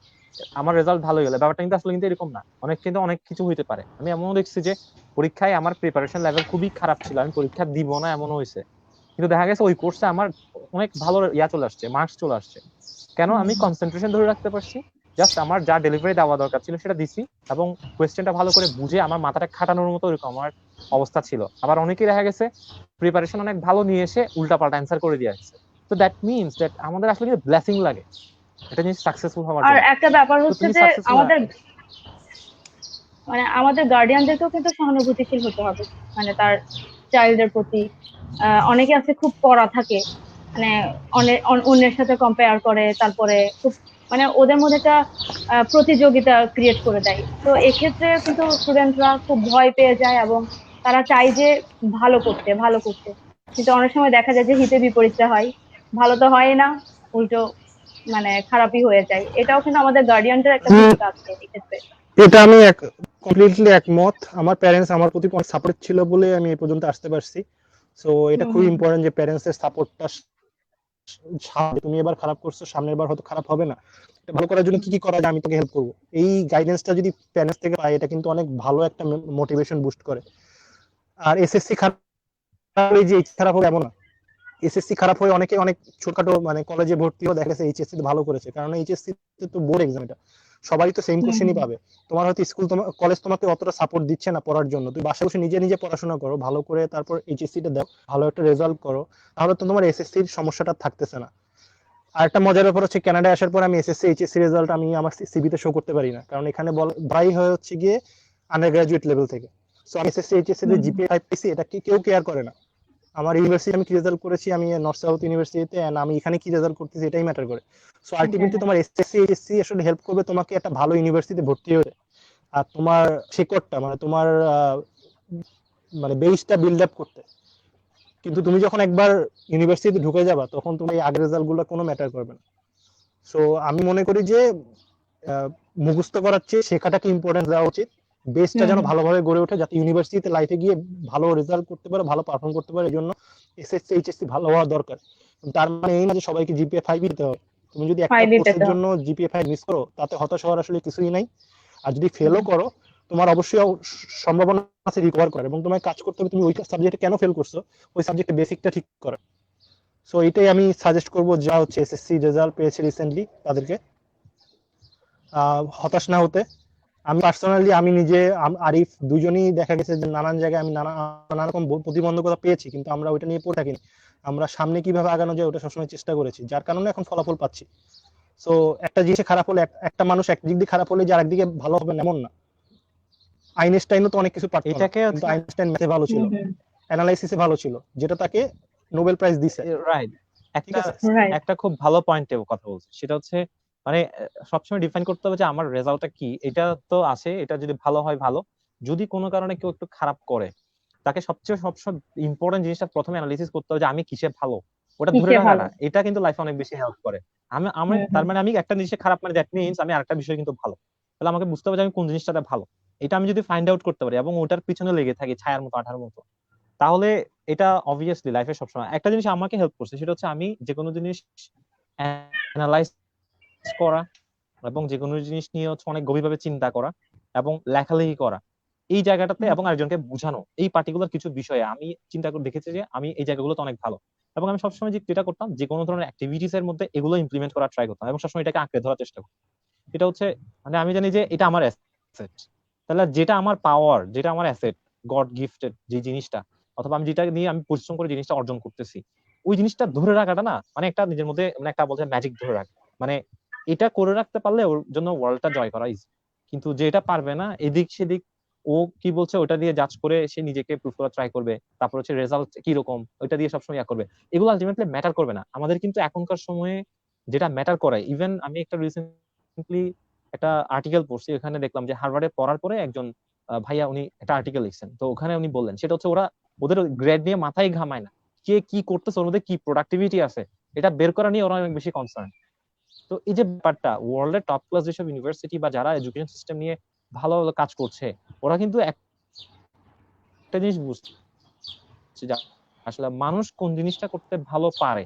আমার রেজাল্ট ভালো হলো, ব্যাপারটা কিন্তু আসলে কিন্তু এরকম না। অনেক কিছু হইতে পারে। আমি এমনও দেখছি যে পরীক্ষায় আমার প্রিপারেশন লেভেল খুবই খারাপ ছিল, আমি পরীক্ষা দিব না এমনও হয়েছে, কিন্তু দেখা গেছে ওই কোর্সে আমার অনেক ভালো চলে আসছে, মার্কস চলে আসছে। কেন? আমি কনসেন্ট্রেশন ধরে রাখতে পারছি, জাস্ট আমার যা ডেলিভারি দেওয়া দরকার ছিল সেটা দিছি, এবং কোয়েশ্চেনটা ভালো করে বুঝে আমার মাথাটা খাটানোর মতো ওরকম আমার অবস্থা ছিল। আবার অনেকেই দেখা গেছে প্রিপারেশন অনেক ভালো নিয়ে এসে উল্টাপাল্টা অ্যান্সার করে দিয়ে আসছে। তো দ্যাট মিনস দ্যাট আমাদের আসলে ব্লেসিং লাগে এটা জিনিস সাকসেসফুল হওয়ার আর জন্য। একটা ব্যাপার তো হচ্ছে তুমি যে সাকসেসফুল আমাদের গার্ডিয়ানদেরকেও কিন্তু সহানুভূতিশীল হতে হবে, মানে তার চাইল্ডের প্রতি। অনেকে আছে খুব কড়া থাকে, মানে অন্যের সাথে কম্পেয়ার করে, তারপরে খুব মানে ওদের মধ্যে একটা প্রতিযোগিতা ক্রিয়েট করে দেয়। তো এক্ষেত্রে কিন্তু স্টুডেন্টরা খুব ভয় পেয়ে যায় এবং তারা চায় যে ভালো করতে, কিন্তু অনেক সময় দেখা যায় যে হিতে বিপরীতটা হয়, ভালো তো হয় না, উল্টো মানে খারাপই হয়ে যায়। এটাও কিন্তু আমাদের গার্ডিয়ানদের একটা ভূমিকা আছে এক্ষেত্রে। এটা আমি কমপ্লিটলি একমত। আমার প্যারেন্টস আমার প্রতি অনেক সাপোর্ট ছিল বলে আমি এই পর্যন্ত আসতে পারছি। সো এটা হুম খুবই হুম ইম্পর্টেন্ট যে প্যারেন্টসের সাপোর্টটা, তুমি এবার খারাপ করছো, সামনের বার হয়তো খারাপ হবে না, এটা ভালো করার জন্য কি কি করা যায় আমি তোকে হেল্প করবো, এই গাইডেন্সটা যদি প্যারেন্টস থেকে পাই এটা কিন্তু অনেক ভালো একটা মোটিভেশন বুস্ট করে। আর এসএসসি খারাপ হলে যে খারাপ হবে এমন না। এসএসসি খারাপ হয়ে অনেকে অনেক ছোটখাটো মানে কলেজে ভর্তি হয়ে দেখা গেছে এইচএসসি ভালো করেছে, কারণ এইচএসসি তো বোর্ড এক্সাম, এটা সবাই তো সেম হুম কোশ্চেনই পাবে। তোমার হয়তো স্কুল কলেজ তোমাকে অতটা সাপোর্ট দিচ্ছে না পড়ার জন্য, তুমি বাসায় বসে নিজে নিজে পড়াশোনা করো ভালো করে, তারপর এইচএসসিটা দাও, ভালো একটা রেজাল্ট করো, তাহলে তো তোমার এসএসসির সমস্যাটা থাকতেছে না। আর একটা মজার ব্যাপার হচ্ছে কানাডায় আসার পর আমি এসএসসি এইচএসসি রেজাল্ট আমি আমার সিভিতে শো করতে পারি না, কারণ এখানে ভাই হয়ে হচ্ছে গিয়ে আন্ডার গ্রাজুয়েট লেভেল থেকে। সো আমি এসএসসি এইচএসসি যে হুম জিপিএ 5 পেয়েছি এটা কি কেউ কেয়ার করে না। আমার ইউনিভার্সিটি আমি কি রেজাল্ট করেছি, আমি নর্থ সাউথ ইউনিভার্সিটিতে, এন্ড আমি এখানে কি রেজাল্ট করতেছি এটাই ম্যাটার করে। সো হুম, হ্যাঁ আলটিমেটলি হ্যাঁ। তোমার এসএসসি এইচএসসি আসলে হেল্প করবে তোমাকে একটা ভালো ইউনিভার্সিটিতে ভর্তি হতে, আর তোমার শেকড়টা মানে তোমার মানে বেসটা বিল্ড আপ করতে। কিন্তু তুমি যখন একবার ইউনিভার্সিটিতে ঢুকে যাবা তখন তুমি এই আগের রেজাল্ট গুলো কোনো ম্যাটার করবে না। সো আমি মনে করি যে মুখস্থ করার চেয়ে শেখাটাকে ইম্পর্টেন্স দেওয়া উচিত, বেসটা হুম যেন হুম ভালোভাবে গড়ে ওঠে, যাতে ইউনিভার্সিটিতে লাইফে গিয়ে ভালো রেজাল্ট করতে পারে, ভালো পারফর্ম করতে পারে। এই জন্য এসএসসি এইচএসসি ভালো হওয়া দরকার। তার মানে এই না যে সবাইকে জিপিএ 5 দিতে হবে। তুমি যদি একটা ফাইভই কোর্সের পেতে হবে। জন্য জিপিএ 5 মিস করো তাতে হতাশ হওয়ার আসলে কিছুই নাই। আর যদি ফেলও করো তোমার অবশ্যই সম্ভাবনা আছে রিকভার করার, এবং তোমার কাজ করতে হবে তুমি ওই সাবজেক্টে কেন ফেল করছো, ওই সাবজেক্টে বেসিকটা ঠিক করার। সো এটাই আমি সাজেস্ট করবো যা হচ্ছে এসএসসি রেজাল্ট পেয়েছে রিসেন্টলি তাদেরকে হতাশ না হতে। আমি পার্সোনালি আমি নিজে আরিফ দুজনেই দেখা গেছে যে নানান জায়গায় আমি নানা রকম প্রতিবন্ধকতা পেয়েছি, কিন্তু আমরা ওইটা নিয়ে পড়ে থাকিনি, আমরা সামনে কিভাবে আগানো যায় ওটা সবসময় চেষ্টা করেছি, যার কারণে এখন ফলাফল পাচ্ছি। সো একটা জিনিস খারাপ হলে একটা মানুষ একদিক দিয়ে খারাপ হলে যে আরেকদিকে ভালো হবে না এমন না। আইনস্টাইনও তো অনেক কিছু পারতো না, এটাকে কিন্তু হচ্ছে আইনস্টাইন ম্যাথে ভালো হুম ছিল, হুম অ্যানালাইসিসে ভালো ছিল, যেটা তাকে নোবেল প্রাইজ দিছে। রাইট। ঠিক একটা আছে। রাইট। একটা খুব ভালো পয়েন্টে কথা বলছে, সেটা হচ্ছে মানে সবসময় ডিফাইন করতে হবে যে আমার রেজাল্টটা কি। এটা তো আছে, এটা যদি ভালো হয় ভালো, যদি কোনো কারণে কেউ একটু খারাপ করে তাকে সবসময় ইম্পর্টেন্ট জিনিসটা প্রথমে অ্যানালিসিস করতে হবে যে আমি কিসে ভালো, ওটা ধরে কিসে ভালো। রাখাটা এটা কিন্তু লাইফে অনেক বেশি হেল্প করে। আমি হুম তার হুম মানে আমি একটা জিনিসে খারাপ মানে দ্যাট মিনস আমি আরেকটা বিষয় কিন্তু ভালো, তাহলে আমাকে বুঝতে হবে যে আমি কোন জিনিসটাতে ভালো। এটা আমি যদি ফাইন্ড আউট করতে পারি এবং ওটার পিছনে লেগে থাকি ছায়ার মতো আঠার মতো, তাহলে এটা অবভিয়াসলি লাইফে সবসময় একটা জিনিস আমাকে হেল্প করছে, সেটা হচ্ছে আমি যে কোনো জিনিস অ্যানালাইজ করা এবং যে কোনো জিনিস নিয়ে হচ্ছে অনেক গভীরভাবে চিন্তা করা এবং লেখালেখি করা এই জায়গাটাতে, হুম এবং আরেকজনকে বোঝানো এই পার্টিকুলার কিছু বিষয়ে আমি চিন্তা করে দেখেছি যে আমি এই জায়গাগুলোতে অনেক ভালো। এবং আমি সবসময় যেটা করতাম যে কোনো ধরনের অ্যাক্টিভিটিস এর মধ্যে এগুলো ইমপ্লিমেন্ট করার ট্রাই করতাম এবং সবসময় এটাকে আঁকড়ে ধরার চেষ্টা করতাম। এটা হচ্ছে মানে আমি জানি যে এটা আমার অ্যাসেট, তাহলে যেটা আমার পাওয়ার, যেটা আমার অ্যাসেট, গড গিফটেড যে জিনিসটা, অথবা আমি যেটা নিয়ে আমি পরিশ্রম করে জিনিসটা অর্জন করতেছি, ওই জিনিসটা ধরে রাখাটা না মানে একটা নিজের মধ্যে মানে একটা বলছে ম্যাজিক ধরে রাখা, মানে এটা করে রাখতে পারলে ওর জন্য ওয়ার্ল্ডটা জয় করা ইজি। কিন্তু যে এটা পারবে না এদিক সেদিক ও কি বলছে ওটা দিয়ে জাজ করে সে নিজেকে প্রুভ করার ট্রাই করবে, তারপর হচ্ছে রেজাল্ট কি রকম ওইটা দিয়ে সবসময় ইয়া করবে, এগুলো আলটিমেটলি ম্যাটার করবে না আমাদের। কিন্তু এখনকার সময়ে যেটা ম্যাটার করে, ইভেন আমি একটা রিসেন্টলি একটা আর্টিকেল পড়ছি, ওখানে দেখলাম যে হার্ভার্ডে পড়ার পরে একজন ভাইয়া উনি একটা আর্টিকেল লিখছেন, তো ওখানে উনি বললেন সেটা হচ্ছে ওদের গ্রেড নিয়ে মাথায় ঘামায় না, কে কি করতেছে ওর মধ্যে কি প্রোডাক্টিভিটি আছে এটা বের করা নিয়ে ওরা অনেক বেশি কনসার্ন। তো এই যে ব্যাপারটা ওয়ার্ল্ডের টপ ক্লাস যেসব ইউনিভার্সিটি বা যারা এডুকেশন সিস্টেম নিয়ে ভালো ভালো কাজ করছে, ওরা কিন্তু একটা জিনিস বুঝছে যে আসলে মানুষ কোন জিনিসটা করতে ভালো পারে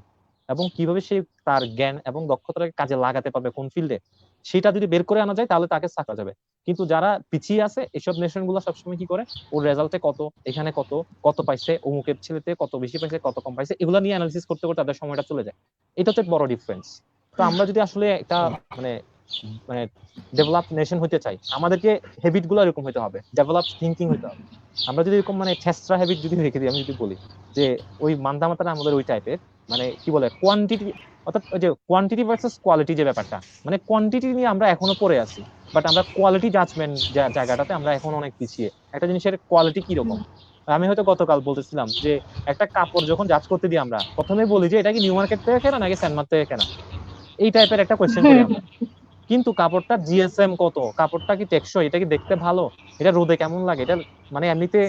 এবং কিভাবে সে তার জ্ঞান এবং দক্ষতাকে কাজে লাগাতে পারবে কোন ফিল্ডে, সেটা যদি বের করে আনা যায় তাহলে তাকে সাকসেস যাবে। কিন্তু যারা পিছিয়ে আছে এসব নেশন গুলো সবসময় কি করে, ওর রেজাল্টে কত, এখানে কত কত পাইছে, অমুকের ছেলেতে কত বেশি পাইছে কত কম পাইছে, এগুলো নিয়ে অ্যানালিসিস করতে করতে তাদের সময়টা চলে যায়। এটা হচ্ছে বড় ডিফারেন্স। তো আমরা যদি আসলে একটা মানে মানে ডেভেলপ নেশন হতে চাই, আমাদেরকে হ্যাবিট গুলো এরকম হতে হবে, ডেভেলপ থিঙ্কিং হতে হবে। আমরা যদি এরকম মানে ছেসরা হ্যাবিট যদি রেখে দিই, আমি যদি বলি যে ওই মান্দা মাতাটা আমাদের ওই টাইপের, মানে কি বলে কোয়ান্টিটি, অর্থাৎ ওই যে কোয়ান্টিটি ভার্সেস কোয়ালিটি যে ব্যাপারটা, মানে কোয়ান্টিটি নিয়ে আমরা এখনো পড়ে আছি, বাট আমরা কোয়ালিটি জাজমেন্ট জায়গাটাতে আমরা এখন অনেক পিছিয়ে। একটা জিনিসের কোয়ালিটি কি রকম, আমি হয়তো গতকাল বলতেছিলাম যে একটা কাপড় যখন জাজ করতে দিই আমরা প্রথমে বলি যে এটা কি নিউ মার্কেট থেকে কেনা নাকি স্যানমার্ট থেকে কেনা, এই টাইপের একটা কোয়েশ্চেন করি আমরা। কিন্তু কাপড়টা জিএসএম কত, কাপড়টা কি টেকসই, এটা কি দেখতে ভালো, এটা রোদে কেমন লাগে, এটা মানে এমনিতে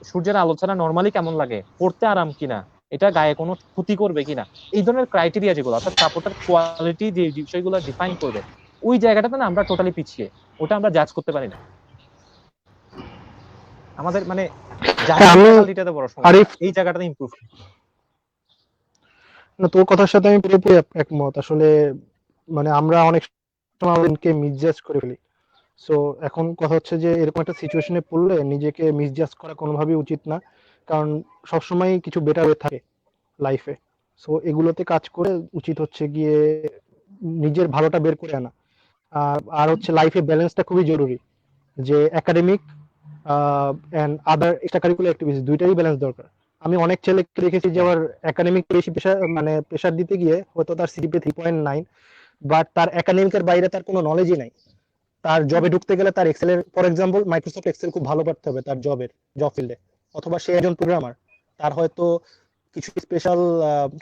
সূর্যের আলো ছাড়া নর্মালি কেমন লাগে, পড়তে আরাম কিনা, এটা গায়ে কোনো ক্ষতি করবে কিনা, এই ধরনের ক্রাইটেরিয়া যেগুলো অর্থাৎ কাপড়টার কোয়ালিটি যে বিষয়গুলো ডিফাইন করবে, ওই জায়গাটাতে না আমরা টোটালি পিছিয়ে, ওটা আমরা জাজ করতে পারি না। আমাদের মানে জাজমেন্টালিটিতে বড় সমস্যা, আরিফ, এই জায়গাটাতে ইমপ্রুভ। না, তোর কথার সাথে আমি পুরোপুরি একমত। আসলে মানে আমরা অনেক সময় আমাদেরকে মিসজাজ করে ফেলি। সো এখন কথা হচ্ছে যে এরকম একটা সিচুয়েশনে পড়লে নিজেকে মিসজাজ করা কোনোভাবেই উচিত না, কারণ সবসময় কিছু বেটার হয়ে থাকে লাইফে। সো এগুলোতে কাজ করে উচিত হচ্ছে গিয়ে নিজের ভালোটা বের করে আনা। আর হচ্ছে লাইফে ব্যালেন্সটা খুবই জরুরি, যে academic and other extra curricular activities দুইটারই ব্যালেন্স দরকার। আমি অনেক ছেলেকে দেখেছি যে আবার একাডেমিক বেশি প্রেশার দিতে গিয়ে হয়তো তার সিজিপিএ 3.9, বাট তার একাডেমিকের বাইরে তার কোনো নলেজই নাই। তার জবে ঢুকতে গেলে তার এক্সেলের, ফর এক্সাম্পল মাইক্রোসফট এক্সেল খুব ভালো পারতে হবে তার জব ফিল্ডে, অথবা সে একজন প্রোগ্রামার, তার হয়তো কিছু স্পেশাল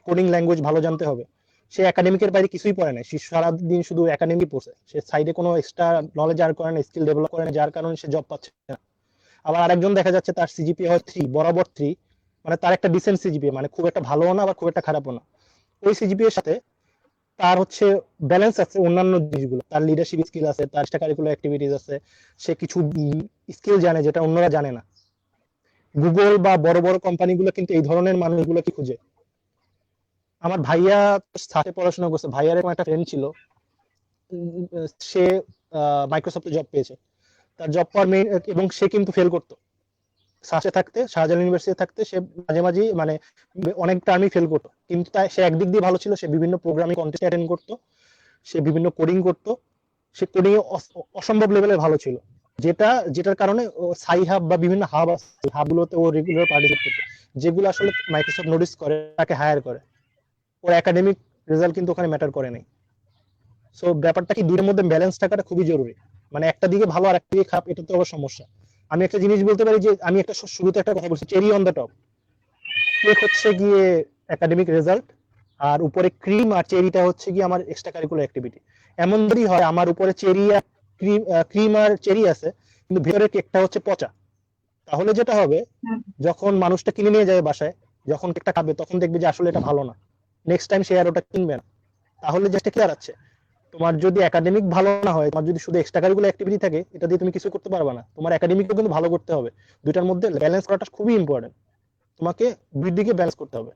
কোডিং ল্যাঙ্গুয়েজ ভালো জানতে হবে। সে একাডেমিকের বাইরে কিছুই পড়ে না, সে সারাদিন শুধু একাডেমিক পড়ছে, সে সাইডে কোনো এক্সট্রা নলেজ আর করে না, স্কিল ডেভেলপ করে না, যার কারণে সে জব পাচ্ছে না। আবার আরেকজন দেখা যাচ্ছে তার সিজিপিএ হয় 3, বরাবর 3, মানে তার একটা ডিসেন্ট সিজিপিএ, মানে খুব একটা ভালো না আবার খুব একটা খারাপও না। ওই সিজিপিএর সাথে তার হচ্ছে ব্যালেন্স আছে অন্যান্য জিনিসগুলো, তার লিডারশিপ স্কিল আছে, তার এক্সট্রা কারিকুলার অ্যাক্টিভিটিস আছে, সে কিছু স্কিল জানে যেটা অন্যরা জানে না। গুগল বা বড় বড় কোম্পানিগুলো কিন্তু এই ধরনের মানুষগুলো কি খুঁজে। আমার ভাইয়া সাথে পড়াশোনা করছে, ভাইয়ার এরকম একটা ফ্রেন্ড ছিল, সে মাইক্রোসফটে জব পেয়েছে। তার জব পাওয়ার মেইন, এবং সে কিন্তু ফেল করতো সাথে থাকতে, শাহজালাল ইউনিভার্সিটি থাকতে সে মাঝে মাঝে মানে অনেক টার্মই ফেল করতো, কিন্তু সে একদিক দিয়ে ভালো ছিল, সে বিভিন্ন প্রোগ্রামিং কন্টেস্ট অ্যাটেন্ড করতো, সে বিভিন্ন কোডিং করতো, সে কোডিং এ অসম্ভব লেভেলে ভালো ছিল, যেটার কারণে সাই হাব বা বিভিন্ন হাব আছে, হাবগুলোতে ও রেগুলার পার্টিসিপেট করতো, যেগুলো আসলে মাইক্রোসফট নোটিস করে তাকে হায়ার করে। ওর একাডেমিক রেজাল্ট কিন্তু ওখানে ম্যাটার করে নাই। সো ব্যাপারটা কি, দুইয়ের মধ্যে ব্যালেন্স থাকাটা খুবই জরুরি। মানে একটা দিকে ভালো আর একটা দিকে খারাপ, এটা তো আবার সমস্যা। আমি একটা জিনিস বলতে পারি যে আমি একটা শুরুতে একটা কথা বলছি, cherry on the top, cake হচ্ছে গিয়ে একাডেমিক রেজাল্ট, আর উপরে ক্রিম আর চেরিটা হচ্ছে গিয়ে আমার এক্সট্রা কারিকুলার অ্যাক্টিভিটি। এমন যদি হয় আমার উপরে চেরি আর ক্রিম আর চেরি আছে, কিন্তু ভেতরে কেকটা হচ্ছে পচা, তাহলে যেটা হবে, যখন মানুষটা কিনে নিয়ে যাবে বাসায়, যখন কেকটা খাবে তখন দেখবে যে আসলে এটা ভালো না, নেক্সট টাইম সে আর ওটা কিনবে না। তাহলে জাস্ট কি দাঁড়াচ্ছে, তোমার যদি একাডেমিক ভালো না হয়, তোমার যদি শুধু এক্সট্রা কারিকুলার অ্যাক্টিভিটি থাকে, এটা দিয়ে তুমি কিছু করতে পারবে না, তোমার একাডেমিকও কিন্তু ভালো করতে হবে। দুইটার মধ্যে ব্যালেন্স করাটা খুবই ইম্পর্টেন্ট, তোমাকে দুই দিকে ব্যালেন্স করতে হবে।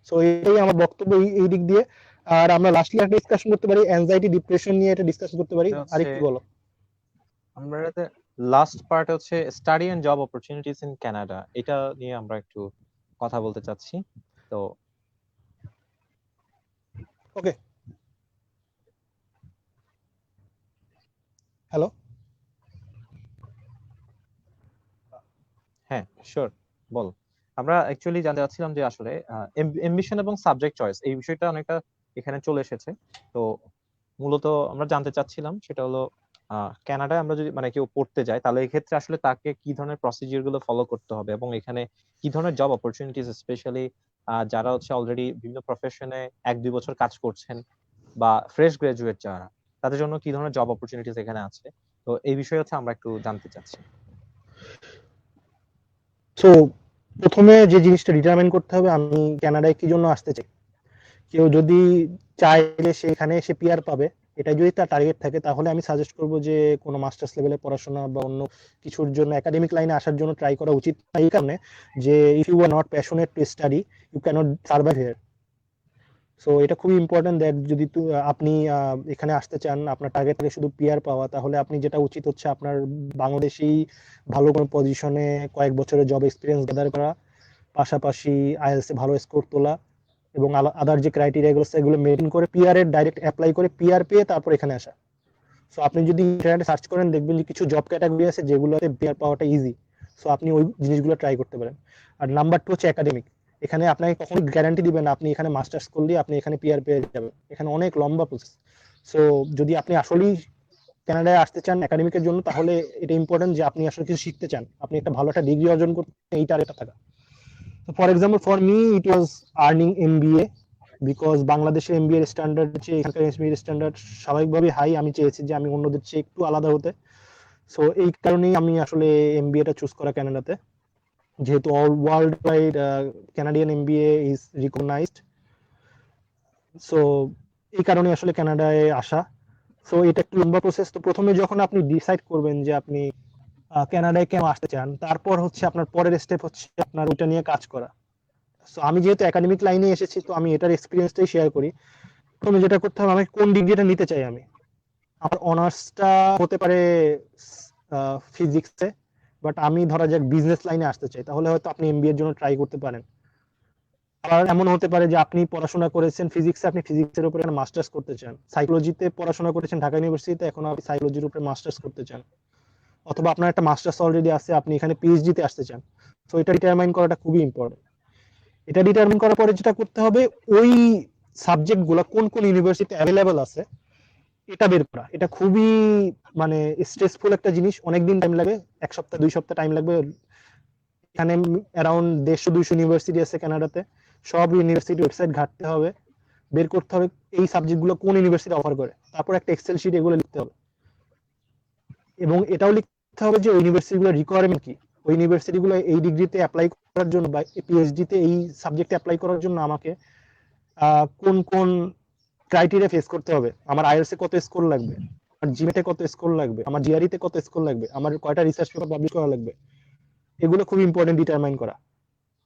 সো এটাই আমার বক্তব্য এই দিক দিয়ে। আর আমরা লাস্টলি একটা ডিসকাশন করতে পারি অ্যাংজাইটি ডিপ্রেশন নিয়ে, এটা ডিসকাশন করতে পারি। আরিফ কি বলো? আমরা লাস্ট পার্ট হচ্ছে study and job opportunities in Canada, এটা নিয়ে আমরা একটু কথা বলতে চাচ্ছি। তো ওকে, হ্যালো। হ্যাঁ, শিওর, বল। আমরা অ্যাকচুয়ালি জানতে চাচ্ছিলাম যে আসলে এমবিশন এবং সাবজেক্ট চয়েস এই বিষয়টা অনেকটা এখানে চলে এসেছে। তো মূলত আমরা জানতে চাচ্ছিলাম সেটা হলো কানাডায় আমরা যদি মানে কেউ পড়তে যায়, তাহলে এই ক্ষেত্রে আসলে তাকে কি ধরনের প্রসিজিওর গুলো ফলো করতে হবে, এবং এখানে কি ধরনের জব অপরচুনিটিস, স্পেশালি যারা হচ্ছে অলরেডি বিভিন্ন প্রফেশনে 1-2 বছর কাজ করছেন বা ফ্রেশ গ্রাজুয়েট যারা, তাদের জন্য কি ধরনের জব অপরচুনিটিস এখানে আছে। তো এই বিষয়ে হচ্ছে আমরা একটু জানতে চাচ্ছি। সো প্রথমে যে জিনিসটা ডিটারমাইন করতে হবে, আমি কানাডায় কি জন্য আসতে চাই। কেউ যদি চায় যে সেখানে সে পিআর পাবে, এটা যদি তার টার্গেট থাকে, তাহলে আমি সাজেস্ট করব যে কোনো মাস্টার্স লেভেলে পড়াশোনা বা অন্য কিছুর জন্য একাডেমিক লাইনে আসার জন্য ট্রাই করা উচিত। এই কারণে যে if you are not passionate to study, you can't survive here. So এটা খুবই ইম্পর্টেন্ট দ্যাট যদি আপনি এখানে আসতে চান, আপনার টার্গেট থাকে শুধু পিআর পাওয়া, তাহলে আপনি যেটা উচিত হচ্ছে আপনার বাংলাদেশেই ভালো কোনো পজিশনে কয়েক বছরের জব এক্সপিরিয়েন্স গ্যাদার করা, পাশাপাশি আইএলস এ ভালো স্কোর তোলা, এবং আদার যে ক্রাইটেরিয়াগুলো সেগুলো মেনটেন করে পিআর এর ডাইরেক্ট অ্যাপ্লাই করে পিআর পেয়ে তারপর এখানে আসা। সো আপনি যদি ইন্টারনেটে সার্চ করেন দেখবেন যে কিছু জব ক্যাটাগরি আছে যেগুলোতে পিআর পাওয়াটা ইজি। সো আপনি ওই জিনিসগুলো ট্রাই করতে পারেন। আর নাম্বার 2 হচ্ছে একাডেমিক। এখানে আপনাকে কখনোই গ্যারান্টি দিবেন না আপনি এখানে মাস্টার্স করলে আপনি এখানে পিআর পেয়ে যাবেন, এখানে অনেক লম্বা প্রসেস। সো যদি আপনি আসলেই কানাডায় আসতে চান একাডেমিকের জন্য, তাহলে এটা ইম্পর্টেন্ট যে আপনি আসলে কিছু শিখতে চান, আপনি একটা ভালো একটা ডিগ্রি অর্জন করতে, এই টার্গেটটা থাকা। For example for me it was earning MBA, because বাংলাদেশের এমবিএ এর স্ট্যান্ডার্ড চেয়ে এখানকার এমবিএ এর স্ট্যান্ডার্ড স্বাভাবিকভাবেই হাই। আমি চেয়েছি যে আমি অন্যদের চেয়ে একটু আলাদা হতে। সো এই কারণেই আমি আসলে এমবিএটা চুজ করা কানাডাতে, যেহেতু all world wide Canadian MBA is recognised. So এই কারণে আসলে কানাডায় আসা। সো এটা একটু লম্বা প্রসেস। তো প্রথমে যখন আপনি ডিসাইড করবেন যে আপনি কানাডায় কেন আসতে চান, তারপর হচ্ছে আপনার পরের স্টেপ হচ্ছে আপনার ওইটা নিয়ে কাজ করা। সো আমি যেহেতু একাডেমিক লাইনে এসেছি, তো আমি এটার এক্সপিরিয়েন্সটাই শেয়ার করি। প্রথমে যেটা করতে হবে, আমি কোন ডিগ্রিটা নিতে চাই। আমার অনার্সটা হতে পারে ফিজিক্সে, বাট আমি ধরা যাক বিজনেস লাইনে আসতে চাই, তাহলে হয়তো আপনি এমবিএ এর জন্য ট্রাই করতে পারেন। আবার এমন হতে পারে যে আপনি পড়াশোনা করেছেন ফিজিক্সে, আপনি ফিজিক্সের উপরে মাস্টার্স করতে চান। সাইকোলজিতে পড়াশোনা করেছেন ঢাকা ইউনিভার্সিটিতে, এখন আপনি সাইকোলজির উপরে মাস্টার্স করতে চান। অথবা আপনার একটা মাস্টার্স অলরেডি আছে, আপনি এখানে পিএইচডি তে আসতে চান। সো এটা ডিটারমাইন করাটা খুবই ইম্পর্টেন্ট। এটা ডিটারমাইন করার পরে যেটা করতে হবে, ওই সাবজেক্টগুলো কোন কোন ইউনিভার্সিটিতে অ্যাভেলেবল আছে এটা বের করা। এটা খুবই মানে স্ট্রেসফুল একটা জিনিস, অনেকদিন টাইম লাগবে, 1 সপ্তাহ 2 সপ্তাহ টাইম লাগবে। এখানে অ্যারাউন্ড 150-200 ইউনিভার্সিটি আছে কানাডাতে। সব ইউনিভার্সিটি ওয়েবসাইট ঘাটতে হবে, বের করতে হবে এই সাবজেক্টগুলো কোন ইউনিভার্সিটি অফার করে, তারপর একটা এক্সেল শিট এগুলো লিখতে হবে। এবং এটাও লিখতে হবে যে ওই ইউনিভার্সিটিগুলোর রিকোয়ারমেন্ট কি, ওই ইউনিভার্সিটিগুলো এই ডিগ্রিতে অ্যাপ্লাই করার জন্য বা পিএইচডি তে এই সাবজেক্টে অ্যাপ্লাই করার জন্য আমাকে কোন কোন ক্রাইটেরিয়া ফেস করতে হবে। আমার আইএলটিএস এ কত স্কোর লাগবে, আমার জিমেটে কত স্কোর লাগবে, আমার জিআরই তে কত স্কোর লাগবে, আমার কয়টা রিসার্চ পেপার পাবলিশ করা লাগবে। এগুলো খুব ইম্পর্টেন্ট ডিটারমাইন করা।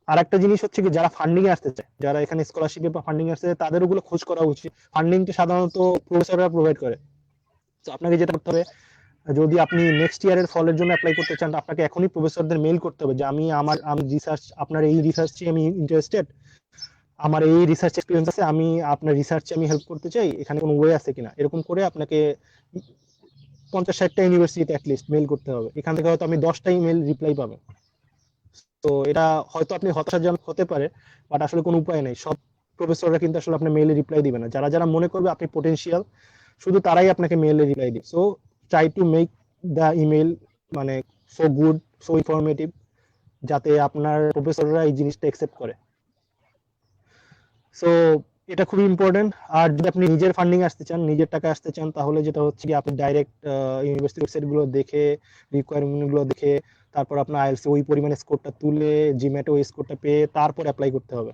আর একটা জিনিস হচ্ছে কি, যারা ফান্ডিং এ আসতে চায়, যারা এখানে স্কলারশিপে বা ফান্ডিং এ আসতে চায়, তাদের ওগুলো খোঁজ করা উচিত। ফান্ডিংটা সাধারণত প্রফেসররা প্রোভাইড করে। তো আপনাকে যেটা করতে হবে, যদি আপনি নেক্সট ইয়ারের ফলের জন্য অ্যাপ্লাই করতে চান, আপনাকে এখনই প্রফেসরদের মেইল করতে হবে যে আমি রিসার্চ, আপনার এই রিসার্চে আমি ইন্টারেস্টেড, আমার এই রিসার্চ এক্সপিরিয়েন্স আছে, আমি আপনার রিসার্চে আমি হেল্প করতে চাই, এখানে কোনো ওয়ে আছে কিনা, এরকম করে আপনাকে 50-60টা ইউনিভার্সিটিতে অ্যাটলিস্ট মেইল করতে হবে। এখান থেকে হয়তো আপনি 10টা ইমেল রিপ্লাই পাবেন। তো এটা হয়তো আপনি হতাশাজনক হতে পারে, বাট আসলে কোনো উপায় নেই। সব প্রফেসররা কিন্তু আসলে আপনার মেইলে রিপ্লাই দিবে না। যারা যারা মনে করবে আপনি পোটেনশিয়াল, শুধু তারাই আপনাকে মেইলে রিপ্লাই দিবে। So try to make the email মানে সো গুড, সো ইনফরমেটিভ, যাতে আপনার প্রফেসররা এই জিনিসটা অ্যাকসেপ্ট করে। সো এটা খুবই ইম্পর্টেন্ট। আর যদি আপনি নিজের ফান্ডিং আসতে চান, নিজের টাকা আসতে চান, তাহলে যেটা হচ্ছে কি, আপনি ডাইরেক্ট ইউনিভার্সিটি ওয়েবসাইট গুলো দেখে, রিকোয়ারমেন্ট গুলো দেখে, তারপর আপনার আইএলটিএস ওই পরিমাণে স্কোরটা তুলে, জিম্যাটে ওই স্কোরটা পেয়ে তারপর অ্যাপ্লাই করতে হবে।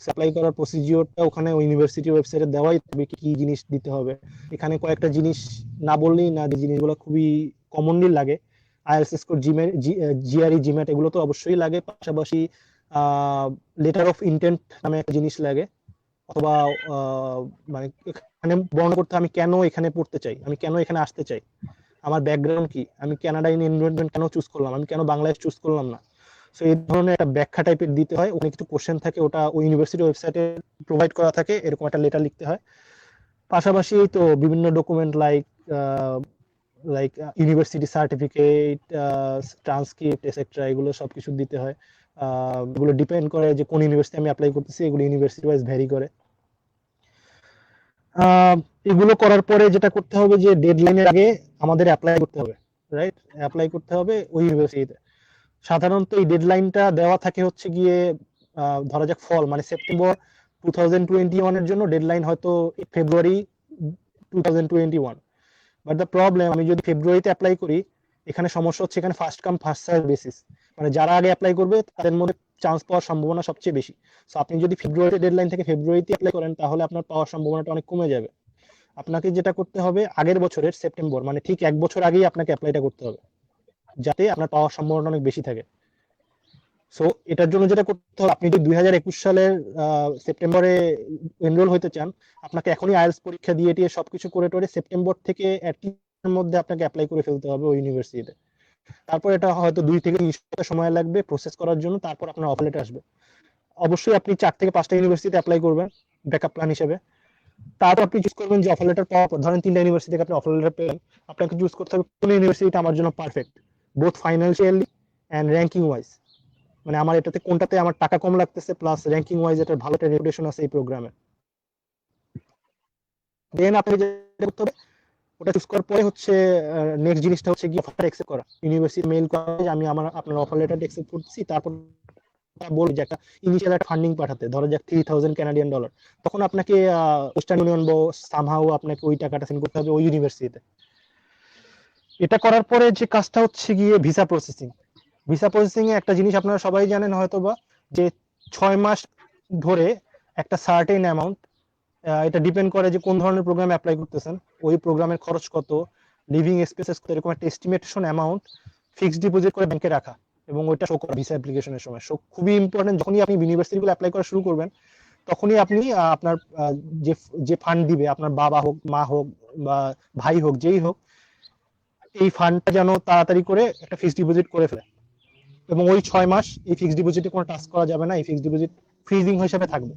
অ্যাপ্লাই করার প্রসিজিওরটা ওখানে ইউনিভার্সিটি ওয়েবসাইটে দেওয়াই থাকবে, কি কি জিনিস দিতে হবে। এখানে কয়েকটা জিনিস না বললেই না, যে জিনিসগুলো খুবই কমনলি লাগে। আইএলটিএস স্কোর, জিআরই, জিম্যাট, এগুলো তো অবশ্যই লাগে। পাশাপাশি লেটার অফ ইন্টেন্ট নামে একটা জিনিস লাগে, অথবা মানে এখানে বর্ণনা করতে আমি কেন এখানে পড়তে চাই, আমি কেন এখানে আসতে চাই, আমার ব্যাকগ্রাউন্ড কি, আমি কানাডাইন এনভায়রনমেন্ট কেন চুজ করলাম, আমি কেন বাংলাদেশ চুজ করলাম না। সো এই ধরনের একটা ব্যাখ্যা টাইপের দিতে হয়। ওখানে কিছু কোশ্চেন থাকে, ওটা ওই ইউনিভার্সিটি ওয়েবসাইটে প্রোভাইড করা থাকে, এরকম একটা লেটার লিখতে হয়। পাশাপাশি তো বিভিন্ন document like university certificate, transcript etcetera, এগুলো সবকিছু দিতে হয়। এগুলো ডিপেন্ড করে যে কোন ইউনিভার্সিটি আমি অ্যাপ্লাই করতেছি, এগুলো ইউনিভার্সিটি ওয়াইজ ভ্যারি করে। এগুলো করার পরে যেটা করতে হবে, যে ডেডলাইনের আগে আমাদের অ্যাপ্লাই করতে হবে, রাইট? অ্যাপ্লাই করতে হবে ওই ইউনিভার্সিটিতে। সাধারণত এই ডেডলাইনটা দেওয়া থাকে হচ্ছে গিয়ে ধরা যাক ফল মানে সেপ্টেম্বর 2021 এর জন্য ডেডলাইন হয়তো ফেব্রুয়ারি 2021। বাট দ্য প্রবলেম, আমি যদি ফেব্রুয়ারিতে অ্যাপ্লাই করি, এখানে সমস্যা হচ্ছে, এখানে first come first serve basis, মানে যারা আগে অ্যাপ্লাই করবে তাদের মধ্যে চান্স পাওয়ার সম্ভাবনা সবচেয়ে বেশি। সো আপনি যদি ফেব্রুয়ারিতে ডেডলাইন থেকে ফেব্রুয়ারিতে অ্যাপ্লাই করেন, তাহলে আপনার পাওয়ার সম্ভাবনাটা অনেক কমে যাবে। আপনাকে যেটা করতে হবে, আগের বছরের সেপ্টেম্বর মানে ঠিক 1 বছর আগেই আপনাকে অ্যাপ্লাইটা করতে হবে, যাতে আপনার পাওয়ার সম্ভাবনা অনেক বেশি থাকে। সো এটার জন্য যেটা করতে হবে, আপনি যদি 2021 সালের সেপ্টেম্বরে এনরোল হতে চান, আপনাকে এখনই আইএলটিএস পরীক্ষা দিয়ে টিয়ে সবকিছু করে টোরে সেপ্টেম্বর থেকে এর মধ্যে আপনাকে অ্যাপ্লাই করে ফেলতে হবে ওই ইউনিভার্সিটিতে। তারপর এটা হয়তো 2 থেকে 3 সপ্তাহ সময় লাগবে প্রসেস করার জন্য, তারপর আপনার অফার লেটার আসবে। অবশ্যই আপনি 4 থেকে 5টা ইউনিভার্সিটিতে অ্যাপ্লাই করবেন ব্যাকআপ প্ল্যান হিসেবে। তারপর আপনি চুজ করবেন যে অফার লেটার পাওয়ার পর, ধরেন 3টা ইউনিভার্সিটি থেকে আপনি অফার লেটার পেলেন, আপনাকে চুজ করতে হবে কোন ইউনিভার্সিটিটা আমার জন্য perfect, both financially and ranking wise. মানে আমার এটাতে কোনটাতে আমার টাকা কম লাগতেছে, প্লাস র্যাঙ্কিং ওয়াইজ এটার ভালো একটা রেপুটেশন আছে এই প্রোগ্রামে। দেন আপনি যেটা করতে হবে, ওটা চুজ করার পরে হচ্ছে নেক্সট জিনিসটা হচ্ছে গিয়ে অফার অ্যাকসেপ্ট করা। ইউনিভার্সিটি মেইল করে যে আমি আপনার অফার লেটারটা অ্যাকসেপ্ট করতেছি, তারপর বলি যে একটা ইনিশিয়াল একটা ফান্ডিং পাঠাতে, ধরো যে $3000 তখন আপনাকে ওয়েস্টার্ন ইউনিয়ন বা সামহাউ আপনাকে ওই টাকাটা সেন্ড করতে হবে ওই ইউনিভার্সিটিতে। এটা করার পরে যে কাজটা হচ্ছে গিয়ে ভিসা প্রসেসিং। ভিসা প্রসেসিং এ একটা জিনিস আপনারা সবাই জানেন হয়তোবা, যে 6 মাস ধরে একটা সার্টেন অ্যামাউন্ট, এটা ডিপেন্ড করে যে কোন ধরনের প্রোগ্রামে অ্যাপ্লাই করতেছেন, ওই প্রোগ্রামের খরচ কত, লিভিং এক্সপেন্সেস কত, এরকম একটা এস্টিমেশন অ্যামাউন্ট ফিক্সড ডিপোজিট করে ব্যাংকে রাখা এবং ওইটা শো করা ভিসা অ্যাপ্লিকেশনের সময়। সো খুবই ইম্পর্টেন্ট, যখনই আপনি ইউনিভার্সিটিগুলো অ্যাপ্লাই করা শুরু করবেন, তখনই আপনি আপনার যে যে ফান্ড দিবে, আপনার বাবা হোক, মা হোক বা ভাই হোক, যেই হোক, এই ফান্ডটা যেন তাড়াতাড়ি করে একটা ফিক্সড ডিপোজিট করে ফেলে। এবং ওই 6 মাস এই ফিক্সড ডিপোজিটে কোনো টাচ করা যাবে না, এই ফিক্সড ডিপোজিট ফ্রিজিং হিসেবে থাকবে।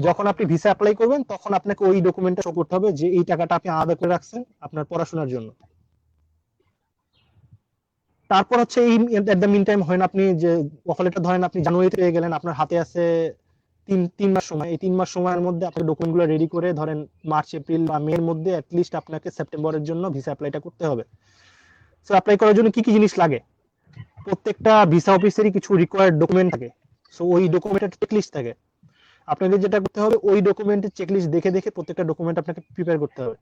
যখন আপনি ভিসা অ্যাপ্লাই করবেন, তখন আপনাকে ওই ডকুমেন্টটা শো করতে হবে যে এই টাকাটা আপনি আলাদা করে রাখছেন আপনার পড়াশোনার জন্য। তারপর হচ্ছে এই এট দ্য মিন টাইম হয় না, আপনি যে অফার লেটার ধরেন আপনি জানুয়ারিতে পেয়ে গেলেন, আপনার হাতে আছে তিন মাস সময়। এই 3 মাস সময়ের মধ্যে আপনার ডকুমেন্টগুলো রেডি করে ধরেন মার্চ, এপ্রিল বা মে এর মধ্যে অ্যাটলিস্ট আপনাকে সেপ্টেম্বরের জন্য ভিসা অ্যাপ্লাইটা করতে হবে। সো অ্যাপ্লাই করার জন্য কি কি জিনিস লাগে? প্রত্যেকটা ভিসা অফিসেরই কিছু রিকোয়ার্ড ডকুমেন্ট থাকে। সো ওই ডকুমেন্টের চেকলিস্ট থাকে। আপনাদের যেটা করতে হবে, ওই ডকুমেন্টের চেকলিস্ট দেখে দেখে প্রত্যেকটা ডকুমেন্ট আপনাকে প্রিপেয়ার করতে হবে।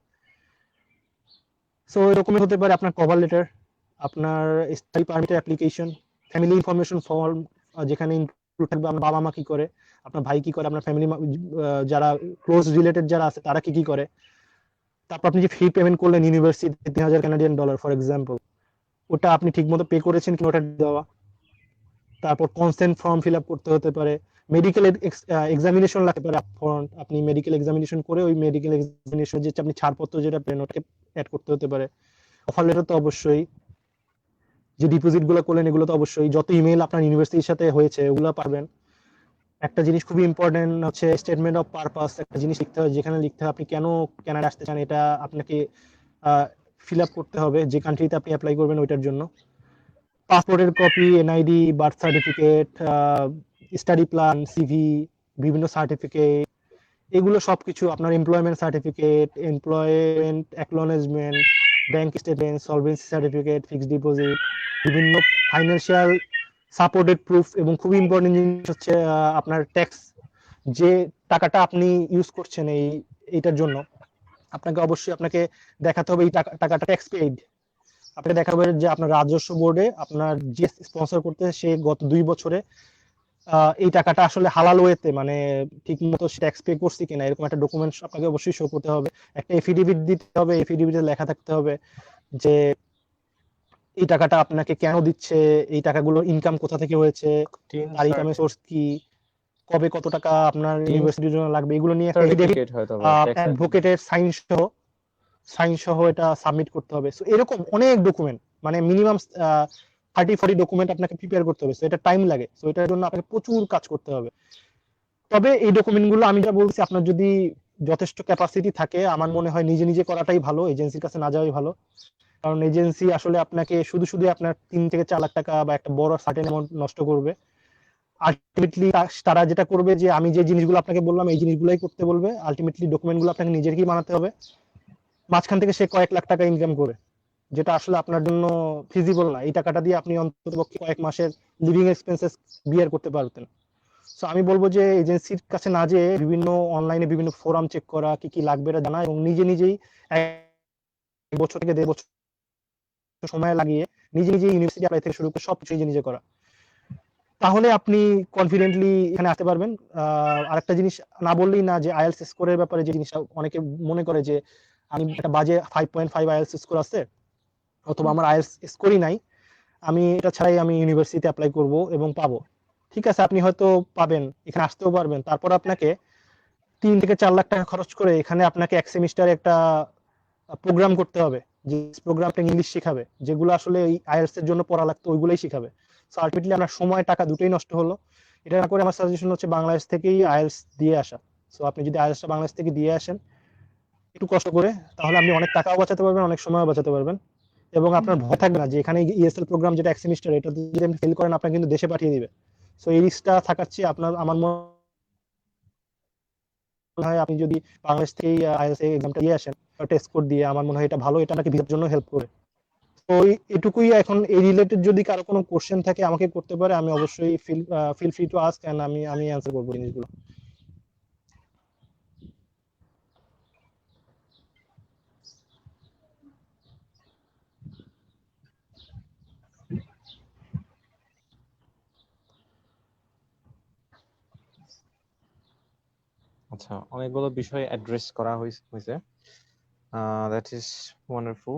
সো ওই ডকুমেন্ট হতে পারে আপনার কভার লেটার, আপনার স্থায়ী পারমিটের অ্যাপ্লিকেশন, ফ্যামিলি ইনফরমেশন ফর্ম, যেখানে ইনক্লুড থাকবে আপনার বাবা মা কি করে, আপনার ভাই কি করে, আপনার ফ্যামিলি যারা ক্লোজ রিলেটেড যারা আছে তারা কি কি করে। তারপর আপনি যে ফি পেমেন্ট করলেন ইউনিভার্সিটি $3000 ফর এক্সাম্পল, ওটা আপনি ঠিক মতো পে করেছেন কিনা ওটা দেওয়া। তারপর কনসেন্ট ফর্ম ফিল আপ করতে হতে পারে, মেডিকেল এক্সামিনেশন লাগতে পারে আপফ্রন্ট, আপনি মেডিকেল এক্সামিনেশন করে ওই মেডিকেল এক্সামিনেশন যে আপনি ছাড়পত্র যেটা পেন ওটাকে অ্যাড করতে হতে পারে। অফার লেটার তো অবশ্যই, যে ডিপোজিট গুলো করলেন এগুলো তো অবশ্যই, যত ইমেল আপনার ইউনিভার্সিটির সাথে হয়েছে ওগুলো পাবেন। একটা জিনিস খুবই ইম্পর্টেন্ট হচ্ছে স্টেটমেন্ট অফ পারপাস, একটা জিনিস লিখতে হয়, যেখানে লিখতে হয় আপনি কেন কানাডা আসতে চান, এটা আপনাকে ফিল আপ করতে হবে যে কান্ট্রিতে আপনি অ্যাপ্লাই করবেন ওইটার জন্য। পাসপোর্টের copy, NID, birth certificate, study plan, CV, বিভিন্ন সার্টিফিকেট, এগুলো সবকিছু, আপনার employment certificate, employment acknowledgement, bank statement, solvency certificate, fixed deposit, বিভিন্ন ফাইন্যান্সিয়াল সাপোর্টেড প্রুফ, এবং খুবই ইম্পর্টেন্ট জিনিস হচ্ছে আপনার ট্যাক্স, যে টাকাটা আপনি ইউজ করছেন এইটার জন্য আপনাকে অবশ্যই আপনাকে দেখাতে হবে এই টাকাটা ট্যাক্স পেইড। আপনাকে দেখাবে যে আপনার রাজস্ব বোর্ডে আপনার যে স্পন্সর করতে সে গত 2 বছরে এই টাকাটা আসলে হালাল ওয়েতে, মানে ঠিক মতো ট্যাক্স পে করছে কিনা, এরকম একটা ডকুমেন্ট আপনাকে অবশ্যই শো করতে হবে। একটা এফিডেভিট দিতে হবে, এফিডেভিটে লেখা থাকতে হবে যে এই টাকাটা আপনাকে কেন দিচ্ছে, এই টাকাগুলো ইনকাম কোথা থেকে হয়েছে, তার ইনকামের সোর্স কি, কবে কত টাকা আপনার ইউনিভার্সিটির জন্য লাগবে, এগুলো নিয়ে একটা এফিডেভিট অ্যাডভোকেটের সাইন সহ এটা সাবমিট করতে হবে। সো এরকম অনেক ডকুমেন্ট, মানে মিনিমাম 30-40 ডকুমেন্ট আপনাকে প্রিপেয়ার করতে হবে। সো এটা টাইম লাগে, সো এটার জন্য আপনাকে প্রচুর কাজ করতে হবে। তবে এই ডকুমেন্টগুলো আমি যা বলছি, আপনার যদি যথেষ্ট ক্যাপাসিটি থাকে, আমার মনে হয় নিজে নিজে করাটাই ভালো, এজেন্সির কাছে না যাওয়াই ভালো। কারণ এজেন্সি আসলে আপনাকে শুধু শুধু আপনার 3 থেকে 4 লাখ টাকা বা একটা বড় সার্টেন অ্যামাউন্ট নষ্ট করবে। আলটিমেটলি তারা যেটা করবে যে আমি যে জিনিসগুলো আপনাকে বললাম এই জিনিসগুলোই করতে বলবে, আলটিমেটলি ডকুমেন্টগুলো আপনাকে নিজেরকেই বানাতে হবে, মাঝখান থেকে সে কয়েক লাখ টাকা ইনকাম করে, যেটা আসলে আপনার জন্য ফিজিবল না। এই টাকাটা দিয়ে আপনি অন্ততপক্ষে কয়েক মাসের লিভিং এক্সপেন্সেস বিয়ার করতে পারতেন। সো আমি বলবো যে এজেন্সির কাছে না যেয়ে বিভিন্ন অনলাইনে বিভিন্ন ফোরাম চেক করা, কি কি লাগবে এটা জানা, এবং নিজে নিজেই 1 বছর থেকে 1.5 বছর সময় লাগিয়ে নিজে নিজে ইউনিভার্সিটি অ্যাপ্লাই থেকে শুরু করে সবকিছু নিজে নিজে করা, তাহলে আপনি কনফিডেন্টলি এখানে আসতে পারবেন। আরেকটা জিনিস না বললেই না, যে আইএলটিএস স্কোরের ব্যাপারে যে জিনিসটা অনেকে মনে করে যে আমি একটা বাজে 5.5 আইএলটিএস স্কোর আছে, অথবা আমার আইএলটিএস স্কোরই নাই, আমি এটা ছাড়াই আমি ইউনিভার্সিটিতে অ্যাপ্লাই করব এবং পাবো। ঠিক আছে আপনি হয়তো পাবেন, এখানে আসতেও পারবেন, তারপর আপনাকে 3 থেকে 4 লাখ টাকা খরচ করে এখানে আপনাকে এক সেমিস্টারে একটা প্রোগ্রাম করতে হবে, যে প্রোগ্রামটা ইংলিশ শেখাবে, যেগুলো আসলে এই আইএলটিএস এর জন্য পড়া লাগতো ওইগুলোই শেখাবে। সো আলটিমেটলি আপনার সময় টাকা দুটোই নষ্ট হলো। এটা না করে আমার সাজেশন হচ্ছে বাংলাদেশ থেকেই আইএলটিএস দিয়ে আসা। সো আপনি যদি আইএলটিএসটা বাংলাদেশ থেকে দিয়ে আসেন একটু কষ্ট করে, তাহলে আপনি অনেক টাকাও বাঁচাতে পারবেন, অনেক সময়ও বাঁচাতে পারবেন, এবং আপনার ভয় থাকবে না যে এখানে ইএসএল প্রোগ্রাম যেটা এক সেমিস্টার, এটা যদি আপনি ফেল করেন আপনাকে কিন্তু দেশে পাঠিয়ে দিবে। সো এই রিস্কটা থাকার চেয়ে আপনার, আমার মনে হয় আপনি যদি বাংলাদেশ থেকে আইএলটিএস এক্সামটা দিয়ে আসেন টেস্ট স্কোর দিয়ে, আমার মনে হয় এটা ভালো, এটা আপনাকে ভিসার জন্য হেল্প করে। তো এটুকুই। এখন এই রিলেটেড যদি কারো কোনো কোশ্চেন থাকে আমাকে করতে পারে, আমি অবশ্যই feel free to ask, and আমি অ্যানসার করবো জিনিসগুলো। আচ্ছা, অনেকগুলো বিষয় অ্যাড্রেস করা হয়েছে, দ্যাট ইজ ওয়ান্ডারফুল।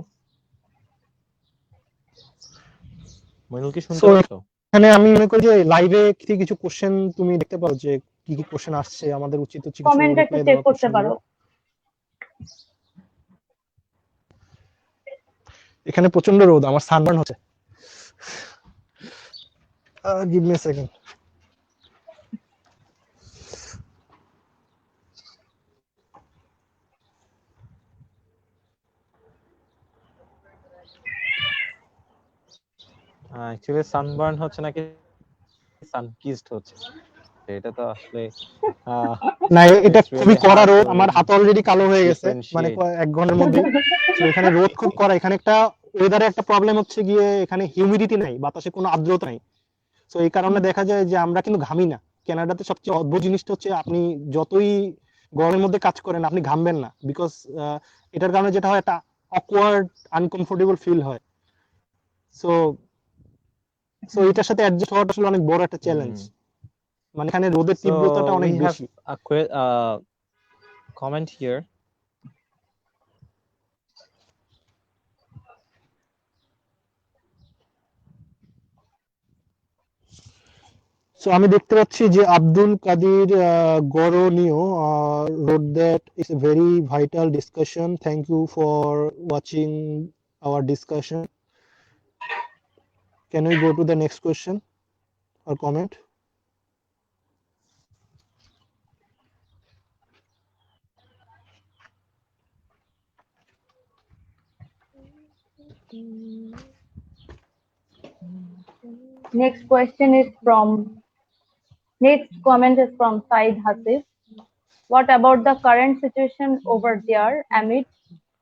মইনুল কি শুনতে সো পাচ্ছ? এখানে আমি মনে করি যে লাইভে কিছু কোশ্চেন তুমি দেখতে পারো, যে কি কি কোশ্চেন আসছে, আমাদের উচিত হচ্ছে কিছু কমেন্ট একটু রিপ্লাই চেক দেওয়া করতে পারো। কোশ্চেনগুলো। এখানে প্রচন্ড রোদ, আমার সানবার্ন হচ্ছে। Give me a second. Actually sunburn হচ্ছে নাকি সানকিসড হচ্ছে, এটা তো আসলে না, এটা it's খুবই really কড়া hard রোদ, to আমার হাত অলরেডি কালো হয়ে গেছে, মানে differentiate. 1 ঘন্টার মধ্যে। তো এখানে রোদ খুব কড়া। এখানে একটা ওয়েদারে একটা প্রবলেম হচ্ছে গিয়ে এখানে হিউমিডিটি নাই, বাতাসে কোনো আর্দ্রতা নাই। তো এই কারণে দেখা যায় যে আমরা কিন্তু ঘামি না। কানাডাতে সবচেয়ে অদ্ভুত জিনিসটা হচ্ছে আপনি যতই গরমের মধ্যে কাজ করেন আপনি ঘামবেন না, বিকজ এটার কারণে যেটা হয় একটা অকওয়ার্ড আনকমফোর্টেবল ফিল হয়। সো সো এটার সাথে অ্যাডজাস্ট হওয়াটা আসলে অনেক বড় একটা চ্যালেঞ্জ। মানে এখানে রোদের তীব্রতাটা So অনেক we have বেশি। a comment here. সো আমি দেখতে পাচ্ছি যে Abdul Kadir গরনীয় wrote that it's a very vital discussion. Thank you for watching our discussion. Can we go to the next question or comment? Next question is from, next comment is from Said Hasif. What about the current situation over there amid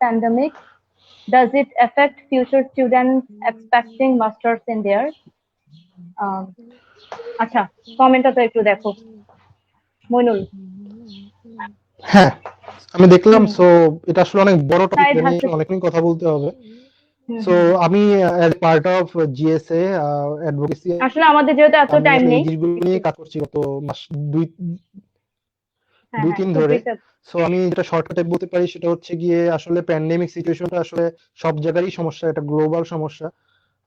pandemic? Does it affect future students expecting masters in there? আচ্ছা, কমেন্টটা তো একটু দেখো মইনুল। হ্যাঁ, আমি দেখলাম। So এটা আসলে অনেক বড় টপিক, সাইদ এটা নিয়ে হাসিফ। অনেকদিন কথা বলতে হবে। সো আমি as part of GSA advocacy, আসলে আমাদের যেহেতু এত আমি টাইম আসলে এই নেই, জিনিসগুলো নিয়ে কাজ করছি গত মাস দুই হ্যাঁ দুই হ্যাঁ তিন একটু ধরে। ব্রিফ। সো আমি যেটা শর্টকাটে বলতে পারি সেটা হচ্ছে গিয়ে আসলে প্যান্ডেমিক সিচুয়েশনটা আসলে সব জায়গারই সমস্যা, এটা গ্লোবাল সমস্যা।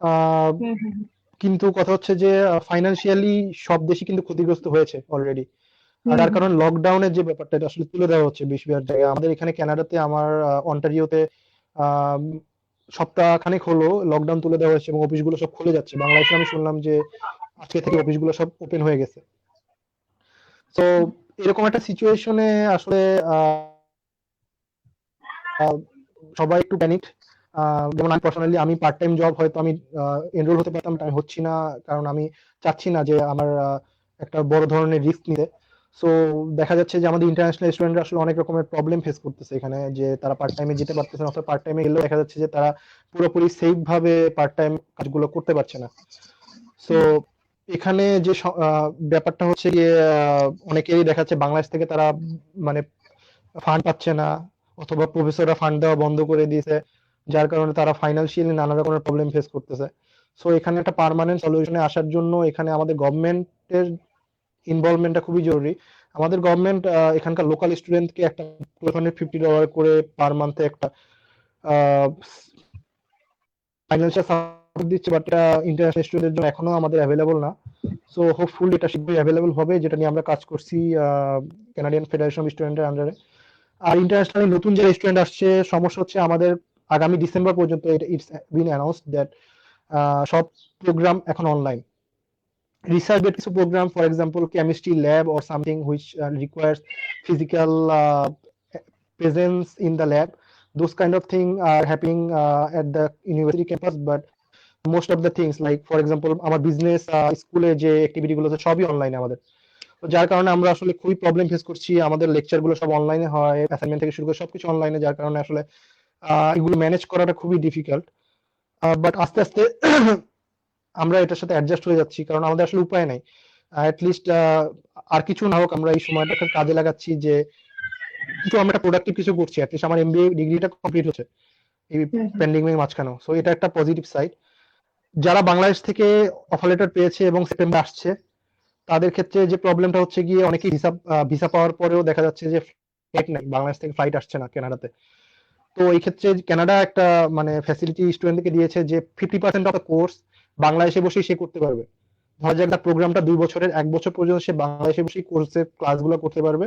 আহ, কিন্তু কথা হচ্ছে যে ফাইনান্সিয়ালি সব দেশই কিন্তু ক্ষতিগ্রস্ত হয়েছে অলরেডি। আর তার কারণ লকডাউনের যে ব্যাপারটা, এটা আসলে তুলে দেওয়া হচ্ছে বেশ বেশ জায়গায়। আমাদের এখানে কানাডাতে, আমার অন্টারিওতে সপ্তাহখানেক হলো লকডাউন তুলে দেওয়া হয়েছে এবং অফিসগুলো সব খুলে যাচ্ছে। বাংলাদেশে আমি শুনলাম যে আজকে থেকে অফিসগুলো সব ওপেন হয়ে গেছে। তো এরকম একটা সিচুয়েশনে আসলে সবাই একটু প্যানিক। যেমন আমি পার্সোনালি, আমি পার্ট টাইম জব হয়তো আমি এনরোল হতে পারতাম, আমি হচ্ছি না, কারণ আমি চাচ্ছি না যে আমার একটা বড় ধরনের রিস্ক নিতে। সো দেখা যাচ্ছে যে আমাদের ইন্টারন্যাশনাল স্টুডেন্টরা আসলে অনেক রকমের প্রবলেম ফেস করতেছে এখানে, যে তারা পার্ট টাইমে যেতে পারতেছে না, অথবা পার্ট টাইমে গেলেও দেখা যাচ্ছে যে তারা পুরোপুরি সেফ ভাবে পার্ট টাইম কাজগুলো করতে পারছে না। সো এখানে যে ব্যাপারটা হচ্ছে গিয়ে অনেকেই দেখা যাচ্ছে বাংলাদেশ থেকে তারা মানে ফান্ড পাচ্ছে না, অথবা প্রফেসররা ফান্ড দেওয়া বন্ধ করে দিয়েছে, যার কারণে তারা ফাইন্যান্সিয়ালি নানা রকমের প্রবলেম ফেস করতেছে। সো এখানে একটা পার্মানেন্ট সলিউশনে আসার জন্য এখানে আমাদের গভর্নমেন্টের ইনভলভমেন্টটা খুবই জরুরি। আমাদের গভর্নমেন্ট এখানকার লোকাল স্টুডেন্টকে একটা $250 করে পার মান্থে একটা ফাইন্যান্সিয়াল দিচ্ছে, বাট ইন্টারন্যাশনাল স্টুডেন্টদের জন্য এখনো আমাদের অ্যাভেলেবল না। সো হোপফুলি এটা শীঘ্রই অ্যাভেলেবল হবে, যেটা নিয়ে আমরা কাজ করছি কানাডিয়ান ফেডারেশন অফ স্টুডেন্টের আন্ডারে। আর ইন্টারন্যাশনালি নতুন যে স্টুডেন্ট আসছে, সমস্যা হচ্ছে আমাদের আগামী ডিসেম্বর পর্যন্ত ইটস বিন অ্যানাউন্সড দ্যাট সব প্রোগ্রাম এখন online. research based program, for example chemistry lab or something which requires physical presence in the lab, those kind of thing are happening at the university campus, but most of the things like for example our business স্কুলে যে activity গুলো সবই অনলাইনে আমাদের। তো যার কারণে আমরা আসলে খুবই প্রবলেম ফেস করছি, আমাদের লেকচার গুলো সব অনলাইনে হয়, অ্যাসাইনমেন্ট থেকে শুরু করে সবকিছু অনলাইনে, যার কারণে আসলে এগুলো ম্যানেজ করাটা খুবই ডিফিকাল্ট। বাট আস্তে আস্তে আমরা এটার সাথে অ্যাডজাস্ট হয়ে যাচ্ছি, কারণ আমাদের আসলে উপায় নাই। অ্যাটলিস্ট আর কিছু না হোক আমরা এই সময়টাকে কাজে লাগাচ্ছি যে কিছু আমরা প্রোডাক্টিভ কিছু করছি, অ্যাটলিস্ট আমার এমবিএ ডিগ্রিটা কমপ্লিট হচ্ছে এই প্যান্ডেমিকের মাঝখানেও। সো এটা একটা পজিটিভ সাইড। যারা বাংলাদেশ থেকে অফার লেটার পেয়েছে এবং সেপ্টেম্বর আসছে, তাদের ক্ষেত্রে যে প্রবলেমটা হচ্ছে গিয়ে অনেকেই ভিসা পাওয়ার পরেও দেখা যাচ্ছে যে ফ্লাইট নাই, বাংলাদেশ থেকে ফ্লাইট আসছে না কানাডাতে। তো এই ক্ষেত্রে কানাডা একটা মানে ফ্যাসিলিটি স্টুডেন্টকে দিয়েছে যে 50% অফ দ্য কোর্স বাংলাদেশে বসেই সে করতে পারবে। ধরা যাক তার প্রোগ্রামটা 2 বছরের, 1 বছর পর্যন্ত সে বাংলাদেশে বসেই কোর্সের ক্লাসগুলো করতে পারবে,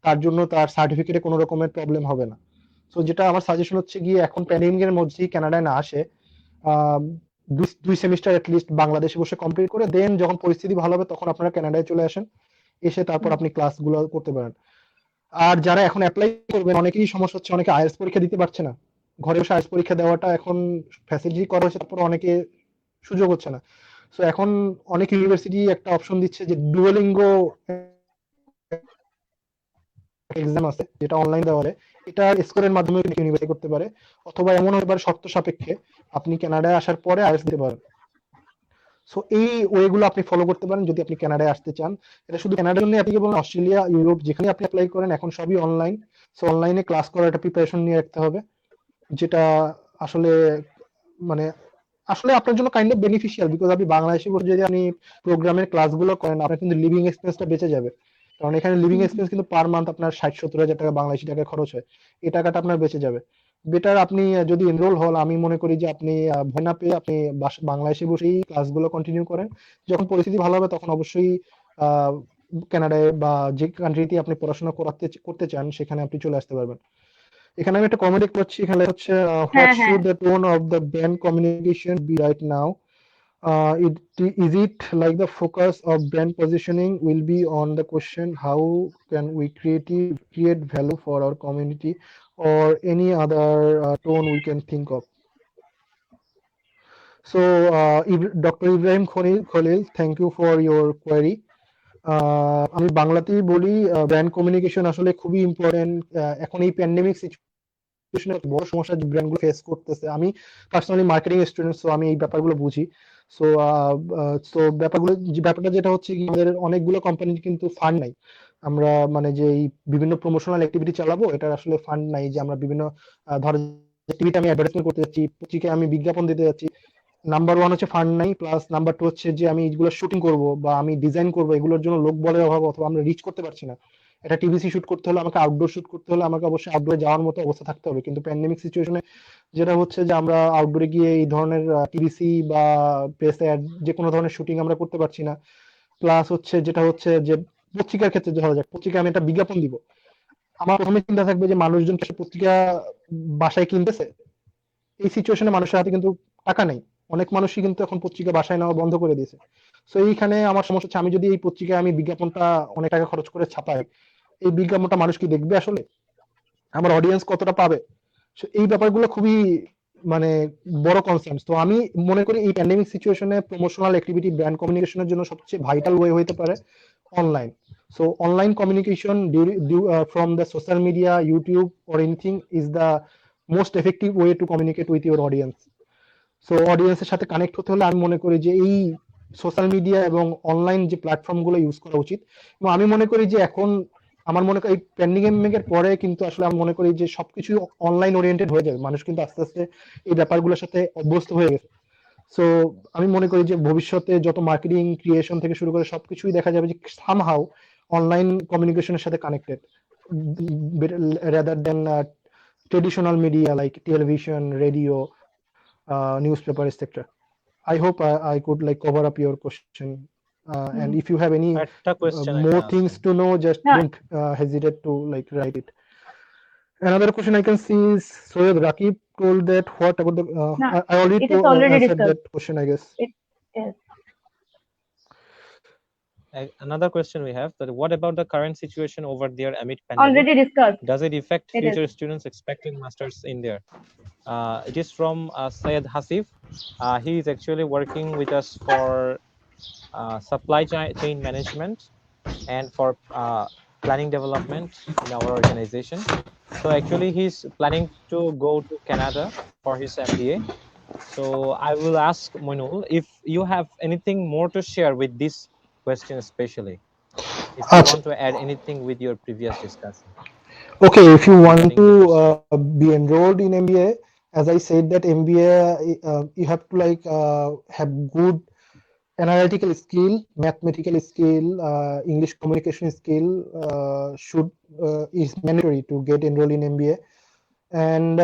তার জন্য তার সার্টিফিকেটে কোনো রকমের প্রবলেম হবে না। সো যেটা আমার সাজেশন হচ্ছে গিয়ে এখন প্যান্ডেমিকের মধ্যেই কানাডায় না আসে, দুই সেমিস্টার অ্যাটলিস্ট বাংলাদেশে বসে কমপ্লিট করে দেন যখন পরিস্থিতি ভালো হবে তখন আপনারা কানাডায় চলে আসেন, এসে তারপর আপনি ক্লাসগুলো করতে পারেন। আর যারা এখন অ্যাপ্লাই করবেন অনেকেরই সমস্যা হচ্ছে, অনেকে আইএলটিএস পরীক্ষা দিতে পারছে না, ঘরে বসে আইএলটিএস পরীক্ষা দেওয়াটা এখন ফ্যাসিলিটি করা হয়েছে, তারপর অনেকে সুযোগ হচ্ছে না। সো এখন অনেক ইউনিভার্সিটি একটা অপশন দিচ্ছে যে ডুয়োলিঙ্গো এক্সাম আছে যেটা অনলাইন দেওয়া হয়, এটা স্কোরের মাধ্যমে ইউনিভার্সিটি করতে পারে, অথবা এমন হতে পারে শর্ত সাপেক্ষে আপনি কানাডায় আসার পরে আইএলটিএস দিতে পারেন। সো এই ওয়েগুলো আপনি ফলো করতে পারেন যদি আপনি কানাডায় আসতে চান। এটা শুধু কানাডার জন্য অ্যাপ্লিকেবল না, অস্ট্রেলিয়া, ইউরোপ যেখানে আপনি অ্যাপ্লাই করেন এখন সবই অনলাইন। সো অনলাইনে ক্লাস করার একটা প্রিপারেশন নিয়ে রাখতে হবে, যেটা আসলে মানে আসলে আপনার জন্য কাইন্ড অফ বেনিফিশিয়াল, বিকজ আপনি বাংলাদেশে বসে যদি আপনি প্রোগ্রামের ক্লাসগুলো করেন আপনার কিন্তু লিভিং এক্সপেন্সটা বেঁচে যাবে, কারণ এখানে লিভিং এক্সপেন্স কিন্তু পার মান্থ আপনার 60-70 হাজার টাকা বাংলাদেশি টাকা খরচ হয়, এই টাকাটা আপনার বেঁচে যাবে। বেটার আপনি যদি এনরোল হল, আমি মনে করি যে আপনি ভয় না পেয়ে আপনি বাংলাদেশে বসেই ক্লাসগুলো কন্টিনিউ করেন, যখন পরিস্থিতি ভালো হবে তখন অবশ্যই কানাডায় বা যে কান্ট্রিতে আপনি পড়াশোনা করতে চান সেখানে আপনি চলে আসতে পারবেন। এখানে আমি একটা কমেন্ট করছি, এখানে হচ্ছে what should the tone of the brand communication be right now, is it like the focus of brand positioning will be on the question how can we create value for our community, or any other tone we can think of? So Dr. Ibrahim Khalil, thank you for your query. আমি বাংলাতেই বলি, brand communication আসলে খুবই important এখন এই pandemic সিচুয়েশনে, বড় সমস্যা যে ব্র্যান্ডগুলো ফেস করতেছে। আমি পার্সোনালি মার্কেটিং স্টুডেন্ট, সো আমি এই ব্যাপারগুলো বুঝি। সো ব্যাপারটা যেটা হচ্ছে কি, আমাদের অনেকগুলো কোম্পানি কিন্তু ফান্ড নাই, আমরা মানে যে এই বিভিন্ন প্রমোশনাল অ্যাক্টিভিটি চালাবো এটার আসলে ফান্ড নাই, যে আমরা বিভিন্ন ধর টিভিতে আমি অ্যাডভার্টাইজমেন্ট করতে যাচ্ছি, পত্রিকায় আমি বিজ্ঞাপন দিতে যাচ্ছি। নাম্বার 1 হচ্ছে ফান্ড নাই, প্লাস নাম্বার 2 হচ্ছে যে আমি এগুলো শুটিং করব বা আমি ডিজাইন করব, এগুলোর জন্য লোক বলের অভাব, অথবা আমরা রিচ করতে পারছি না। এটা টিভিসি শুট করতে হলে আমাকে আউটডোর শুট করতে হলে আমাকে অবশ্যই আউটডোরে যাওয়ার মতো অবস্থা থাকতে হবে, কিন্তু প্যান্ডেমিক সিচুয়েশনে যেটা হচ্ছে যে আমরা আউটডোরে গিয়ে এই ধরনের টিভিসি বা প্রেস অ্যাড যে কোনো ধরনের শুটিং আমরা করতে পারছি না। প্লাস হচ্ছে যেটা হচ্ছে যে পত্রিকার ক্ষেত্রে ধরা যাক, পত্রিকায় আমি একটা বিজ্ঞাপন দিব, আমার প্রথমে চিন্তা থাকবে যে মানুষজন পত্রিকা বাসায় কিনতেছে, এই সিচুয়েশনে মানুষের হাতে কিন্তু টাকা নেই, অনেক মানুষই কিন্তু এখন পত্রিকা বাসায় নেওয়া বন্ধ করে দিয়েছে। সো এইখানে আমার সমস্যা হচ্ছে, আমি যদি এই পত্রিকায় আমি বিজ্ঞাপনটা অনেক টাকা খরচ করে ছাপাই, এই বিজ্ঞাপনটা মানুষ কি দেখবে, আসলে আমার অডিয়েন্স কতটা পাবে? এই ব্যাপারগুলো খুবই মানে বড় কনসার্ন। তো আমি মনে করি এই প্যান্ডেমিক সিচুয়েশনে প্রমোশনাল অ্যাক্টিভিটি ব্র্যান্ড কমিউনিকেশনের জন্য সবচেয়ে ভাইটাল ওয়ে হতে পারে online. So online communication from the social media, YouTube or anything is the most effective way to communicate with your audience. So অডিয়েন্সের সাথে কানেক্ট হতে হলে আমি মনে করি যে এই সোশ্যাল মিডিয়া এবং অনলাইন যে প্ল্যাটফর্ম গুলো ইউজ করা উচিত। এবং আমি মনে করি যে এখন আমার মনে করি এই প্যান্ডেমিক এর পরে কিন্তু আসলে আমি মনে করি যে সবকিছু অনলাইন ওরিয়েন্টেড হয়ে যাবে, মানুষ কিন্তু আস্তে আস্তে এই ব্যাপারগুলোর সাথে অভ্যস্ত হয়ে গেছে। সো আমি মনে করি যে ভবিষ্যতে যত মার্কেটিং ক্রিয়েশন থেকে শুরু করে সবকিছুই দেখা যাবে যে সামহাউ অনলাইন কমিউনিকেশনের সাথে connected, rather than traditional media like television, radio, news paper etcetera. I hope I could like cover up your question. And if you have any একটা question more এখানে things আছে। to know, just No, don't hesitate to like write it. Another question I can see is Soyed Rakib told that what about the no, I already it is already answered discussed. that question, I guess. It is Another question we have, that what about the current situation over there amid pandemic? already discussed. Does it affect It is. future students expecting masters in there? It is from Syed Hasif. He is actually working with us for supply chain management and for planning development in our organization. So actually he's planning to go to Canada for his MBA. So I will ask Moinul if you have anything more to share with this question, especially if you want to add anything with your previous discussion. Okay, if you want regarding to the question. be enrolled in MBA, as I said that MBA, you have to like have good analytical skill, mathematical skill, English communication skill should is mandatory to get enrolled in MBA. And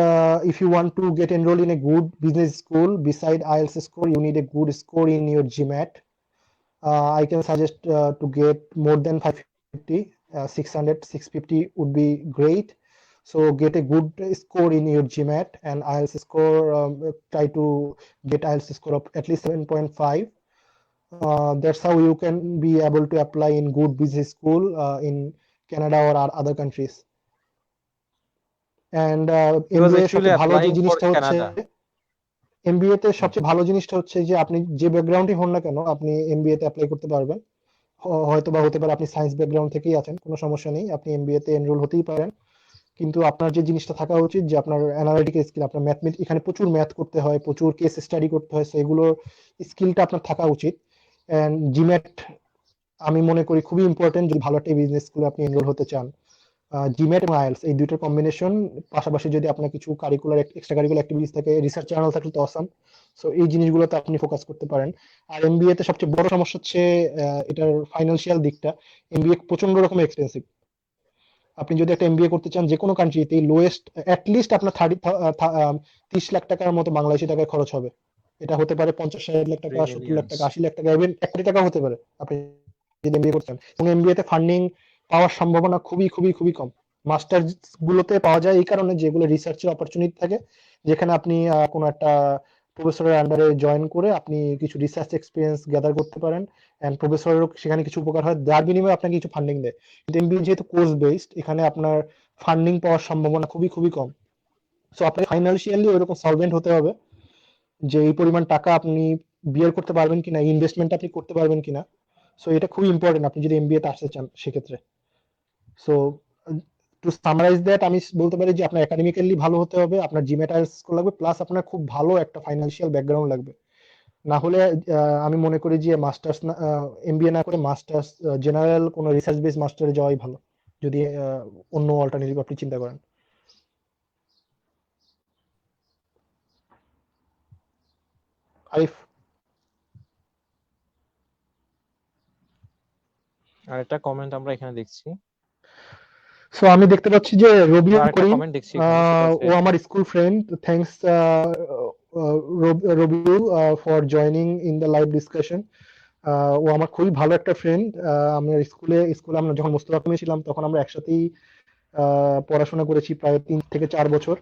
if you want to get enrolled in a good business school, beside IELTS score, you need a good score in your GMAT. I can suggest to get more than 550, 600, 650 would be great. So get a good score in your GMAT and IELTS score. Try to get IELTS score of at least 7.5. That's how you can be able to apply in good business school in Canada or other countries. And He was MBA actually সবচেয়ে ভালো যে applying for জিনিসটা হচ্ছে Canada. MBA তে সবচেয়ে ভালো জিনিসটা হচ্ছে যে আপনি যে ব্যাকগ্রাউন্ডে হন না কেন আপনি MBA তে অ্যাপ্লাই করতে পারবেন। হয়তো বা হতে পারে আপনি সায়েন্স ব্যাকগ্রাউন্ড থেকেই আছেন, কোনো সমস্যা নেই, আপনি MBA তে এনরোল হতেই পারেন। কিন্তু আপনার যে জিনিসটা থাকা উচিত যে আপনার অ্যানালিটিক্যাল স্কিল, আপনার ম্যাথমেটিক্স, এখানে প্রচুর ম্যাথ করতে হয়, প্রচুর কেস স্টাডি করতে হয়, সেগুলোর স্কিলটা আপনার থাকা উচিত। এন্ড জিম্যাট আমি মনে করি খুবই ইম্পর্টেন্ট যদি ভালো একটা বিজনেস স্কুলে আপনি এনরোল হতে চান। জিম্যাট এবং আইএলস এই দুইটার কম্বিনেশন, পাশাপাশি যদি আপনার কিছু কারিকুলার এক্সট্রা কারিকুলার অ্যাক্টিভিটিস থাকে, রিসার্চ জার্নাল থাকলে তো অসাম। সো এই জিনিসগুলোতে আপনি ফোকাস করতে পারেন। আর এমবিএ তে সবচেয়ে বড় সমস্যা হচ্ছে এটার ফাইন্যান্সিয়াল দিকটা। এমবিএ প্রচন্ড রকম এক্সপেন্সিভ। আপনি যদি একটা এমবিএ করতে চান যে কোনো কান্ট্রিতে, লোয়েস্ট অ্যাটলিস্ট আপনার 30 লাখ টাকার মতো বাংলাদেশি টাকায় খরচ হবে। এটা হতে পারে 50-60 লাখ টাকা, 3 70 লাখ millions. টাকা, 80 লাখ টাকা, ইভেন 1 কোটি টাকা হতে পারে আপনি যদি এমবিএ করতে চান। এবং এমবিএ তে ফান্ডিং পাওয়ার সম্ভাবনা খুবই খুবই খুবই কম। মাস্টার্স গুলোতে পাওয়া যায় এই কারণে যেগুলো রিসার্চের অপরচুনিটি থাকে, যেখানে আপনি কোনো একটা প্রফেসরের আন্ডারে জয়েন করে আপনি কিছু রিসার্চ এক্সপিরিয়েন্স গ্যাদার করতে পারেন, এন্ড প্রফেসরেরও সেখানে কিছু উপকার হয়, যার বিনিময়ে আপনাকে কিছু ফান্ডিং দেয়। কিন্তু এমবিএ যেহেতু কোর্স বেসড, এখানে আপনার ফান্ডিং পাওয়ার সম্ভাবনা খুবই খুবই কম। সো আপনাকে ফাইন্যান্সিয়ালি ওইরকম সলভেন্ট হতে হবে যে এই পরিমাণ টাকা আপনি বিয়ার করতে পারবেন কিনা, ইনভেস্টমেন্ট আপনি করতে পারবেন কিনা। সো এটা খুবই ইম্পর্টেন্ট আপনি যদি এমবিএ তে আসতে চান সেক্ষেত্রে। সো টু সামারাইজ দ্যাট, আমি বলতে পারি যে আপনার একাডেমিক্যালি ভালো হতে হবে, আপনার জিম্যাট স্কোর লাগবে, প্লাস আপনার খুব ভালো একটা ফাইন্যান্সিয়াল ব্যাকগ্রাউন্ড লাগবে। না হলে আমি মনে করি যে মাস্টার্স না, এমবিএ না করে মাস্টার্স, জেনারেল কোনো রিসার্চ বেস মাস্টারে যাওয়াই ভালো, যদি অন্য অল্টারনেটিভ আপনি চিন্তা করেন। আরিফ, আর একটা কমেন্ট আমরা এখানে দেখছি। সো আমি দেখতে পাচ্ছি যে রবিউল আরেকটা করিম, কমেন্ট দেখছি এখানে, সেটা ও আমার school friend. Thanks Rabiul for joining in the live discussion. ও আমার খুবই ভালো একটা ফ্রেন্ড। আমরা স্কুলে আমরা যখন মোস্তফা ছিলাম তখন আমরা একসাথেই পড়াশোনা করেছি প্রায় 3 থেকে 4 বছর।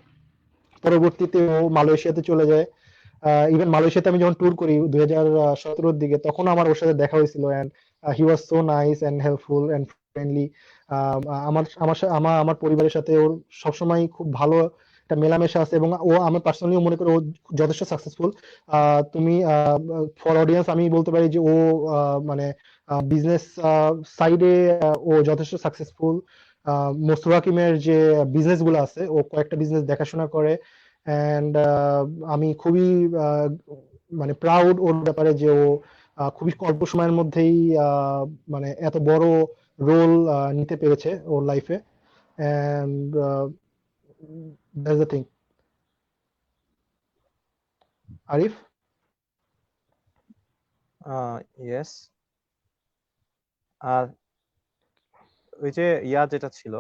পরবর্তীতে ও মালয়েশিয়াতে চলে যায়। ইভেন মালয়েশিয়াতে আমি যখন ট্যুর করি 2017-র দিকে, তখন আমার ওর সাথে দেখা হয়েছিল, and he was so nice and helpful and friendly. আমার আমার সা- আমার আমার পরিবারের সাথে ওর সবসময় খুব ভালো একটা মেলামেশা আছে, এবং ও আমি পার্সোনালি মনে করি ও যথেষ্ট সাকসেসফুল। তুমি ফর অডিয়েন্স আমি বলতে পারি যে ও মানে বিজনেস সাইডে ও যথেষ্ট সাকসেসফুল। মোস্তফা হাকিমের যে বিজনেস গুলো আছে, ও কয়েকটা বিজনেস দেখাশোনা করে। অ্যান্ড আমি খুবই আহ, মানে প্রাউড ওর ব্যাপারে যে ও খুবই অল্প সময়ের মধ্যেই মানে এত বড় রোল নিতে পেরেছে ওর লাইফে। And that's the thing. Arif, yes. আর ওই যে যেটা ছিল,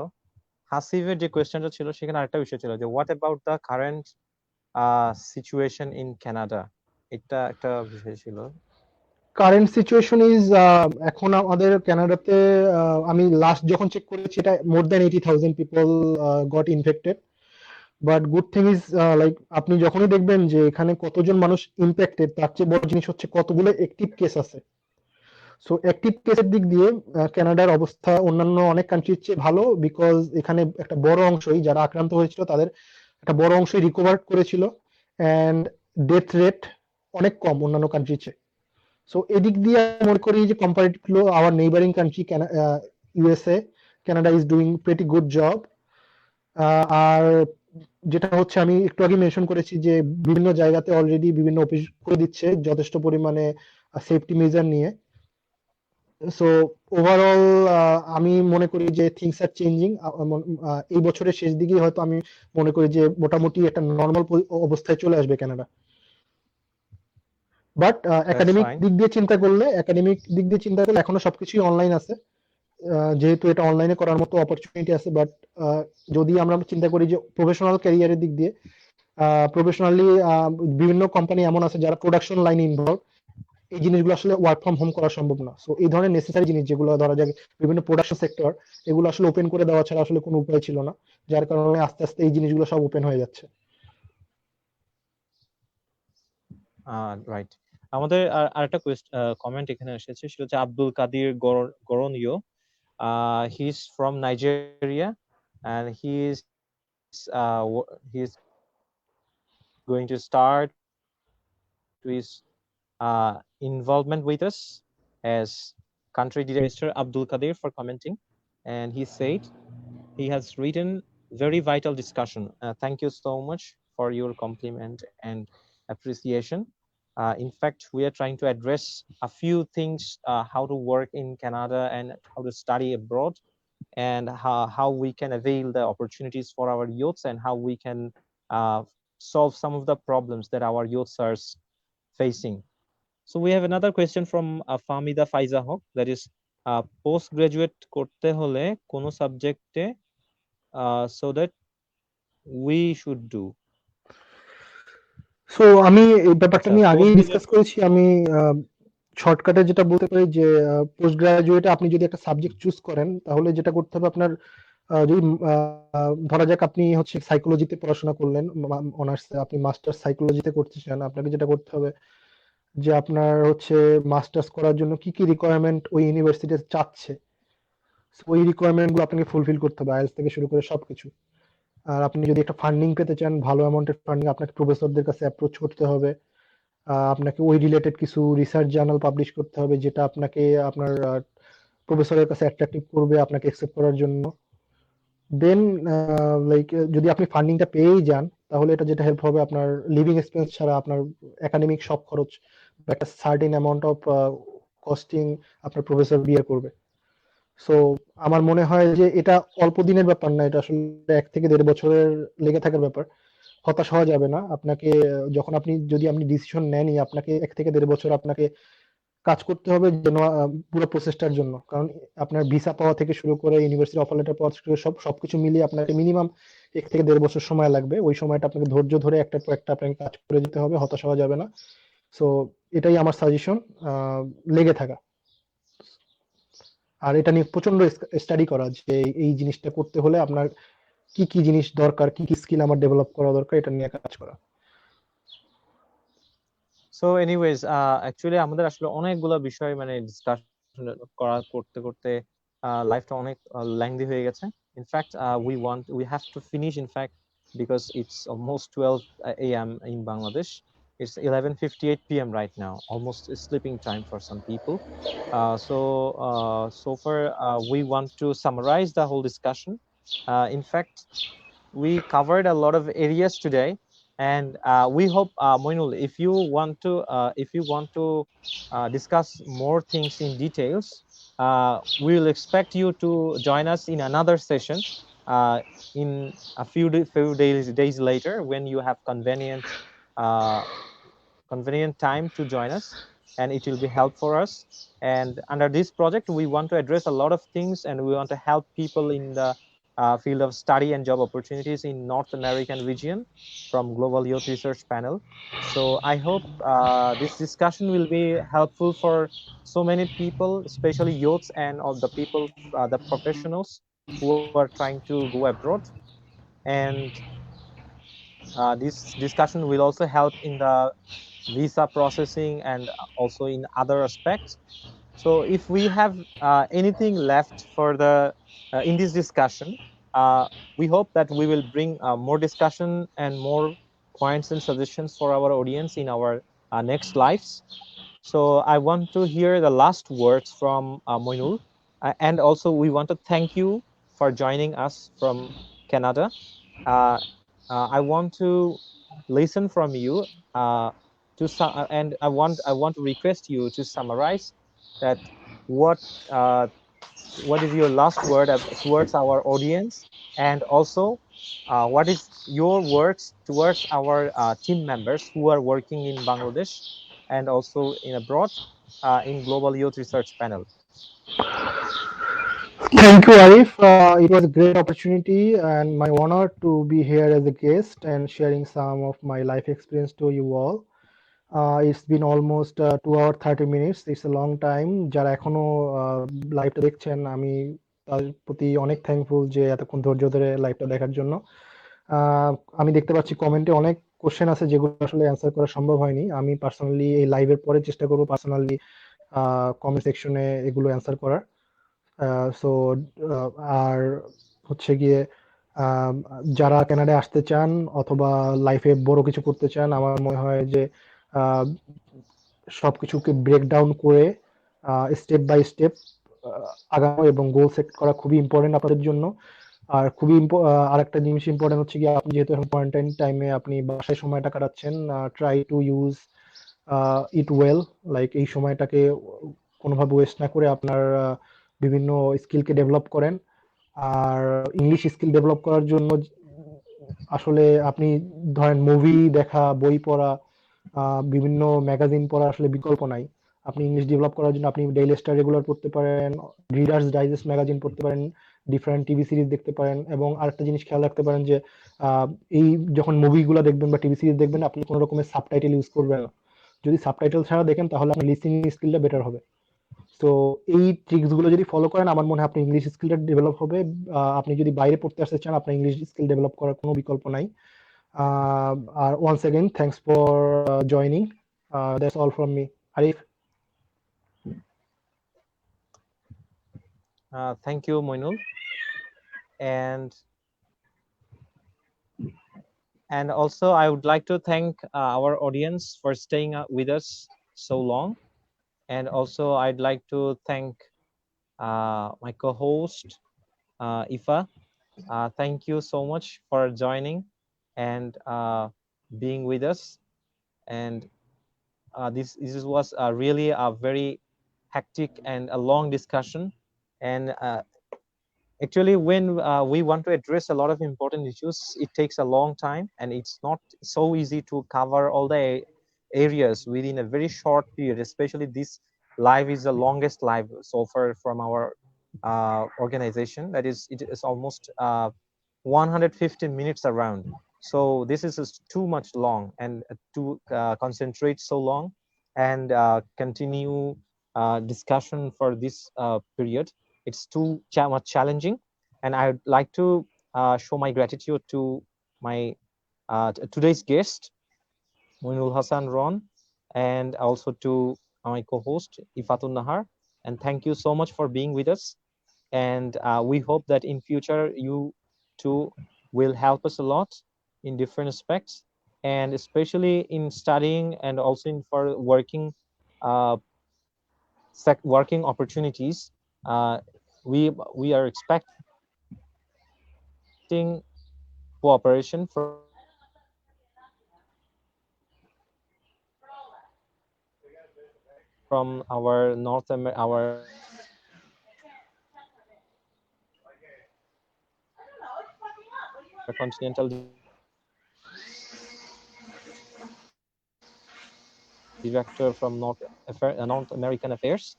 হাসিবের যে কোয়েশ্চেনটা ছিল, সেখানে আরেকটা বিষয় ছিল যে what about the current situation in Canada. এটা একটা বিষয় ছিল। কারেন্ট সিচুয়েশন ইজ এখন আমাদের কানাডাতে আমি লাস্ট যখন চেক করেছি এটা more than 80,000 people goat infected. But good thing is like আপনি যখনই দেখবেন যে এখানে কতজন মানুষ ইম্প্যাক্টেড, তার চেয়ে বড় জিনিস হচ্ছে কতগুলো অ্যাক্টিভ কেস আছে। সো অ্যাক্টিভ কেসের দিক দিয়ে কানাডার অবস্থা অন্যান্য অনেক কান্ট্রির চেয়ে ভালো, বিকজ এখানে একটা বড় অংশই যারা আক্রান্ত হয়েছিল তাদের একটা বড় অংশই রিকভার করেছিল, অ্যান্ড ডেথ রেট অনেক কম অন্যান্য কান্ট্রির চেয়ে। সো এদিক দিয়ে আমি মনে করি যে comparatively our neighbouring country USA, Canada is doing pretty good job. আর যেটা হচ্ছে আমি একটু আগে মেনশন করেছি যে বিভিন্ন জায়গাতে অলরেডি বিভিন্ন অফিস করে দিচ্ছে যথেষ্ট পরিমাণে সেফটি মেজার নিয়ে। সো ওভারঅল আমি মনে করি যে থিংস আর চেঞ্জিং। এই বছরের শেষ দিকে হয়তো আমি মনে করি যে মোটামুটি একটা নর্মাল অবস্থায় চলে আসবে কানাডা। বাট একাডেমিক দিক দিয়ে চিন্তা করলে এখনো সবকিছুই অনলাইন আছে, যেহেতু এটা অনলাইনে করার মতো অপরচুনিটি আছে। বাট যদি আমরা চিন্তা করি যে প্রফেশনাল ক্যারিয়ারের দিক দিয়ে, প্রফেশনালি বিভিন্ন কোম্পানি এমন আছে যারা প্রোডাকশন লাইনে ইনভলভ, এই জিনিসগুলো আসলে ওয়ার্ক ফ্রম হোম করা সম্ভব না। সো এই ধরনের নেসেসারি জিনিস যেগুলো ধরা যাক বিভিন্ন প্রোডাকশন সেক্টর, এগুলো আসলে ওপেন করে দেওয়া ছাড়া আসলে কোনো উপায় ছিল না, যার কারণে আস্তে আস্তে এই জিনিসগুলো সব ওপেন হয়ে যাচ্ছে। রাইট। আমাদের আরেকটা কমেন্ট এখানে এসেছে, সেটা হচ্ছে আব্দুল কাদির গরনীয়। He is from Nigeria and he is going to start his involvement with us as country director. Mr. Abdul Kadir for commenting, and he said he has written very vital discussion. Thank you so much for your compliment and appreciation. In fact, we are trying to address a few things, how to work in Canada and how to study abroad, and how we can avail the opportunities for our youths, and how we can solve some of the problems that our youths are facing. So we have another question from Famida Faiza Hok, that is postgraduate korte hole kono subject so that we should do. So আমি এই ব্যাপারটা নিয়ে আগেই discuss করেছি। আমি শর্টকাটে যেটা বলতে পারি যে পোস্ট গ্রাজুয়েটে আপনি যদি একটা সাবজেক্ট চুজ করেন তাহলে যেটা করতে হবে আপনার, যদি ধরা যাক আপনি হচ্ছে সাইকোলজিতে পড়াশোনা করলেন অনার্সে, আপনি মাস্টার্স সাইকোলজিতে করতে চান, আপনাকে যেটা করতে হবে যে আপনার হচ্ছে মাস্টার্স করার জন্য কি কি রিকোয়ারমেন্ট ওই ইউনিভার্সিটি চাচ্ছে, ওই রিকোয়ারমেন্ট গুলো আপনাকে ফুলফিল করতে হবে, আইএলটিএস থেকে শুরু করে সবকিছু। আর আপনি যদি একটা ফান্ডিং পেতে চান, ভালো অ্যামাউন্টের ফান্ডিং, আপনাকে প্রফেসরদের কাছে অ্যাপ্রোচ করতে হবে, আপনাকে ওই রিলেটেড কিছু রিসার্চ জার্নাল পাবলিশ করতে হবে যেটা আপনাকে আপনার প্রফেসরের কাছে অ্যাট্রাকটিভ করবে আপনাকে অ্যাকসেপ্ট করার জন্য। দেন লাইক যদি আপনি ফান্ডিংটা পেয়েই যান তাহলে এটা যেটা হেল্প হবে, আপনার লিভিং এক্সপেন্স ছাড়া আপনার একাডেমিক সব খরচ বা একটা সার্টেন অ্যামাউন্ট অফ কস্টিং আপনার প্রফেসর বিয়ার করবে। সো আমার মনে হয় যে এটা অল্প দিনের ব্যাপার না, এটা আসলে 1 থেকে 1.5 বছরের লেগে থাকার ব্যাপার। হতাশ হওয়া যাবে না। আপনাকে যখন যদি আপনি ডিসিশন নেনই, আপনাকে 1 থেকে 1.5 বছর আপনাকে কাজ করতে হবে যেন পুরো প্রসেসটার জন্য। কারণ আপনার ভিসা পাওয়া থেকে শুরু করে ইউনিভার্সিটি অফার লেটার পাওয়া থেকে সবকিছু মিলিয়ে আপনাকে মিনিমাম 1 থেকে 1.5 বছর সময় লাগবে। ওই সময়টা আপনাকে ধৈর্য ধরে একটার পর একটা আপনাকে কাজ করে যেতে হবে, হতাশ হওয়া যাবে না। সো এটাই আমার সাজেশন, লেগে থাকা। আর এটা নিয়ে প্রচন্ড স্টাডি করা যে এই জিনিসটা করতে হলে আপনার কি কি জিনিস দরকার, কি কি স্কিল আমার ডেভেলপ করা দরকার, এটা নিয়ে কাজ করা। সো এনিওয়েজ, অ্যাকচুয়ালি আমাদের আসলে অনেকগুলো বিষয় মানে ডিসকাশন করতে করতে লাইফটা অনেক লেংদি হয়ে গেছে। In fact we have to finish, in fact, because it's almost 12 a.m. in Bangladesh. It's 11:58 p.m. right now, almost sleeping time for some people. So far, we want to summarize the whole discussion. In fact, we covered a lot of areas today, and we hope, Moinul, if you want to discuss more things in details, we will expect you to join us in another session in a few days later, when you have convenient time to join us, and it will be help for us. And under this project, we want to address a lot of things, and we want to help people in the field of study and job opportunities in North American region from Global Youth Research Panel. So I hope this discussion will be helpful for so many people, especially youths and all the people, the professionals who are trying to go abroad. And this discussion will also help in the visa processing and also in other aspects. So if we have anything left for the in this discussion, uh, we hope that we will bring more discussion and more points and suggestions for our audience in our next lives. So I want to hear the last words from Moinul. And also we want to thank you for joining us from Canada. Uh, I want to listen from you and I want to request you to summarize that what uh, what is your last word towards our audience, and also what is your words towards our team members who are working in Bangladesh and also in abroad in Global Youth Research Panel. Thank you, Arif. It was a great opportunity and my honor to be here as a guest and sharing some of my life experience to you all. It's been almost 2 hours 30 minutes. It's a long time. যারা এখনো লাইভটা দেখছেন, আমি তাদের প্রতি অনেক thankful যে এতক্ষণ ধৈর্য ধরে লাইভটা দেখার জন্য। আহ, আমি দেখতে পাচ্ছি কমেন্টে অনেক কোশ্চেন আছে যেগুলো আসলে অ্যান্সার করা সম্ভব হয়নি। আমি পার্সোনালি এই লাইভের পরে চেষ্টা করবো পার্সোনালি কমেন্ট সেকশনে এগুলো অ্যান্সার করার। সো আর হচ্ছে গিয়ে আহ, যারা কানাডায় আসতে চান অথবা লাইফে বড় কিছু করতে চান, আমার মনে হয় যে আহ, সবকিছুকে ব্রেক ডাউন করে স্টেপ বাই স্টেপ আগানো এবং গোল সেট করা খুবই ইম্পর্টেন্ট আপনাদের জন্য। আর খুবই আরেকটা জিনিস ইম্পর্টেন্ট হচ্ছে কি, আপনি যেহেতু এখন কোয়ারেন্টাইন টাইমে আপনি বাসায় সময়টা কাটাচ্ছেন, try to use it well, like এই সময়টাকে কোনোভাবে ওয়েস্ট না করে আপনার বিভিন্ন স্কিলকে ডেভেলপ করেন। আর ইংলিশ স্কিল ডেভেলপ করার জন্য আসলে আপনি ধরেন মুভি দেখা, বই পড়া, বিভিন্ন ম্যাগাজিন পড়া আসলে বিকল্প নাই। আপনি ইংলিশ ডেভেলপ করার জন্য আপনি ডেইলি স্টার রেগুলার পড়তে পারেন, রিডার্স ডাইজেস্ট ম্যাগাজিন পড়তে পারেন, ডিফারেন্ট টিভি সিরিজ দেখতে পারেন, এবং আরেকটা জিনিস খেয়াল রাখতে পারেন যে আহ, এই যখন মুভিগুলো দেখবেন বা টিভি সিরিজ দেখবেন, আপনি কোনো রকমের সাবটাইটেল ইউজ করবেন না। যদি সাবটাইটেল ছাড়া দেখেন তাহলে আপনার লিসেনিং স্কিলটা বেটার হবে। তো এই ট্রিক্স গুলো যদি ফলো করেন, আমার মনে হয় আপনার ইংলিশ স্কিলটা ডেভেলপ হবে। আপনি যদি বাইরে পড়তে আসতে চান, আপনার ইংলিশ স্কিল ডেভেলপ করার কোনো বিকল্প নাই। আর once again thanks for joining. That's all from me. Arif. Thank you, Moinul. And also I would like to thank our audience for staying with us so long. And also I'd like to thank my co-host Ifa. Thank you so much for joining and being with us. And this was really a very hectic and a long discussion. And actually, when we want to address a lot of important issues, it takes a long time, and it's not so easy to cover all the areas within a very short period. Especially this live is the longest live so far from our organization. That is, it is almost 150 minutes around. So this is just too much long, and to concentrate so long and continue discussion for this period, it's too much challenging. And I would like to show my gratitude to my today's guest, Moinul Hassan Ron, and also to my co-host Ifatun Nahar. And thank you so much for being with us. And we hope that in future you too will help us a lot in different aspects, and especially in studying and also in for working uh, working opportunities. Uh, we are expecting cooperation from our our Continental Director from North American Affairs,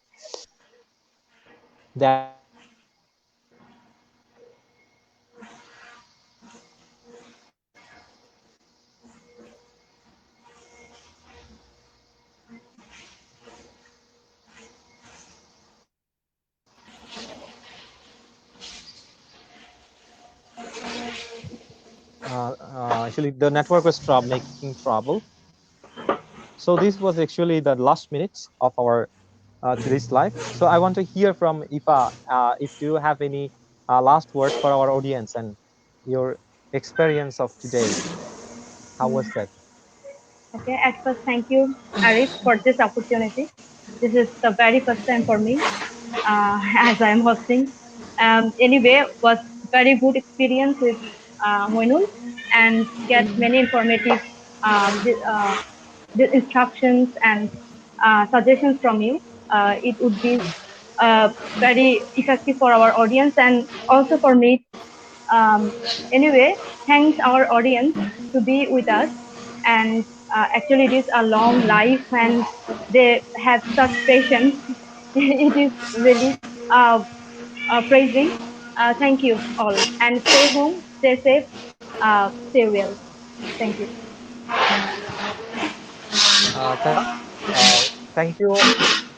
that actually the network was making trouble. So this was actually the last minutes of our today's live. So I want to hear from Ifa if you have any last words for our audience and your experience of today. How was that? Okay, at first, thank you, Arif, for this opportunity. This is the very first time for me as I am hosting. Anyway, was very good experience with Moinul and get many informative the instructions and suggestions from you. It would be very effective for our audience and also for me. Um, anyway, thanks our audience to be with us. And actually, it is a long life, and they have such patience. It is really praising. Thank you all, and stay home, stay safe, stay well. Thank you. Uh,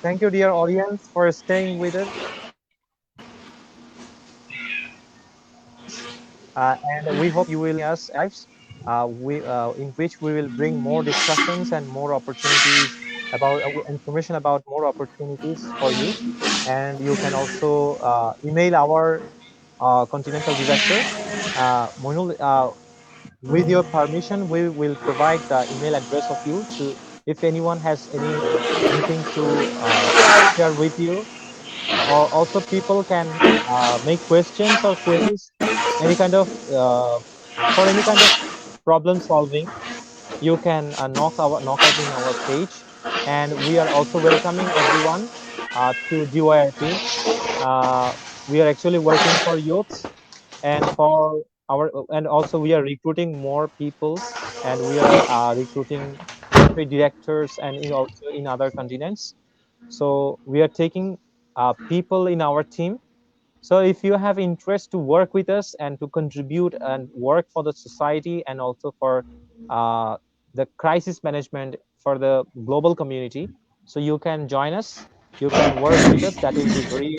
thank you, dear audience, for staying with us. And we hope you will us lives, in which we will bring more discussions and more opportunities about information about more opportunities for you. And you can also email our Continental Director, Moinul. With your permission, we will provide the email address of you to if anyone has anything to share with you, or also people can make questions or queries, any kind of for any kind of problem solving. You can knock out in our page, and we are also welcoming everyone to GYRP. Uh, we are actually working for youths and for our, and also we are recruiting more people, and we are recruiting country directors and also in other continents. So we are taking people in our team. So if you have interest to work with us and to contribute and work for the society and also for uh, the crisis management for the global community, so you can join us. You can work with us. That will be very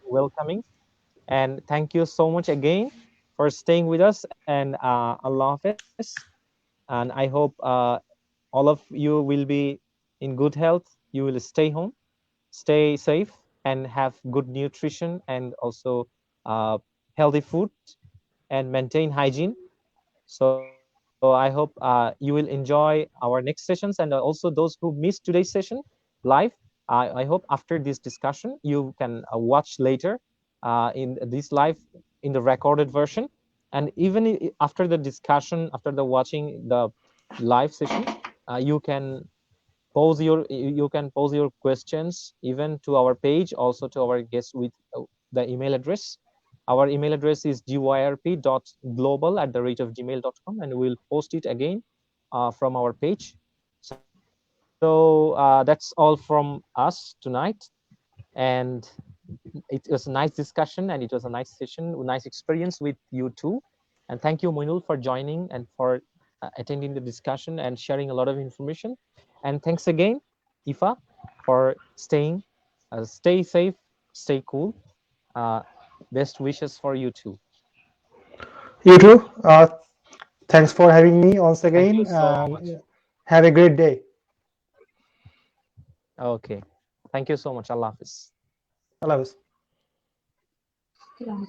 welcoming. And thank you so much again for staying with us. And Allah Hafiz. And I hope all of you will be in good health. You will stay home, stay safe, and have good nutrition and also healthy food and maintain hygiene. So I hope you will enjoy our next sessions, and also those who missed today's session live. I hope after this discussion you can watch later in this live in the recorded version, and even after the discussion, after the watching the live session, you can pose your questions even to our page, also to our guests with the email address. Our email address is gyrp.global@gmail.com, and we'll post it again from our page. So that's all from us tonight. And it was a nice discussion, and it was a nice session, nice experience with you too. And thank you, Moinul, for joining and for attending the discussion and sharing a lot of information. And thanks again, Ifa, for staying. Stay safe, stay cool. Uh, Best wishes for you too. You too. Thanks for having me once Thank you again, so much. and have a great day. Okay. Thank you so much. Allah Hafiz. Allah Hafiz. Yeah.